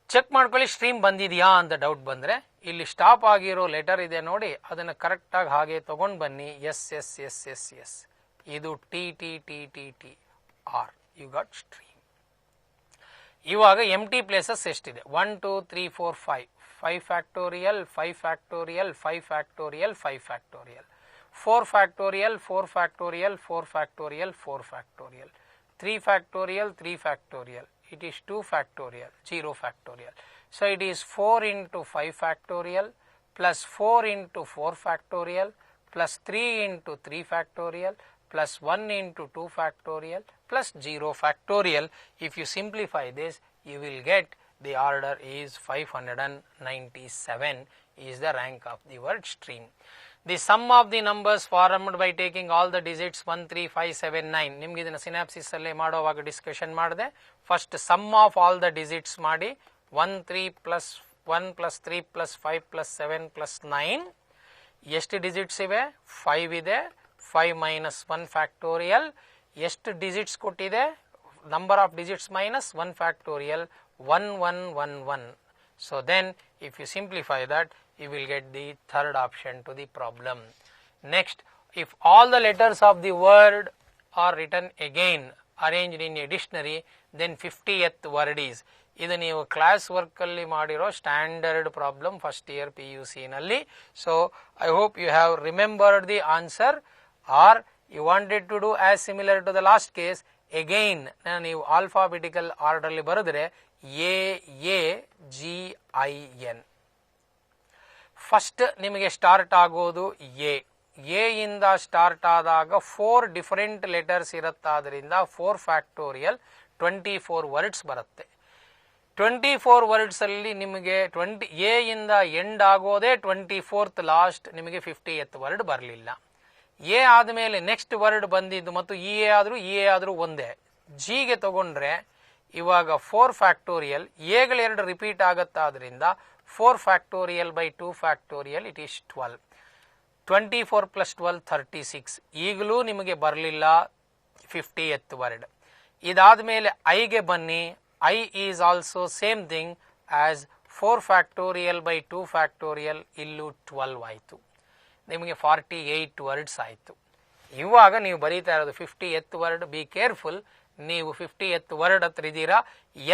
ಚೆಕ್ ಮಾಡ್ಕೊಳ್ಳಿ ಸ್ಟ್ರೀಮ್ ಬಂದಿದೆಯಾ ಅಂತ ಡೌಟ್ ಬಂದ್ರೆ ಇಲ್ಲಿ ಸ್ಟಾಪ್ ಆಗಿರೋ ಲೆಟರ್ ಇದೆ ನೋಡಿ, ಅದನ್ನ ಕರೆಕ್ಟ್ ಆಗಿ ಹಾಗೆ ತಗೊಂಡ್ ಬನ್ನಿ. S S S S S. ಇದು T T T T T R. You got stream. ಇವಾಗ ಎಂಟಿ ಪ್ಲೇಸಸ್ ಎಷ್ಟಿದೆ? 1 2 3 4 5. 5 factorial, 5 factorial, 5 factorial, 5 factorial, 4 factorial, 4 factorial, 4 factorial, 4 factorial, 3 factorial, 3 factorial, it is 2 factorial, 0 factorial. So it is 4 into 5 factorial plus 4 into 4 factorial plus 3 into 3 factorial plus 1 into 2 factorial plus 0 factorial. If you simplify this, you will get the order is 597 is the rank of the word stream. The sum of the numbers formed by taking all the digits 1, 3, 5, 7, 9. ನಿಮಗೆ ಇದನ್ನು synopsis ಅಲ್ಲೇ ಮಾಡುವಾಗ discussion ಮಾಡಿದೆ. First sum of all the digits ಮಾಡಿ 1, 3 plus 1 plus 3 plus 5 plus 7 plus 9. ಎಷ್ಟು digits ಇವೆ? 5 ಇದೆ. 5 minus 1 factorial. ಎಷ್ಟು ಡಿಜಿಟ್ಸ್ ಕೊಟ್ಟಿದೆ? Number of digits minus 1 factorial 1, 1, 1, 1. So then if you simplify that, you will get the third option to the problem. Next, if all the letters of the word are written again arranged in a dictionary, then 50th word is. ಇದು ನೀವು class work ಅಲ್ಲಿ ಮಾಡಿರೋ standard problem first year PUC ನಲ್ಲಿ. So I hope you have remembered the answer, or you wanted to do as similar to the last case. Again ನೀವು alphabetical order ಅಲ್ಲಿ ಬರೆದ್ರೆ AAGIN. First ನಿಮಗೆ start ಆಗೋದು A ಇಂದ start ಆದಾಗ 4 different letters ಇರುತ್ತಾದ್ರಿಂದ 4 factorial 24 words ಬರುತ್ತೆ. 24 words ಅಲ್ಲಿ ನಿಮಗೆ ಎ ಇಂದ ಎಂಡ್ ಆಗೋದೇ 24th ಲಾಸ್ಟ್, ನಿಮಗೆ 50th ವರ್ಡ್ ಬರಲಿಲ್ಲ. ಎ ಆದಮೇಲೆ ನೆಕ್ಸ್ಟ್ ವರ್ಡ್ ಬಂದಿದ್ದು ಮತ್ತು ಎ ಆದ್ರೂ ಒಂದೇ. ಜಿಗೆ ತಗೊಂಡ್ರೆ ಇವಾಗ 4 ಫ್ಯಾಕ್ಟೋರಿಯಲ್, ಎಗಳೆರಡು ರಿಪೀಟ್ ಆಗುತ್ತಾದ್ರಿಂದ 4 factorial by 2 factorial it is 12. 24 plus 12 36. ಈಗಲೂ ನಿಮಗೆ ಬರಲಿಲ್ಲ 50th ವರ್ಡ್. ಇದಾದ್ಮೇಲೆ ಐಗೆ ಬನ್ನಿ. I is also same thing as 4 factorial by 2 factorial. ಇಲ್ಲೂ 12 ಆಯಿತು. ನಿಮಗೆ 48 ವರ್ಡ್ಸ್ ಆಯಿತು. ಇವಾಗ ನೀವು ಬರೀತಾ ಇರೋದು 50th ವರ್ಡ್. ಬಿ ಕೇರ್ಫುಲ್, ನೀವು 50th ವರ್ಡ್ ಹತ್ರ ಇದ್ದೀರಾ.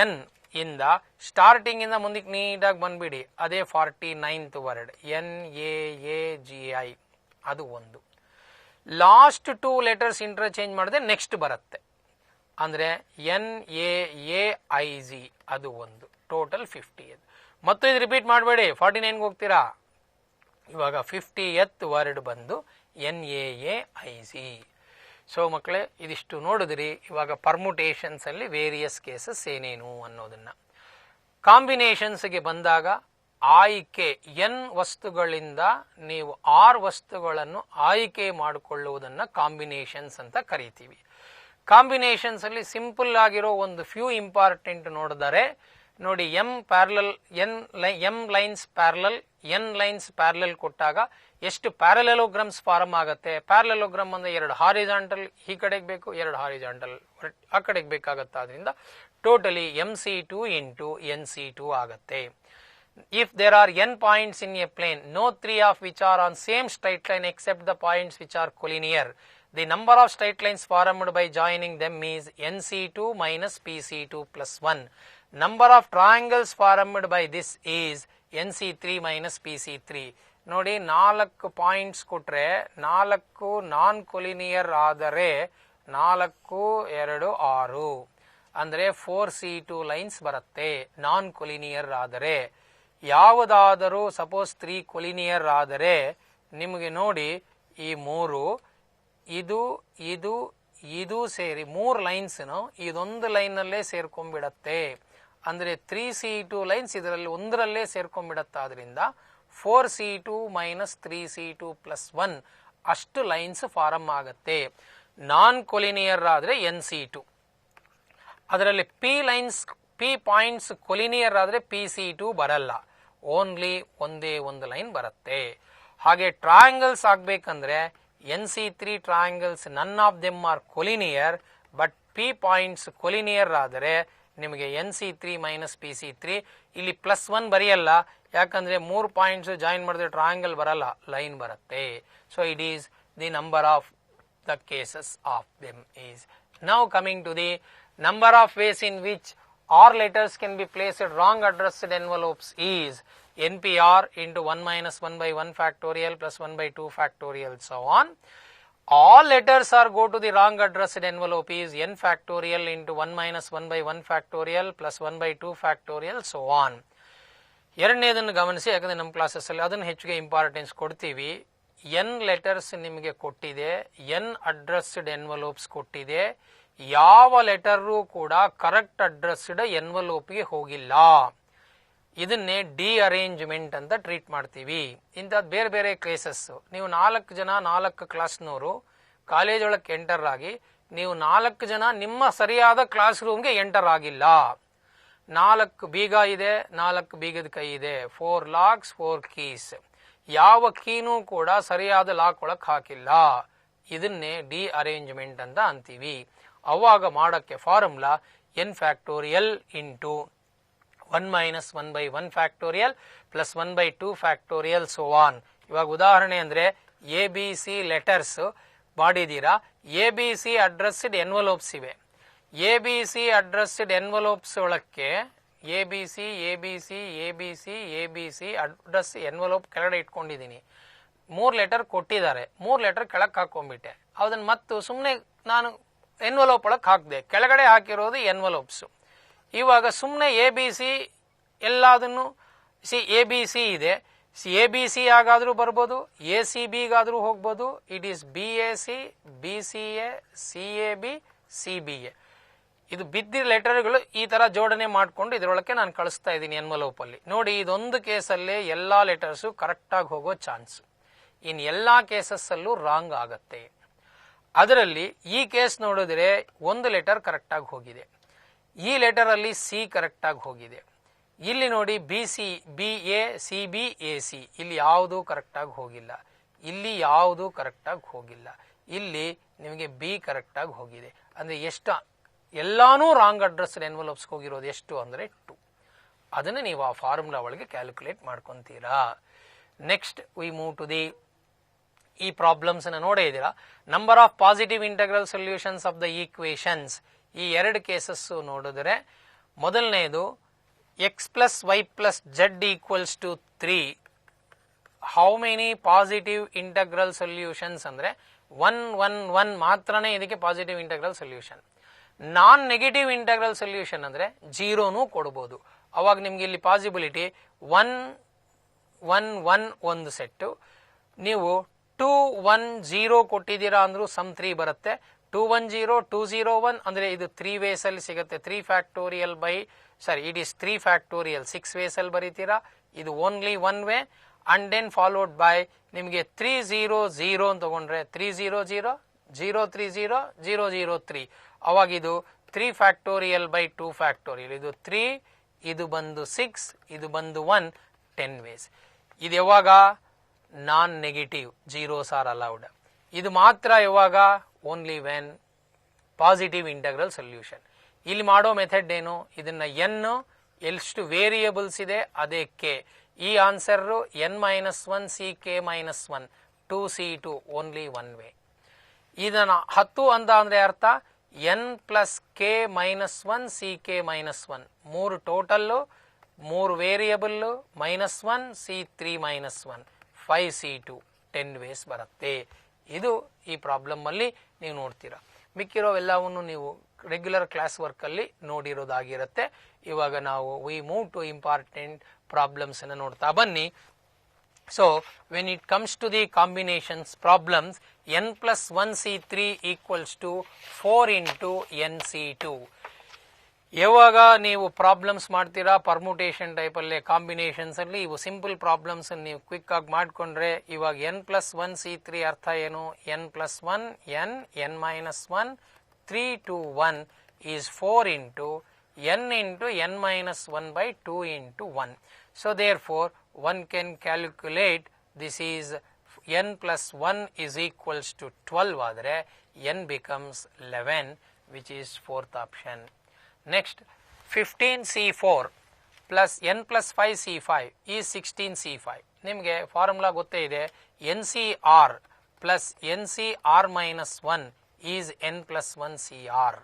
ಎನ್ ಇಂದ ಸ್ಟಾರ್ಟಿಂಗ್ ಇಂದ ಮುಂದಕ್ಕೆ ನೀಟಾಗಿ ಬಂದ್ಬಿಡಿ. ಅದೇ 49th ವರ್ಡ್ NAAGI, ಅದು ಒಂದು. ಲಾಸ್ಟ್ 2 ಲೆಟರ್ಸ್ ಇಂಟರ್ಚೇಂಜ್ ಮಾಡಿದ್ರೆ ನೆಕ್ಸ್ಟ್ ಬರುತ್ತೆ, ಅಂದ್ರೆ NAAIZ, ಅದು ಒಂದು. ಟೋಟಲ್ 50. ಮತ್ತು ಇದು ರಿಪೀಟ್ ಮಾಡಬೇಡಿ, 49ಗೆ ಹೋಗ್ತೀರಾ. ಇವಾಗ 50th ವರ್ಡ್ ಬಂದು NAAIZ. ಸೊ ಮಕ್ಕಳೇ, ಇದಿಷ್ಟು ನೋಡಿದ್ರಿ. ಇವಾಗ ಪರ್ಮುಟೇಷನ್ಸ್ ಅಲ್ಲಿ ವೇರಿಯಸ್ ಕೇಸಸ್ ಏನೇನು ಅನ್ನೋದನ್ನ. ಕಾಂಬಿನೇಷನ್ಸ್ಗೆ ಬಂದಾಗ ಆಯ್ಕೆ N ವಸ್ತುಗಳಿಂದ ನೀವು 6 ವಸ್ತುಗಳನ್ನು ಆಯ್ಕೆ ಮಾಡಿಕೊಳ್ಳುವುದನ್ನು ಕಾಂಬಿನೇಷನ್ಸ್ ಅಂತ ಕರಿತೀವಿ. ಕಾಂಬಿನೇಷನ್ಸ್ ಅಲ್ಲಿ ಸಿಂಪಲ್ ಆಗಿರೋ ಒಂದು ಫ್ಯೂ ಇಂಪಾರ್ಟೆಂಟ್ ನೋಡಿದರೆ ನೋಡಿ, M lines parallel, N lines parallel ಕೊಟ್ಟಾಗ ಎಷ್ಟು ಪ್ಯಾರಲೆಲೋಗ್ರಾಮ್ಸ್ ಫಾರ್ಮ್ ಆಗುತ್ತೆ. ಪ್ಯಾರಲೆಲೋಗ್ರಾಮ್ ಅಂದ್ರೆ 2 ಹಾರಿಜಾಂಟಲ್ ಈ ಕಡೆಗೆ ಬೇಕು, 2 ಹಾರಿಜಾಂಟಲ್ ಆ ಕಡೆಗೆ ಬೇಕಾಗತ್ತೆ. ಆದ್ರಿಂದ ಟೋಟಲಿ MC2 ಇಂಟು NC2 ಆಗುತ್ತೆ. If there are n points in a plane, no 3 of which are on same straight line except the points which are collinear, the number of straight lines formed by joining them is NC2 minus PC2 plus 1. Number of triangles formed by this is NC3 minus PC3. ನೋಡಿ, 4 points ಕೊಟ್ರೆ 4 ನಾನ್ collinear ಆದರೆ 4, 2, 6 ಅಂದ್ರೆ 4C2 lines ಬರುತ್ತೆ ನಾನ್ collinear ಆದರೆ. ಯಾವುದಾದರೂ suppose 3 collinear ಆದರೆ ನಿಮಗೆ ನೋಡಿ ಈ 3 ಇದು ಸೇರಿ 3 ಲೈನ್ಸ್ ಇದೊಂದು ಲೈನ್ ಅಲ್ಲೇ ಸೇರ್ಕೊಂಡ್ಬಿಡತ್ತೆ. ಅಂದ್ರೆ 3C2 ಲೈನ್ಸ್ ಇದರಲ್ಲಿ ಒಂದರಲ್ಲೇ ಸೇರ್ಕೊಂಡ್ಬಿಡತ್ತಾದ್ರಿಂದ 4C2 minus 3C2 plus 1 ಅಷ್ಟು ಲೈನ್ಸ್ ಫಾರಮ್ ಆಗತ್ತೆ. ನಾನ್ ಕೊಲಿನಿಯರ್ ಆದ್ರೆ NC2. ಅದರಲ್ಲಿ P ಪಾಯಿಂಟ್ಸ್ ಕೊಲಿನಿಯರ್ ಆದ್ರೆ PC2 ಬರಲ್ಲ, ಓನ್ಲಿ ಒಂದೇ ಒಂದು ಲೈನ್ ಬರುತ್ತೆ. ಹಾಗೆ ಟ್ರಯಾಂಗಲ್ಸ್ ಆಗ್ಬೇಕಂದ್ರೆ NC3 triangles none of them are collinear, but P points collinear ಆದರೆ ನಿಮಗೆ NC3 minus PC3. ಇಲ್ಲಿ +1 ಬರೆಯಲ್ಲ, ಯಾಕಂದ್ರೆ 3 ಪಾಯಿಂಟ್ಸ್ ಜಾಯಿನ್ ಮಾಡಿದ್ರೆ ಟ್ರಯಾಂಗಲ್ ಬರಲ್ಲ, ಲೈನ್ ಬರುತ್ತೆ. So it is the number of the cases of them is. Now coming to the number of ways in which or letters can be placed at wrong addressed envelopes is NPR into 1 minus 1 by 1 factorial plus 1 by 2 factorial so on. All letters are go to the wrong addressed envelope is n factorial into 1 minus 1 by 1 factorial plus 1 by 2 factorial so on. ಎರಡನೇದನ್ನು ಗಮನಿಸಿ, ಯಾಕಂದರೆ ನಮ್ಮ ಕ್ಲಾಸಸ್ಸಲ್ಲಿ ಅದನ್ನು ಹೆಚ್ಚಿಗೆ importance ಕೊಡ್ತೀವಿ. N letters ನಿಮಗೆ ಕೊಟ್ಟಿದೆ, N addressed ಎನ್ವಲೋಪ್ಸ್ ಕೊಟ್ಟಿದೆ, ಯಾವ ಲೆಟರು ಕೂಡ ಕರೆಕ್ಟ್ ಅಡ್ರೆಸ್ಡ್ ಎನ್ವಲೋಪ್ಗೆ ಹೋಗಿಲ್ಲ. ಇದನ್ನೇ ಡಿ ಅರೇಂಜ್ಮೆಂಟ್ ಅಂತ ಟ್ರೀಟ್ ಮಾಡ್ತೀವಿ. ಇಂಥದ್ದು ಬೇರೆ ಬೇರೆ ಕೇಸಸ್. ನೀವು 4 ಜನ 4 ಕ್ಲಾಸ್ನವರು ಕಾಲೇಜ್ ಒಳಗೆ ಎಂಟರ್ ಆಗಿ ನೀವು 4 ಜನ ನಿಮ್ಮ ಸರಿಯಾದ ಕ್ಲಾಸ್ ರೂಮ್ಗೆ ಎಂಟರ್ ಆಗಿಲ್ಲ. 4 ಬೀಗ ಇದೆ, 4 ಬೀಗದ ಕೈ ಇದೆ, 4 ಲಾಕ್ಸ್ 4 ಕೀಸ್. ಯಾವ ಕೀನೂ ಕೂಡ ಸರಿಯಾದ ಲಾಕ್ ಒಳಗೆ ಹಾಕಿಲ್ಲ. ಇದನ್ನೇ ಡಿ ಅರೇಂಜ್ಮೆಂಟ್ ಅಂತ ಅಂತೀವಿ. ಅವಾಗ ಮಾಡೋಕ್ಕೆ formula N factorial into 1 minus 1 by 1 factorial plus 1 by 2 factorial so on. ಇವಾಗ ಉದಾಹರಣೆ ಅಂದರೆ ABC ಲೆಟರ್ಸ್ ಮಾಡಿದ್ದೀರಾ, ABC ಅಡ್ರೆಸ್ಡ್ ಎನ್ವಲೋಪ್ಸ್ ಇವೆ. ABC ಅಡ್ರೆಸ್ಡ್ ಎನ್ವಲೋಪ್ಸ್ ಒಳಕ್ಕೆ ABC ಅಡ್ರೆಸ್ ಎನ್ವಲೋಪ್ ಕೆಳಗಡೆ ಇಟ್ಕೊಂಡಿದ್ದೀನಿ. 3 ಲೆಟರ್ ಕೊಟ್ಟಿದ್ದಾರೆ, 3 ಲೆಟರ್ ಕೆಳಕ್ಕೆ ಹಾಕೊಂಡ್ಬಿಟ್ಟೆ. ಅದನ್ನು ಮತ್ತು ಸುಮ್ಮನೆ ನಾನು ಎನ್ವಲೋಪ್ ಒಳಗೆ ಹಾಕಿದೆ, ಕೆಳಗಡೆ ಹಾಕಿರೋದು ಎನ್ವಲೋಪ್ಸು. ಇವಾಗ ಸುಮ್ಮನೆ ABC ಎಲ್ಲದನ್ನು ABC ಇದೆ, ABC ಆಗಾದರೂ ಬರ್ಬೋದು, ACBಗಾದರೂ ಹೋಗ್ಬೋದು. It is BAC, BCA, CAB, CBA. ಇದು ಬಿದ್ದಿರೋ ಲೆಟರ್ಗಳು ಈ ತರ ಜೋಡಣೆ ಮಾಡಿಕೊಂಡು ಇದರೊಳಗೆ ನಾನು ಕಳಿಸ್ತಾ ಇದ್ದೀನಿ ಎನ್ವಲೋಪ್ ಅಲ್ಲಿ. ನೋಡಿ, ಇದೊಂದು ಕೇಸಲ್ಲೇ ಎಲ್ಲಾ ಲೆಟರ್ಸು ಕರೆಕ್ಟ್ ಆಗಿ ಹೋಗೋ ಚಾನ್ಸ್. ಇನ್ ಎಲ್ಲಾ ಕೇಸಸ್ ಅಲ್ಲೂ ರಾಂಗ್ ಆಗತ್ತೆ. ಅದರಲ್ಲಿ ಈ ಕೇಸ್ ನೋಡಿದ್ರೆ ಒಂದು ಲೆಟರ್ ಕರೆಕ್ಟ್ ಆಗಿ ಹೋಗಿದೆ, ಈ ಲೆಟರ್ ಅಲ್ಲಿ ಸಿ ಕರೆಕ್ಟ್ ಆಗಿ ಹೋಗಿದೆ. ಇಲ್ಲಿ ನೋಡಿ BA, CB, AC ಇಲ್ಲಿ ಯಾವುದು ಕರೆಕ್ಟ್ ಆಗಿ ಹೋಗಿಲ್ಲ, ಇಲ್ಲಿ ಯಾವುದು ಕರೆಕ್ಟ್ ಆಗಿ ಹೋಗಿಲ್ಲ, ಇಲ್ಲಿ ನಿಮಗೆ ಬಿ ಕರೆಕ್ಟ್ ಆಗಿ ಹೋಗಿದೆ. ಅಂದ್ರೆ ಎಷ್ಟು ಎಲ್ಲಾನು ರಾಂಗ್ ಅಡ್ರೆಸ್ ಎನ್ವಲಪ್ಸ್ ಹೋಗಿರೋದು ಎಷ್ಟು ಅಂದ್ರೆ 2. ಅದನ್ನ ನೀವು ಆ ಫಾರ್ಮುಲಾ ಒಳಗೆ ಕ್ಯಾಲ್ಕುಲೇಟ್ ಮಾಡ್ಕೊಂತೀರಾ. Next we move to the ಈ ಪ್ರಾಬ್ಲಮ್ಸ್ ಅನ್ನ ನೋಡೇ ಇದ್ದೀರಾ. Number of positive integral solutions of the equations. ಈ 2 ಕೇಸಸ್ ನೋಡಿದ್ರೆ ಮೊದಲನೇದು x plus y plus z equals to 3. How many positive integral solutions ಅಂದ್ರೆ 1 1 1 ಮಾತ್ರನೇ ಇದಕ್ಕೆ ಪಾಸಿಟಿವ್ ಇಂಟಗ್ರಲ್ ಸೊಲ್ಯೂಷನ್. ನಾನ್ ನೆಗೆಟಿವ್ ಇಂಟಗ್ರಲ್ ಸೊಲ್ಯೂಷನ್ ಅಂದ್ರೆ 0ನೂ ಕೊಡಬಹುದು. ಅವಾಗ ನಿಮ್ಗೆ ಇಲ್ಲಿ ಪಾಸಿಬಿಲಿಟಿ 1 1 1 ಒಂದು ಸೆಟ್ಟು, ನೀವು 2 1 0 ಕೊಟ್ಟಿದ್ದೀರಾ ಅಂದ್ರೂ ಸಮ್ 3 ಬರುತ್ತೆ. 2 1 0 2 0 1 ಅಂದ್ರೆ ಇದು 3 ವೇಸ್ ಅಲ್ಲಿ ಸಿಗುತ್ತೆ. 3 factorial by it is 3 factorial 6 ways ಅಲ್ಲಿ ಬರೀತೀರಾ. ಇದು only 1 way and then followed by ನಿಮಗೆ 3 0 0 ಅಂತ ತಗೊಂಡ್ರೆ 3 0 0 0 3 0 0 0 3. ಅವಾಗ ಇದು 3 ಫ್ಯಾಕ್ಟೋರಿಯಲ್ ಬೈ 2 ಫ್ಯಾಕ್ಟೋರಿಯಲ್. ಇದು 3, ಇದು ಬಂದು 6, ಇದು ಬಂದು 1, 10 ವೇಸ್. ಇದು ಯಾವಾಗ ನಾನ್ ನೆಗೆಟಿವ್, ಜೀರೋಸ್ ಆರ್ ಅಲೌಡ್. ಇದು ಮಾತ್ರ ಯಾವಾಗ only when positive integral solution. ಇಲ್ಲಿ ಮಾಡೋ ಮೆಥಡ್ ಏನು, ಇದನ್ನ ಎನ್ ಎಷ್ಟು ವೇರಿಯಬಲ್ಸ್ ಇದೆ ಅದೇ ಕೆ. ಈ answer n-1 CK -1 2C2 only 1 way. ಇದನ್ನ 10 ಅಂತ ಅಂದ್ರೆ ಅರ್ಥ n plus k -1 CK -1 3 total, 3 variable -1 C3 -1 5C2 10 ways ಬರುತ್ತೆ. ಇದು ಈ ಪ್ರಾಬ್ಲಮ್ ಅಲ್ಲಿ ನೀವು ನೋಡ್ತೀರಾ. ಮಿಕ್ಕಿರೋವೆಲ್ಲವನ್ನು ನೀವು ರೆಗ್ಯುಲರ್ ಕ್ಲಾಸ್ ವರ್ಕ್ ಅಲ್ಲಿ ನೋಡಿರೋದಾಗಿರುತ್ತೆ. ಇವಾಗ ನಾವು we move to important problems ಅನ್ನು ನೋಡ್ತಾ ಬನ್ನಿ. So when it comes to the combinations problems, n+1 C3 equals to 4 into nC2. ಯಾವಾಗ ನೀವು ಪ್ರಾಬ್ಲಮ್ಸ್ ಮಾಡ್ತೀರಾ ಪರ್ಮುಟೇಷನ್ ಟೈಪ್ ಅಲ್ಲಿ, ಕಾಂಬಿನೇಷನ್ಸ್ ಅಲ್ಲಿ, ಇವು ಸಿಂಪಲ್ ಪ್ರಾಬ್ಲಮ್ಸ್ ನೀವು ಕ್ವಿಕ್ ಆಗಿ ಮಾಡ್ಕೊಂಡ್ರೆ, ಇವಾಗ n+1 C3 ಅರ್ಥ ಏನು, n+1 n-1 3 to 1 is 4 into n n-1 by 2 into 1. So therefore one can calculate this is n+1 is equals to 12 ಆದರೆ n becomes 11, which is fourth option. Next 15C4 plus n+5C5 is 16C5. ನಿಮಗೆ formula ಗೊತ್ತೇ ಇದೆ, NCR plus NCR -1 is n+1 CR.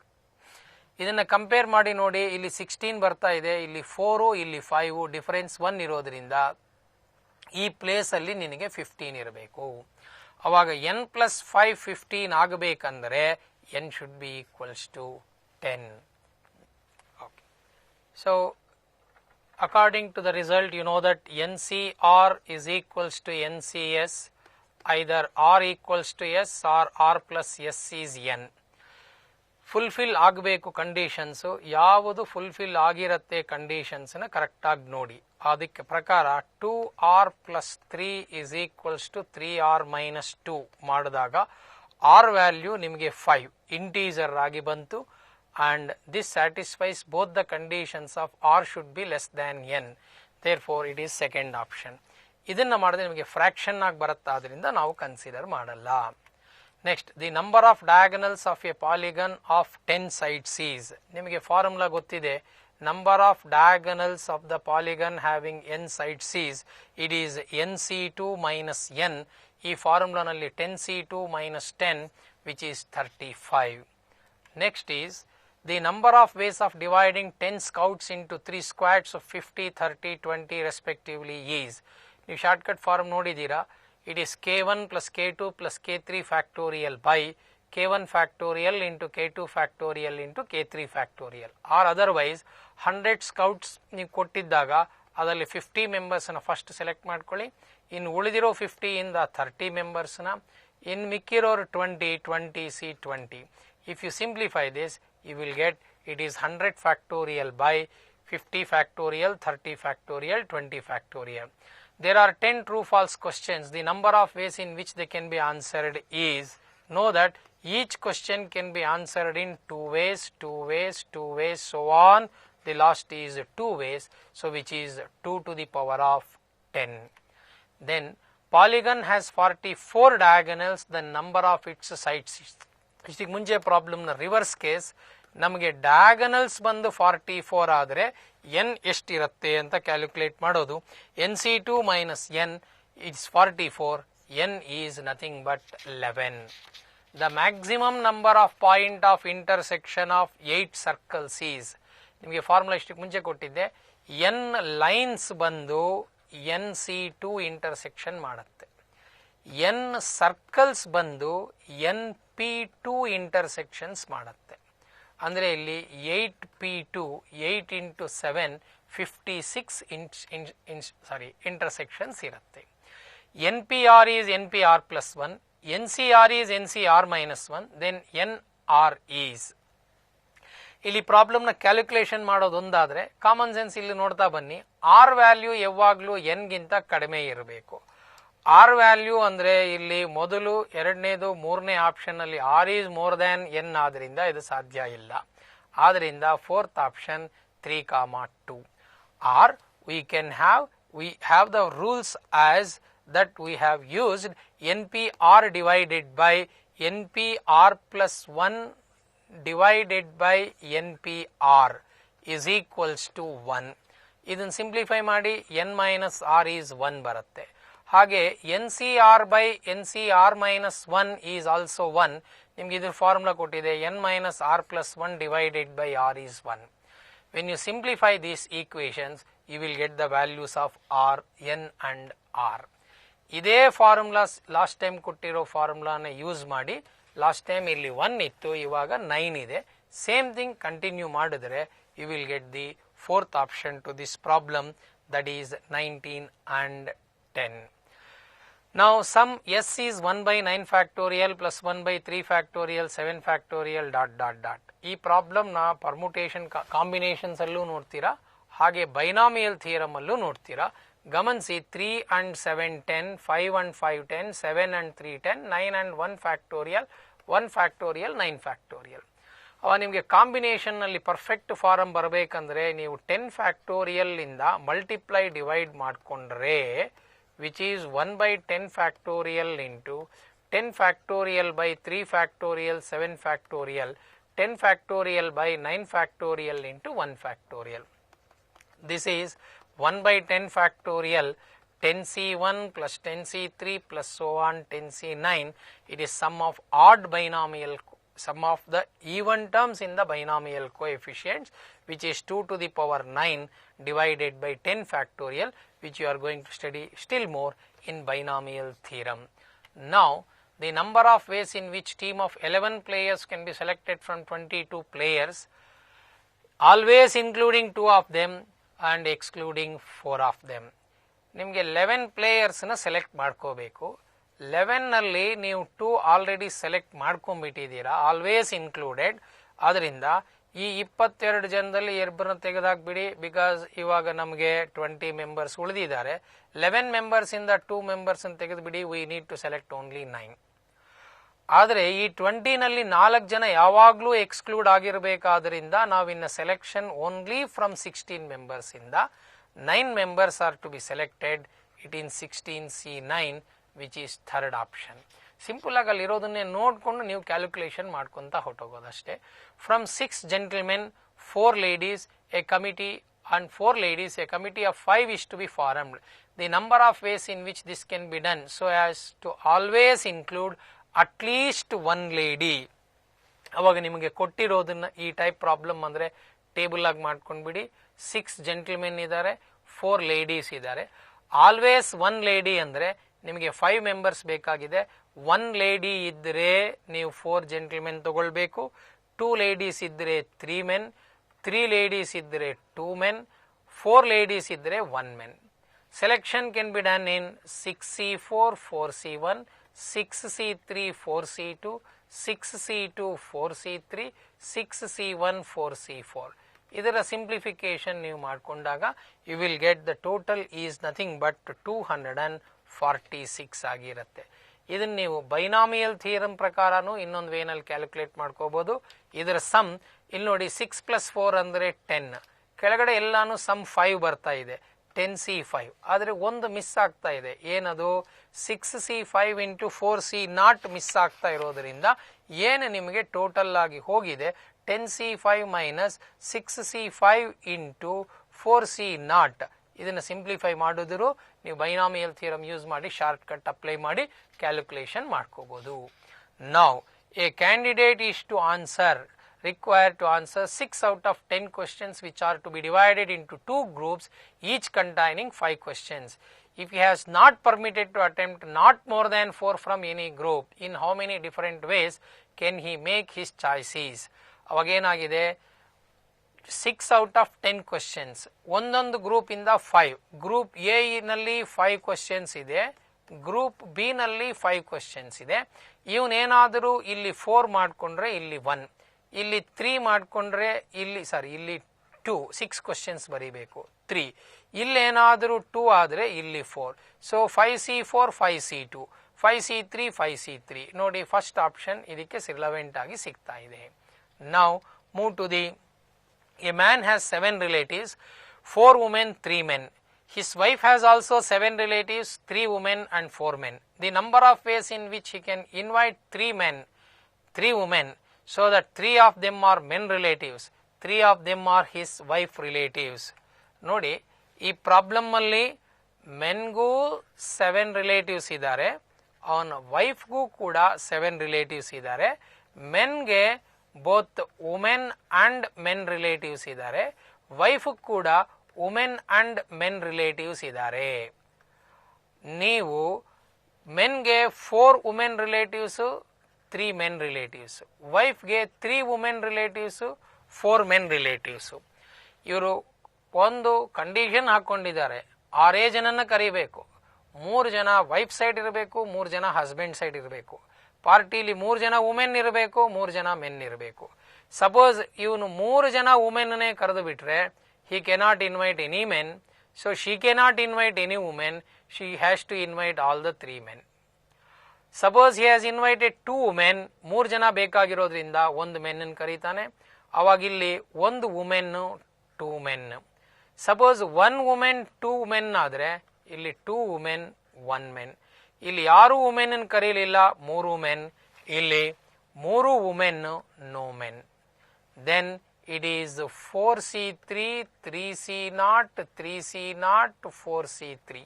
ಇದನ್ನ compare ಮಾಡಿ ನೋಡಿ, ಇಲ್ಲಿ 16 ಬರ್ತಾ ಇದೆ, ಇಲ್ಲಿ 4, ಇಲ್ಲಿ 5, ಡಿಫರೆನ್ಸ್ 1 ಇರೋದ್ರಿಂದ ಈ ಪ್ಲೇಸ್ ಅಲ್ಲಿ ನಿನಗೆ 15 ಇರಬೇಕು. ಅವಾಗ n plus 5 15 ಆಗಬೇಕಂದ್ರೆ n should be equals to 10. Okay. So according to the result, you know that NCR is equals to NCS, either R equals to S or R plus S is N. Fulfil ಆಗಬೇಕು conditions, ಯಾವುದು fulfil ಆಗಿರುತ್ತೆ ಕಂಡೀಷನ್ಸ್ನ ಕರೆಕ್ಟಾಗಿ ನೋಡಿ. ಅದಕ್ಕೆ ಪ್ರಕಾರ 2R plus 3 is equals to 3R minus 2 ಮಾಡಿದಾಗ R value ನಿಮಗೆ 5 integer ಆಗಿ ಬಂತು. and this satisfies both the conditions of R should be less than n. Therefore it is second option. ಇದನ್ನ ಮಾಡಿದ್ರೆ ನಿಮಗೆ ಫ್ರಾಕ್ಷನ್ ಆಗಿ ಬರುತ್ತಾದ್ರಿಂದ ನಾವು ಕನ್ಸಿಡರ್ ಮಾಡಲ್ಲ. Next, the number of diagonals of A polygon of 10 sides is. ನಿಮಗೆ formula ಗೊತ್ತಿದೆ, number of diagonals of the polygon having n sides is, it is nc2 minus n. ಈ ಫಾರ್ಮುಲಾನಲ್ಲಿ 10c2 minus 10 which is 35. Next is the number of ways of dividing 10 scouts into 3 squads of 50, 30, 20 respectively is. ನೀವು shortcut form ನೋಡಿದ್ದೀರಾ. It is k1 plus k2 plus k3 factorial by k1 factorial into k2 factorial into k3 factorial. R otherwise 100 scouts ನೀವು ಕೊಟ್ಟಿದ್ದಾಗ ಅದರಲ್ಲಿ 50 ಮೆಂಬರ್ಸ್ನ first select ಮಾಡ್ಕೊಳ್ಳಿ, ಇನ್ನು ಉಳಿದಿರೋ 50 ಇಂದ 30 ಮೆಂಬರ್ಸ್ನ, ಇನ್ನು ಮಿಕ್ಕಿರೋರು 20 C 20. If you simplify this, you will get it is 100 factorial by 50 factorial, 30 factorial, 20 factorial. There are 10 true false questions. The number of ways in which they can be answered is, know that each question can be answered in 2 ways, 2 ways, 2 ways, so on. The last is 2 ways, so which is 2 to the power of 10. Then polygon has 44 diagonals, the number of its sides is. ಇದಕ್ಕೆ ಮುಂಚೆ ಪ್ರಾಬ್ಲಮ್ನ reverse case, ನಮಗೆ diagonals ಬಂದು 44 ಆದರೆ n ಎಷ್ಟಿರುತ್ತೆ ಅಂತ calculate ಮಾಡೋದು. nc2 minus n is 44, n is nothing but 11. The maximum number of point of intersection of 8 circles is. ನಿಮಗೆ formula ಇಷ್ಟಕ್ಕೆ ಮುಂಚೆ ಕೊಟ್ಟಿದ್ದೆ, n ಲೈನ್ಸ್ ಬಂದು nc2 ಇಂಟರ್ಸೆಕ್ಷನ್ ಮಾಡುತ್ತೆ, n ಸರ್ಕಲ್ಸ್ ಬಂದು np2 ಇಂಟರ್ಸೆಕ್ಷನ್ಸ್ ಮಾಡುತ್ತೆ. ಅಂದರೆ ಇಲ್ಲಿ 8p2 8 into 7 56 ಇಂಟರ್ಸೆಕ್ಷನ್ಸ್ ಇರುತ್ತೆ. npr is npr plus 1, ncr is ncr minus 1, then nr is. ಇಲ್ಲಿ ಪ್ರಾಬ್ಲಮ್ನ ಕ್ಯಾಲ್ಕುಲೇಷನ್ ಮಾಡೋದೊಂದಾದರೆ ಕಾಮನ್ ಸೆನ್ಸ್ ಇಲ್ಲಿ ನೋಡ್ತಾ ಬನ್ನಿ, ಆರ್ ವ್ಯಾಲ್ಯೂ ಯಾವಾಗಲೂ ಎನ್ಗಿಂತ ಕಡಿಮೆ ಇರಬೇಕು. ಆರ್ ವ್ಯಾಲ್ಯೂ ಅಂದರೆ ಇಲ್ಲಿ ಮೊದಲು, ಎರಡನೇದು, ಮೂರನೇ ಆಪ್ಷನ್ನಲ್ಲಿ r is more than n ಆದ್ರಿಂದ ಇದು ಸಾಧ್ಯ ಇಲ್ಲ. ಆದ್ದರಿಂದ fourth option 3, 2. Or we have the rules as that we have used npr divided by npr plus 1 divided by npr is equals to 1. ಇದನ್ನು ಸಿಂಪ್ಲಿಫೈ ಮಾಡಿ n minus r is 1 ಬರುತ್ತೆ. ಹಾಗೆ ncr by ncr minus 1 is also 1. ನಿಮ್ಗೆ ಇದ್ರ formula ಕೊಟ್ಟಿದೆ, n minus r plus 1 divided by r is 1. When you simplify these equations, you will get the values of r, n and r. ಇದೇ formula last time ಕೊಟ್ಟಿರೋ ಫಾರ್ಮುಲಾನ use ಮಾಡಿ, last time ಇಲ್ಲಿ 1 ಇತ್ತು, ಇವಾಗ 9 ಇದೆ. ಸೇಮ್ ಥಿಂಗ್ ಕಂಟಿನ್ಯೂ ಮಾಡಿದ್ರೆ you will get the fourth option to this problem, that is 19 and 10. Now sum s is 1 by 9 factorial plus 1 by 3 factorial 7 factorial ... ಈ ಪ್ರಾಬ್ಲಮ್ನ permutation combinations ಅಲ್ಲೂ ನೋಡ್ತೀರಾ, ಹಾಗೆ ಬೈನಾಮಿಯಲ್ ಥಿಯರಮ್ ಅಲ್ಲೂ ನೋಡ್ತೀರಾ. ಗಮನಿಸಿ, 3 and 7 10, 5 and 5 10, 7 and 3 10, 9 and 1 factorial 1 factorial 9 factorial. ಅವ ನಿಮಗೆ ಕಾಂಬಿನೇಷನ್ನಲ್ಲಿ perfect farm ಬರಬೇಕಂದ್ರೆ ನೀವು 10 ಫ್ಯಾಕ್ಟೋರಿಯಲ್ ಇಂದ ಮಲ್ಟಿಪ್ಲೈ ಡಿವೈಡ್ ಮಾಡಿಕೊಂಡ್ರೆ, which is 1 by 10 factorial into 10 factorial by 3 factorial 7 factorial 10 factorial by 9 factorial into 1 factorial. This is 1 by 10 factorial 10c1 plus 10c3 plus so on 10c9. It is sum of odd binomial sum of the even terms in the binomial coefficients, which is 2 to the power 9 divided by 10 factorial, which you are going to study still more in binomial theorem. Now, the number of ways in which team of 11 players can be selected from 22 players, always including 2 of them and excluding 4 of them. ನಿಮಗೆ 11 ಪ್ಲೇಯರ್ಸ್ನ select ಮಾಡ್ಕೋಬೇಕು. 11ನಲ್ಲಿ ನೀವು 2 already select ಮಾಡ್ಕೊಂಡ್ಬಿಟ್ಟಿದ್ದೀರಾ, always included. ಆದ್ದರಿಂದ ಈ 22 ಜನದಲ್ಲಿ 2 ತೆಗೆದಾಕ್ಬಿಡಿ, because ಇವಾಗ ನಮಗೆ 20 members ಉಳಿದಿದ್ದಾರೆ. 11 members ಇಂದ 2 ಮೆಂಬರ್ಸ್ ತೆಗೆದುಬಿಡಿ, we need to select only 9. ಆದರೆ ಈ 20ನಲ್ಲಿ 4 ಜನ ಯಾವಾಗಲೂ ಎಕ್ಸ್ಕ್ಲೂಡ್ ಆಗಿರಬೇಕಾದ್ರಿಂದ ನಾವಿನ್ನ ಸೆಲೆಕ್ಷನ್ ಓನ್ಲಿ ಫ್ರಮ್ 16 ಮೆಂಬರ್ಸ್ ಇಂದ 9 members are to be selected. It is 16C9, which is third option. Simple ಆಗಿ ಅಲ್ಲಿರೋದನ್ನೇ ನೋಡಿಕೊಂಡು ನೀವು ಕ್ಯಾಲ್ಕುಲೇಷನ್ ಮಾಡ್ಕೊಂತ ಹೊರಟೋಗೋದಷ್ಟೇ. From 6 gentlemen, 4 ladies, a committee and 4 ladies, a committee of 5 is to be formed. The number of ways in which this can be done so as to always include at least 1 lady. ಅವಾಗ ನಿಮಗೆ ಕೊಟ್ಟಿರೋದನ್ನ ಈ type problem ಅಂದರೆ table ಆಗಿ ಮಾಡ್ಕೊಂಡ್ಬಿಡಿ. 6 gentlemen ಇದ್ದಾರೆ, 4 ladies ಇದ್ದಾರೆ. Always 1 lady ಅಂದರೆ ನಿಮಗೆ 5 members ಬೇಕಾಗಿದೆ. 1 lady ಇದ್ದರೆ ನೀವು 4 gentlemen ತಗೊಳ್ಬೇಕು. 2 ladies ಇದ್ದರೆ 3 men, 3 ladies ಇದ್ದರೆ 2 men, 4 ladies ಇದ್ದರೆ 1 men. Selection can be done in 6C4, 4C1, 6C3, 4C2, 6C2, 4C3, 6C1, 4C4. ಇದರ ಸಿಂಪ್ಲಿಫಿಕೇಶನ್ ನೀವು ಮಾಡಿಕೊಂಡಾಗ you will get the total is nothing but 246 ಆಗಿರುತ್ತೆ. ಇದನ್ನು ನೀವು ಬೈನಾಮಿಯಲ್ ಥಿಯರಮ್ ಪ್ರಕಾರನೂ ಇನ್ನೊಂದು ವೇನಲ್ಲಿ ಕ್ಯಾಲ್ಕುಲೇಟ್ ಮಾಡ್ಕೋಬಹುದು. ಇದರ ಸಮ್ ಇಲ್ಲಿ ನೋಡಿ, 6 + 4 ಅಂದರೆ 10. ಕೆಳಗಡೆ ಎಲ್ಲಾನು ಸಮ್ 5 ಬರ್ತಾ ಇದೆ, 10C5. ಆದರೆ ಒಂದು ಮಿಸ್ ಆಗ್ತಾ ಇದೆ, ಏನದು 6C5 × 4C0 ಮಿಸ್ ಆಗ್ತಾ ಇರೋದ್ರಿಂದ ಏನು ನಿಮಗೆ ಟೋಟಲ್ ಆಗಿ ಹೋಗಿದೆ 10C5 - 6C5 × 4C0. ಇದನ್ನು ಸಿಂಪ್ಲಿಫೈ ಮಾಡಿದ್ರು ನೀವು ಬೈನಾಮಿಯಲ್ ಥಿಯರಮ್ ಯೂಸ್ ಮಾಡಿ ಶಾರ್ಟ್ ಕಟ್ ಅಪ್ಲೈ ಮಾಡಿ ಕ್ಯಾಲ್ಕುಲೇಷನ್ ಮಾಡ್ಕೋಬಹುದು. Now a candidate is to answer required to answer 6 out of 10 questions, which are to be divided into 2 groups, each containing 5 questions. If he has not permitted to attempt not more than 4 from any group, in how many different ways can he make his choices? ಅವಾಗೇನಾಗಿದೆ, 6 out of 10 questions, ಒಂದೊಂದು group ಇಂದ 5. Group A ನಲ್ಲಿ 5 questions ಇದೆ, group B ನಲ್ಲಿ 5 questions ಇದೆ. ಇವನೇನಾದರೂ ಇಲ್ಲಿ 4 ಮಾಡಿಕೊಂಡ್ರೆ ಇಲ್ಲಿ 1, ಇಲ್ಲಿ 3 ಮಾಡಿಕೊಂಡ್ರೆ ಇಲ್ಲಿ 2, 6 ಕ್ವಶನ್ಸ್ ಬರೀಬೇಕು, 3. ಇಲ್ಲೇನಾದರೂ 2 ಆದರೆ ಇಲ್ಲಿ 4. So 5C4, 5C2, 5C3, 5C3. ನೋಡಿ, ಫಸ್ಟ್ ಆಪ್ಷನ್ ಇದಕ್ಕೆ ರಿಲೆವೆಂಟ್ ಆಗಿ ಸಿಗ್ತಾ ಇದೆ. Now move to the a man has 7 relatives, 4 women, 3 men. His wife has also 7 relatives, 3 women and 4 men. The number of ways in which he can invite 3 men, 3 women, so that 3 of them are men relatives, 3 of them are his wife relatives. ನೋಡಿ, ಈ problem ಅಲ್ಲಿ ಮೆನ್ಗೂ 7 relatives ಇದ್ದಾರೆ, ಅವನ ವೈಫ್ಗೂ ಕೂಡ 7 relatives ಇದ್ದಾರೆ. ಮೆನ್ಗೆ both women and men relatives ಇದ್ದಾರೆ, wife ಕೂಡ ವುಮೆನ್ ಅಂಡ್ ಮೆನ್ ರಿಲೇಟಿವ್ಸ್ ಇದ್ದಾರೆ. ನೀವು ಮೆನ್ಗೆ 4 ವುಮೆನ್ ರಿಲೇಟಿವ್ಸ್, 3 ಮೆನ್ ರಿಲೇಟಿವ್ಸ್, ವೈಫ್ಗೆ 3 ವುಮೆನ್ ರಿಲೇಟಿವ್ಸ್, 4 ಮೆನ್ ರಿಲೇಟಿವ್ಸ್. ಇವರು ಒಂದು ಕಂಡೀಷನ್ ಹಾಕೊಂಡಿದ್ದಾರೆ, 6 ಜನನ್ನ ಕರಿಬೇಕು, 3 ಜನ ವೈಫ್ ಸೈಡ್ ಇರಬೇಕು, 3 ಜನ ಹಸ್ಬೆಂಡ್ ಸೈಡ್ ಇರಬೇಕು. ಪಾರ್ಟಿಲಿ 3 ಜನ ವುಮೆನ್ ಇರಬೇಕು, 3 ಜನ ಮೆನ್ ಇರಬೇಕು. ಸಪೋಸ್ ಇವನು 3 ಜನ ವುಮೆನ್ನೇ ಕರೆದು ಬಿಟ್ರೆ he cannot invite any men, so she cannot invite any women, she has to invite all the 3 men. Suppose he has invited 2 women, 3 ಜನ ಬೇಕಾಗಿರೋದ್ರಿಂದ 1 ಮೆನ್ ಕರೀತಾನೆ, ಅವಾಗಿಲ್ಲಿ 1 women 2 men. Suppose 1 women 2 men ಆದರೆ ಇಲ್ಲಿ 2 ವುಮೆನ್ 1 ಮೆನ್. ಇಲ್ಲಿ ಯಾರು women ಕರೀಲಿಲ್ಲ, 3 women, ಇಲ್ಲಿ 3 women no men. Then it is 4C3, 3C0, 3C0, 4C3.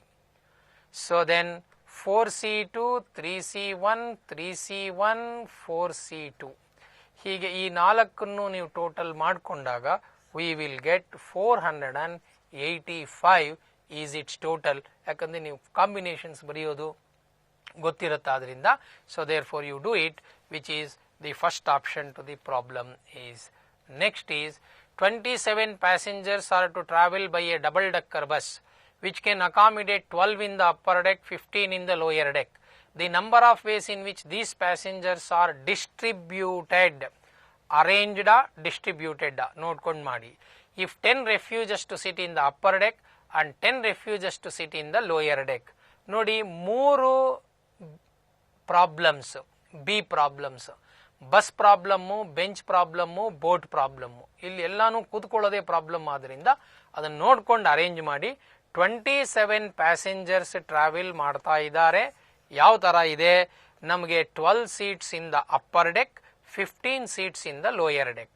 So then 4C2, 3C1, 3C1, 4C2. ಹೀಗೆ ಈ 4 ನೀವು ಟೋಟಲ್ ಮಾಡಿಕೊಂಡಾಗ we will get 485 is it's total. ಯಾಕಂದ್ರೆ ನೀವು ಕಾಂಬಿನೇಷನ್ಸ್ ಬರೆಯೋದು ಗೊತ್ತಿರುತ್ತೆ ಆದ್ರಿಂದ. So therefore you do it, which is the first option to the problem is. Next is 27 passengers are to travel by a double decker bus which can accommodate 12 in the upper deck, 15 in the lower deck. The number of ways in which these passengers are distributed, arranged, distributed, ನೋಡ್ಕೊಂಡು ಮಾಡಿ. If 10 refuses to sit in the upper deck and 10 refuses to sit in the lower deck. ನೋಡಿ 3 problems, B problems, bus problem, bench problem, boat problem. ಇಲ್ಲಿ ಎಲ್ಲಾನು ಕೂತ್ಕೊಳ್ಳೋದೇ problem ಆದ್ರಿಂದ ಅದನ್ನು ನೋಡ್ಕೊಂಡು arrange ಮಾಡಿ. 27 passengers travel ಮಾಡ್ತಾ ಇದ್ದಾರೆ. ಯಾವ ತರ ಇದೆ? ನಮಗೆ 12 seats in the upper deck, 15 seats in the lower deck.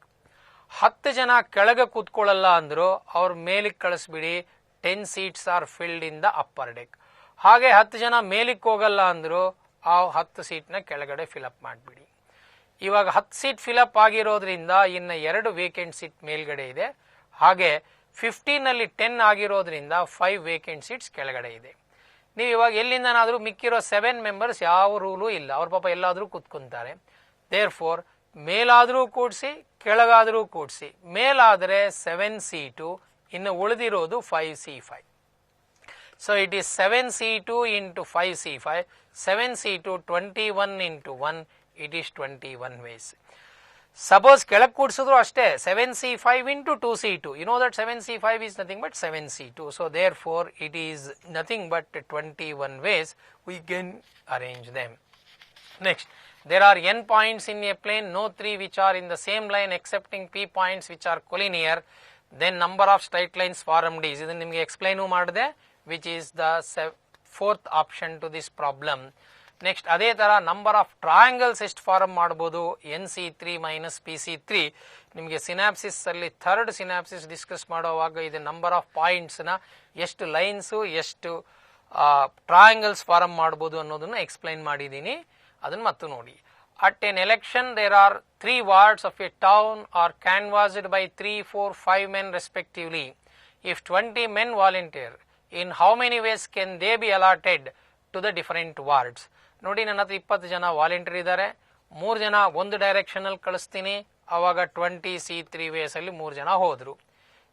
10 ಜನ ಕೆಳಗೆ ಕೂತ್ಕೊಳ್ಳಲ್ಲ ಅಂದ್ರು ಅವ್ರ ಮೇಲಿಗೆ ಕಳಿಸ್ಬಿಡಿ. 10 seats R filled in the upper deck. ಹಾಗೆ 10 ಜನ ಮೇಲಿಕ್ಕೆ ಹೋಗಲ್ಲ ಅಂದ್ರು ಆ 10 ಸೀಟ್ನ ಕೆಳಗಡೆ ಫಿಲಪ್ ಮಾಡಿಬಿಡಿ. ಇವಾಗ 10 ಸೀಟ್ ಫಿಲಪ್ ಆಗಿರೋದ್ರಿಂದ ಇನ್ನು 2 ವೇಕೆಂಟ್ ಸೀಟ್ ಮೇಲ್ಗಡೆ ಇದೆ. ಹಾಗೆ 15 ಅಲ್ಲಿ 10 ಆಗಿರೋದ್ರಿಂದ 5 ವೇಕೆಂಟ್ ಸೀಟ್ಸ್ ಕೆಳಗಡೆ ಇದೆ. ನೀವು ಇವಾಗ ಎಲ್ಲಿಂದನಾದ್ರೂ ಮಿಕ್ಕಿರೋ 7 ಮೆಂಬರ್ಸ್ ಯಾವ ರೂಲು ಇಲ್ಲ, ಅವ್ರ ಪಾಪ ಎಲ್ಲಾದ್ರೂ ಕೂತ್ಕೊಂತಾರೆ. ದೇರ್ ಫೋರ್ ಮೇಲಾದ್ರೂ ಕೂಡಿಸಿ ಕೆಳಗಾದ್ರೂ ಕೂಡಿಸಿ, ಮೇಲಾದ್ರೆ 7 ಸೀಟು, ಇನ್ನು ಉಳಿದಿರೋದು 5C5. So it is 7C2 into 5C5, 7C2 21 into 1, it is 21 ways. Suppose ಕೆಳಗೆ ಕೂಡಿಸಿದ್ರು ಅಷ್ಟೇ 7C5 into 2C2. You know that 7C5 is nothing but 7C2. So therefore it is nothing but 21 ways we can arrange them. Next, there are n points in a plane, no 3 which are in the same line excepting p points which are collinear. Then number of straight lines formed is. ಇದನ್ನು ನಿಮಗೆ explain ಮಾಡಿದೆ, which is the 4th option to this problem. Next ಅದೇ ತರ number of triangles ಎಷ್ಟು form ಮಾಡಬಹುದು? NC3 minus PC3. ನಿಮಗೆ synopsis ಅಲ್ಲಿ 3rd synopsis discuss ಮಾಡುವಾಗ ಇದು ನಂಬರ್ ಆಫ್ ಪಾಯಿಂಟ್ಸ್ ನ ಎಷ್ಟು ಲೈನ್ಸ್ ಎಷ್ಟು ಟ್ರಯಾಂಗಲ್ಸ್ ಫಾರ್ಮ್ ಮಾಡಬಹುದು ಅನ್ನೋದನ್ನ ಎಕ್ಸ್ಪ್ಲೈನ್ ಮಾಡಿದ್ದೀನಿ. ಅದನ್ನ ಮತ್ತೆ ನೋಡಿ. At an election there are 3 wards of a town are canvassed by 3, 4, 5 men respectively. If 20 men volunteer, in how many ways can they be allotted to the different wards? ನೋಡಿ, ನನ್ನ ಹತ್ರ 20 ಜನ ವಾಲಂಟಿಯರ್ ಇದ್ದಾರೆ. 3 ಜನ ಒಂದು ಡೈರೆಕ್ಷನ್ ಅಲ್ಲಿ ಕಳಿಸ್ತೀನಿ. ಅವಾಗ 20C3 ವೇಸ್ ಅಲ್ಲಿ 3 ಜನ ಹೋದ್ರು.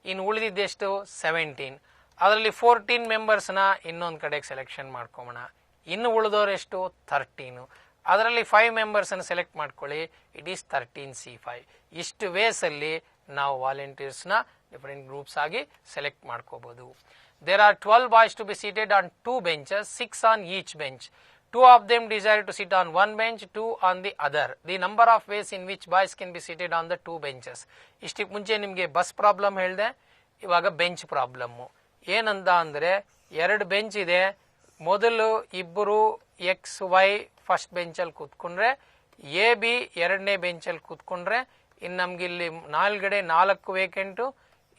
ಇನ್ನು ಉಳಿದಿದ್ದೆಷ್ಟು? 17. ಅದರಲ್ಲಿ 14 ಮೆಂಬರ್ಸ್ ನ ಇನ್ನೊಂದು ಕಡೆಗೆ ಸೆಲೆಕ್ಷನ್ ಮಾಡ್ಕೋಣ. ಇನ್ನು ಉಳಿದವರೆಷ್ಟು? 13. ಅದರಲ್ಲಿ 5 ಮೆಂಬರ್ಸ್ ಅನ್ನು ಸೆಲೆಕ್ಟ್ ಮಾಡ್ಕೊಳ್ಳಿ. It is 13C5. ಇಷ್ಟು ವೇಸ್ ಅಲ್ಲಿ ನಾವು ವಾಲಂಟಿಯರ್ಸ್ ನ ಡಿಫರೆಂಟ್ ಗ್ರೂಪ್ಸ್ ಆಗಿ ಸೆಲೆಕ್ಟ್ ಮಾಡ್ಕೋಬಹುದು. There are 12 boys to be seated on 2 benches, 6 on each bench. 2 of them desire to sit on one bench, 2 on the other. The number of ways in which boys can be seated on the 2 benches. ಇಷ್ಟಕ್ಕೆ ಮುಂಚೆ ನಿಮಗೆ bus problem ಹೇಳಿದೆ, ಇವಾಗ bench problem. ಏನಂತ ಅಂದ್ರೆ 2 bench ಇದೆ. ಮೊದಲು ಇಬ್ಬರು XY ಫಸ್ಟ್ ಬೆಂಚಲ್ಲಿ ಕೂತ್ಕೊಂಡ್ರೆ, AB ಎರಡನೇ ಬೆಂಚಲ್ಲಿ ಕೂತ್ಕೊಂಡ್ರೆ, ಇನ್ನು ನಮ್ಗೆ ಇಲ್ಲಿ ನಾಲ್ಗಡೆ 4 ವೇಕೆಂಟು,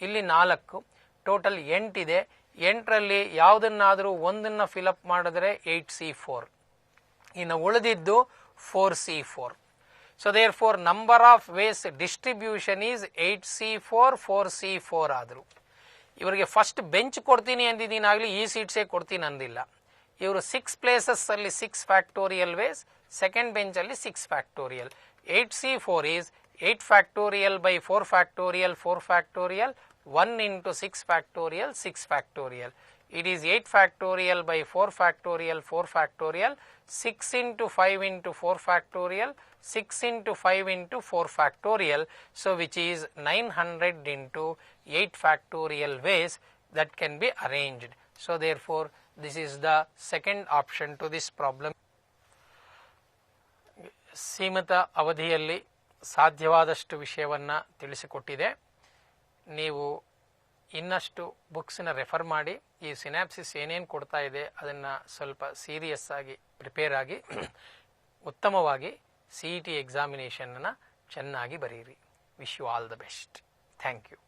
ಇಲ್ಲಿ 4, ಟೋಟಲ್ 8 ಇದೆ. 8ರಲ್ಲಿ ಯಾವುದನ್ನಾದ್ರೂ ಒಂದನ್ನ ಫಿಲಪ್ ಮಾಡಿದ್ರೆ 8C4, ಇನ್ನು ಉಳಿದಿದ್ದು 4C4. So therefore number of ways distribution is 8C4, 4C4 ಆದ್ರು. ಇವರಿಗೆ ಫಸ್ಟ್ ಬೆಂಚ್ ಕೊಡ್ತೀನಿ ಅಂದಿದ್ದೀನಾಗ್ಲಿ, ಈ ಸೀಟ್ಸೇ ಕೊಡ್ತೀನಿ ಅಂದಿಲ್ಲ. ಇವರು 6 ಪ್ಲೇಸಸ್ ಅಲ್ಲಿ 6 ಫ್ಯಾಕ್ಟೋರಿಯಲ್ ವೇಸ್, ಸೆಕೆಂಡ್ ಬೆಂಚ್ ಅಲ್ಲಿ 6 factorial. 8C4 is 8 factorial by 4 factorial, 4 factorial, 1 into 6 factorial, 6 factorial. It is 8 factorial by 4 factorial, 4 factorial, 6 into 5 into 4 factorial, 6 into 5 into 4 factorial. So which is 900 into 8 factorial ways that can be arranged. So therefore this is the second option to this problem. ಸೀಮಿತ ಅವಧಿಯಲ್ಲಿ ಸಾಧ್ಯವಾದಷ್ಟು ವಿಷಯವನ್ನ ತಿಳಿಸಿಕೊಟ್ಟಿದೆ. ನೀವು ಇನ್ನಷ್ಟು ಬುಕ್ಸ್ನ refer ಮಾಡಿ ಈ synopsis ಏನೇನು ಕೊಡ್ತಾ ಇದೆ ಅದನ್ನು ಸ್ವಲ್ಪ ಸೀರಿಯಸ್ ಆಗಿ ಪ್ರಿಪೇರ್ ಆಗಿ ಉತ್ತಮವಾಗಿ CET ಎಕ್ಸಾಮಿನೇಷನ್ನ ಚೆನ್ನಾಗಿ ಬರೀರಿ. Wish you all the best. Thank you.